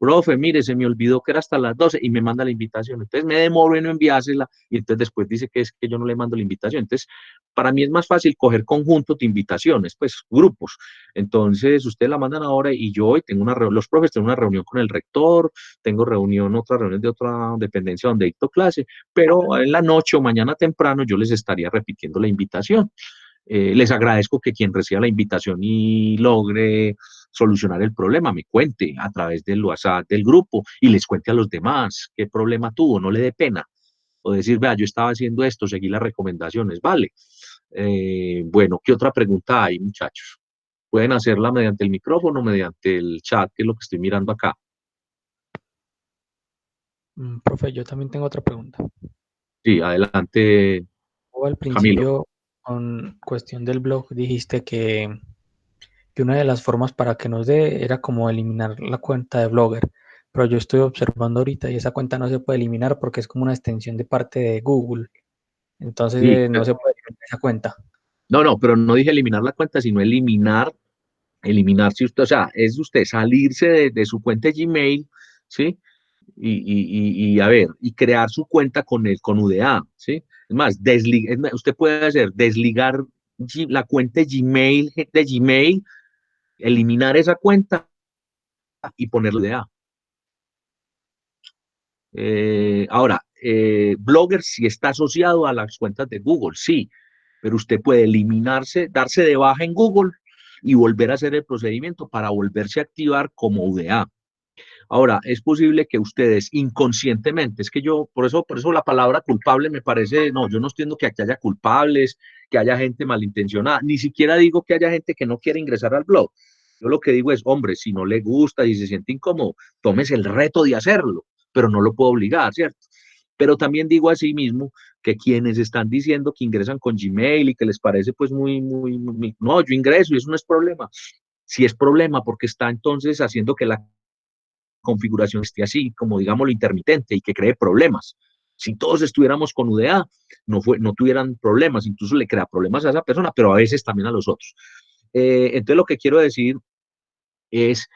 Profe, mire, se me olvidó que era hasta las 12 y me manda la invitación. Entonces me demoro en no enviársela y entonces después dice que es que yo no le mando la invitación. Entonces, para mí es más fácil coger conjuntos de invitaciones, pues grupos. Entonces, ustedes la mandan ahora y yo hoy tengo los profes tengo una reunión con el rector, tengo otra reunión de otra dependencia donde dicto clase, pero en la noche o mañana temprano yo les estaría repitiendo la invitación. Les agradezco que quien reciba la invitación y logre solucionar el problema, me cuente a través del WhatsApp del grupo y les cuente a los demás qué problema tuvo, no le dé pena. O decir, vea, yo estaba haciendo esto, seguí las recomendaciones, vale. Bueno, ¿qué otra pregunta hay, muchachos? Pueden hacerla mediante el micrófono, mediante el chat, que es lo que estoy mirando acá. Profe, yo también tengo otra pregunta. Sí, adelante, O al Camilo. principio, con cuestión del blog, dijiste que una de las formas para que nos dé era como eliminar la cuenta de Blogger, pero yo estoy observando ahorita y esa cuenta no se puede eliminar porque es como una extensión de parte de Google, entonces Sí, no se puede eliminar esa cuenta. no, pero no dije eliminar la cuenta, sino eliminar si usted, o sea, es usted salirse de su cuenta de Gmail, ¿sí? A ver, y crear su cuenta con UDA, ¿sí? Es más, usted puede hacer desligar la cuenta de Gmail, eliminar esa cuenta y ponerle UDA. Ahora, Blogger sí está asociado a las cuentas de Google, sí, pero usted puede darse de baja en Google y volver a hacer el procedimiento para volverse a activar como UDA. Ahora, es posible que ustedes inconscientemente, es que por eso la palabra culpable me parece, no, yo no estoy diciendo que aquí haya culpables, que haya gente malintencionada, ni siquiera digo que haya gente que no quiere ingresar al blog. Yo lo que digo es, hombre, si no le gusta y se siente incómodo, tómese el reto de hacerlo, pero no lo puedo obligar, ¿cierto? Pero también digo así mismo que quienes están diciendo que ingresan con Gmail y que les parece pues no, yo ingreso y eso no es problema. Si es problema porque está entonces haciendo que la configuración esté así, como digámoslo, intermitente y que cree problemas. Si todos estuviéramos con UDA, no tuvieran problemas, incluso le crea problemas a esa persona, pero a veces también a los otros. Entonces lo que quiero decir es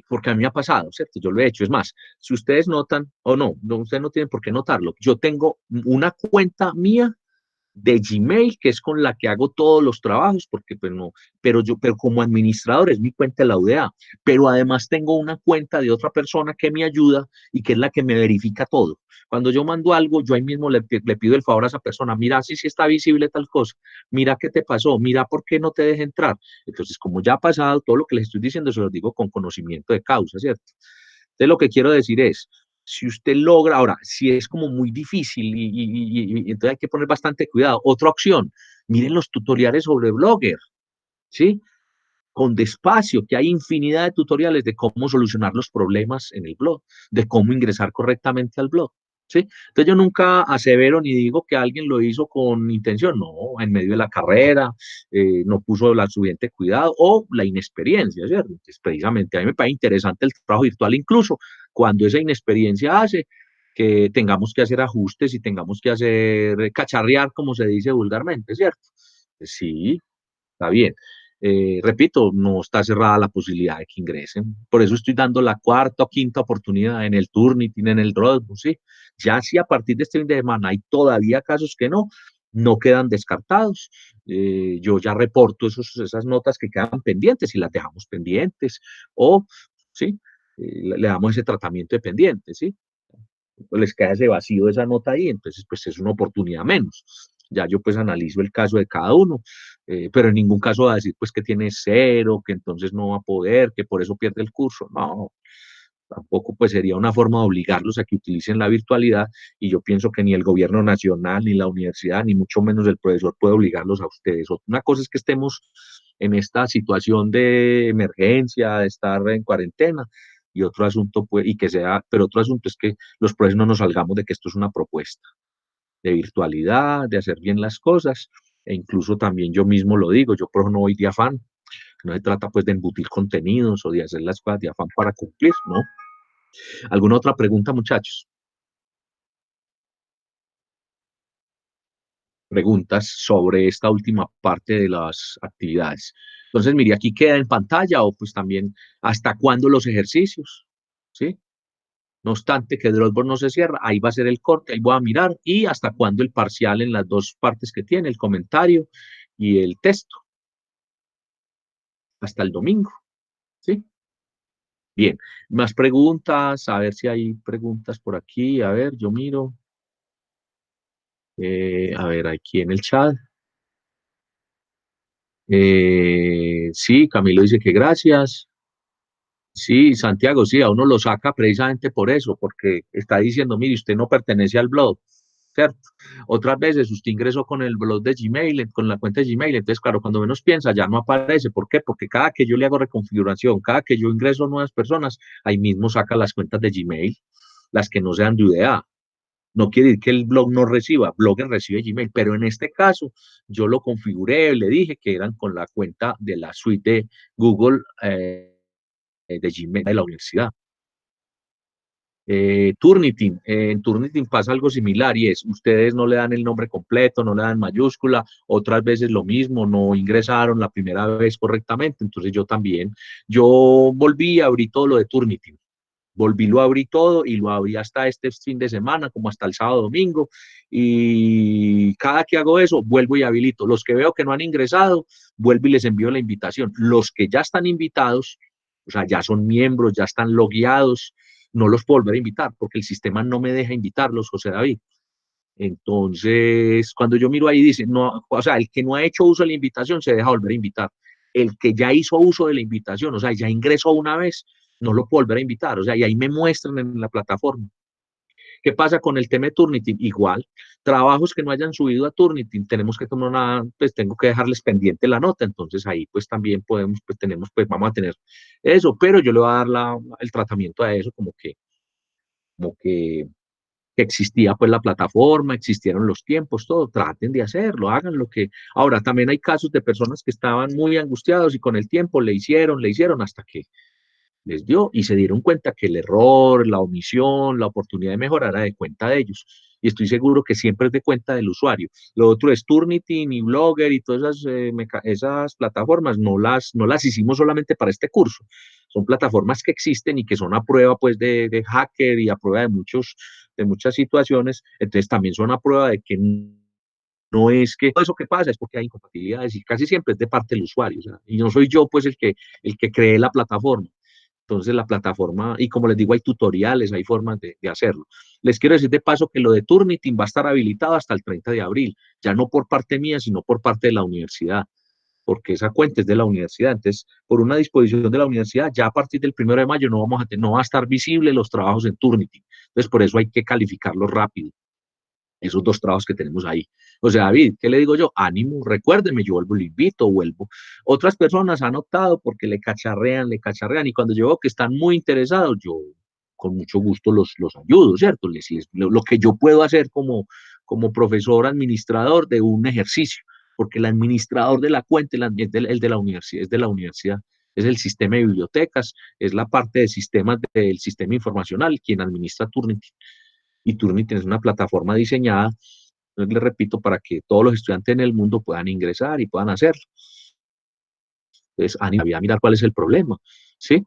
porque a mí me ha pasado, ¿cierto? Yo lo he hecho. Es más, si ustedes notan, o no, ustedes no tienen por qué notarlo, yo tengo una cuenta mía de Gmail, que es con la que hago todos los trabajos, porque pues no, pero como administrador es mi cuenta de la UDA, pero además tengo una cuenta de otra persona que me ayuda y que es la que me verifica todo. Cuando yo mando algo, yo ahí mismo le pido el favor a esa persona, mira si está visible tal cosa, mira qué te pasó, mira por qué no te deja entrar. Entonces, como ya ha pasado, todo lo que les estoy diciendo se lo digo con conocimiento de causa, ¿cierto? Entonces, lo que quiero decir es, si usted logra, ahora, si es como muy difícil y entonces hay que poner bastante cuidado. Otra opción, miren los tutoriales sobre Blogger, ¿sí? Con despacio, que hay infinidad de tutoriales de cómo solucionar los problemas en el blog, de cómo ingresar correctamente al blog, ¿sí? Entonces yo nunca asevero ni digo que alguien lo hizo con intención, no, en medio de la carrera, no puso la suficiente cuidado o la inexperiencia, ¿cierto? Entonces, precisamente a mí me parece interesante el trabajo virtual, incluso cuando esa inexperiencia hace que tengamos que hacer ajustes y tengamos que hacer cacharrear, como se dice vulgarmente, ¿cierto? Pues sí, está bien. Repito, no está cerrada la posibilidad de que ingresen. Por eso estoy dando la cuarta o quinta oportunidad en el Turnitin, en el Dropbox, ¿sí? Ya si a partir de este fin de semana hay todavía casos que no quedan descartados. Yo ya reporto esas notas que quedan pendientes y las dejamos pendientes o, ¿sí? Le damos ese tratamiento de pendientes, ¿sí? Les queda ese vacío de esa nota ahí, entonces pues es una oportunidad menos. Ya yo pues analizo el caso de cada uno, pero en ningún caso va a decir pues que tiene cero, que entonces no va a poder, que por eso pierde el curso. No, tampoco pues sería una forma de obligarlos a que utilicen la virtualidad y yo pienso que ni el gobierno nacional, ni la universidad, ni mucho menos el profesor puede obligarlos a ustedes. Una cosa es que estemos en esta situación de emergencia, de estar en cuarentena, y otro asunto, pues, pero otro asunto es que los profesores no nos salgamos de que esto es una propuesta de virtualidad, de hacer bien las cosas, e incluso también yo mismo lo digo, yo por eso no voy de afán, no se trata pues de embutir contenidos o de hacer las cosas de afán para cumplir, ¿no? ¿Alguna otra pregunta, muchachos? Preguntas sobre esta última parte de las actividades. Entonces, mire, aquí queda en pantalla o pues también hasta cuándo los ejercicios, ¿sí? No obstante que Dropbox no se cierra, ahí va a ser el corte, ahí voy a mirar y hasta cuándo el parcial en las dos partes que tiene, el comentario y el texto. Hasta el domingo, ¿sí? Bien, más preguntas, a ver si hay preguntas por aquí, a ver, yo miro. A ver, aquí en el chat. Sí, Camilo dice que gracias. Sí, Santiago, sí, a uno lo saca precisamente por eso, porque está diciendo, mire, usted no pertenece al blog, ¿cierto? Otras veces usted ingresó con el blog de Gmail, con la cuenta de Gmail, entonces, claro, cuando menos piensa, ya no aparece. ¿Por qué? Porque cada que yo le hago reconfiguración, cada que yo ingreso nuevas personas, ahí mismo saca las cuentas de Gmail, las que no sean de UDA. No quiere decir que el blog no reciba, Blogger recibe Gmail, pero en este caso yo lo configuré, le dije que eran con la cuenta de la suite de Google de Gmail de la universidad. Turnitin, en Turnitin pasa algo similar y es, ustedes no le dan el nombre completo, no le dan mayúscula, otras veces lo mismo, no ingresaron la primera vez correctamente, entonces yo volví a abrir todo lo de Turnitin, lo abrí todo y lo abrí hasta este fin de semana, como hasta el sábado, domingo, y cada que hago eso, vuelvo y habilito. Los que veo que no han ingresado, vuelvo y les envío la invitación. Los que ya están invitados, o sea, ya son miembros, ya están logueados, no los puedo volver a invitar porque el sistema no me deja invitarlos, José David. Entonces, cuando yo miro ahí, dice, no, o sea, el que no ha hecho uso de la invitación se deja volver a invitar. El que ya hizo uso de la invitación, o sea, ya ingresó una vez, no lo puedo volver a invitar, o sea, y ahí me muestran en la plataforma. ¿Qué pasa con el tema de Turnitin? Igual, trabajos que no hayan subido a Turnitin, tenemos que tomar pues tengo que dejarles pendiente la nota, entonces ahí pues también podemos, pues vamos a tener eso, pero yo le voy a dar el tratamiento a eso como que que existía pues la plataforma, existieron los tiempos, todo, traten de hacerlo, hagan lo que... Ahora, también hay casos de personas que estaban muy angustiados y con el tiempo le hicieron hasta que les dio y se dieron cuenta que el error, la omisión, la oportunidad de mejorar era de cuenta de ellos. Y estoy seguro que siempre es de cuenta del usuario. Lo otro es Turnitin y Blogger y todas esas plataformas, no las hicimos solamente para este curso. Son plataformas que existen y que son a prueba pues de hacker y a prueba de muchas situaciones. Entonces también son a prueba de que no es que todo eso que pasa es porque hay incompatibilidades y casi siempre es de parte del usuario. O sea, y no soy yo pues el que cree la plataforma. Entonces la plataforma, y como les digo, hay tutoriales, hay formas de hacerlo. Les quiero decir de paso que lo de Turnitin va a estar habilitado hasta el 30 de abril, ya no por parte mía, sino por parte de la universidad, porque esa cuenta es de la universidad. Entonces, por una disposición de la universidad, ya a partir del 1 de mayo no va a estar visible los trabajos en Turnitin. Entonces, por eso hay que calificarlo rápido. Esos 2 trabajos que tenemos ahí. O sea, David, ¿qué le digo yo? Ánimo, recuérdeme, yo vuelvo, le invito, vuelvo. Otras personas han optado porque le cacharrean, y cuando yo veo que están muy interesados, yo con mucho gusto los ayudo, ¿cierto? Lo que yo puedo hacer como profesor administrador de un ejercicio, porque el administrador de la cuenta es el de la universidad, es el sistema de bibliotecas, es la parte de sistemas del sistema informacional, quien administra Turnitin. Y Turnitin es una plataforma diseñada, les repito, para que todos los estudiantes en el mundo puedan ingresar y puedan hacerlo. Entonces, voy a mirar cuál es el problema, ¿sí?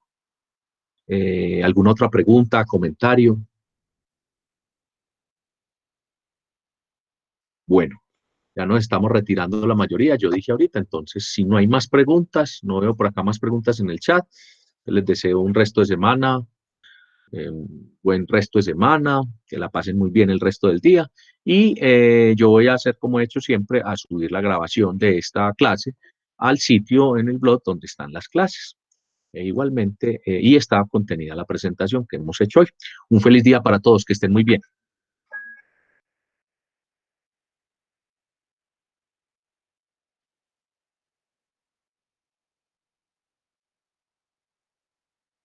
¿Alguna otra pregunta, comentario? Bueno, ya nos estamos retirando la mayoría, yo dije ahorita, entonces, si no hay más preguntas, no veo por acá más preguntas en el chat, les deseo un resto de semana, buen resto de semana, que la pasen muy bien el resto del día y yo voy a hacer como he hecho siempre, a subir la grabación de esta clase al sitio en el blog donde están las clases. Igualmente, y está contenida la presentación que hemos hecho hoy. Un feliz día para todos, que estén muy bien.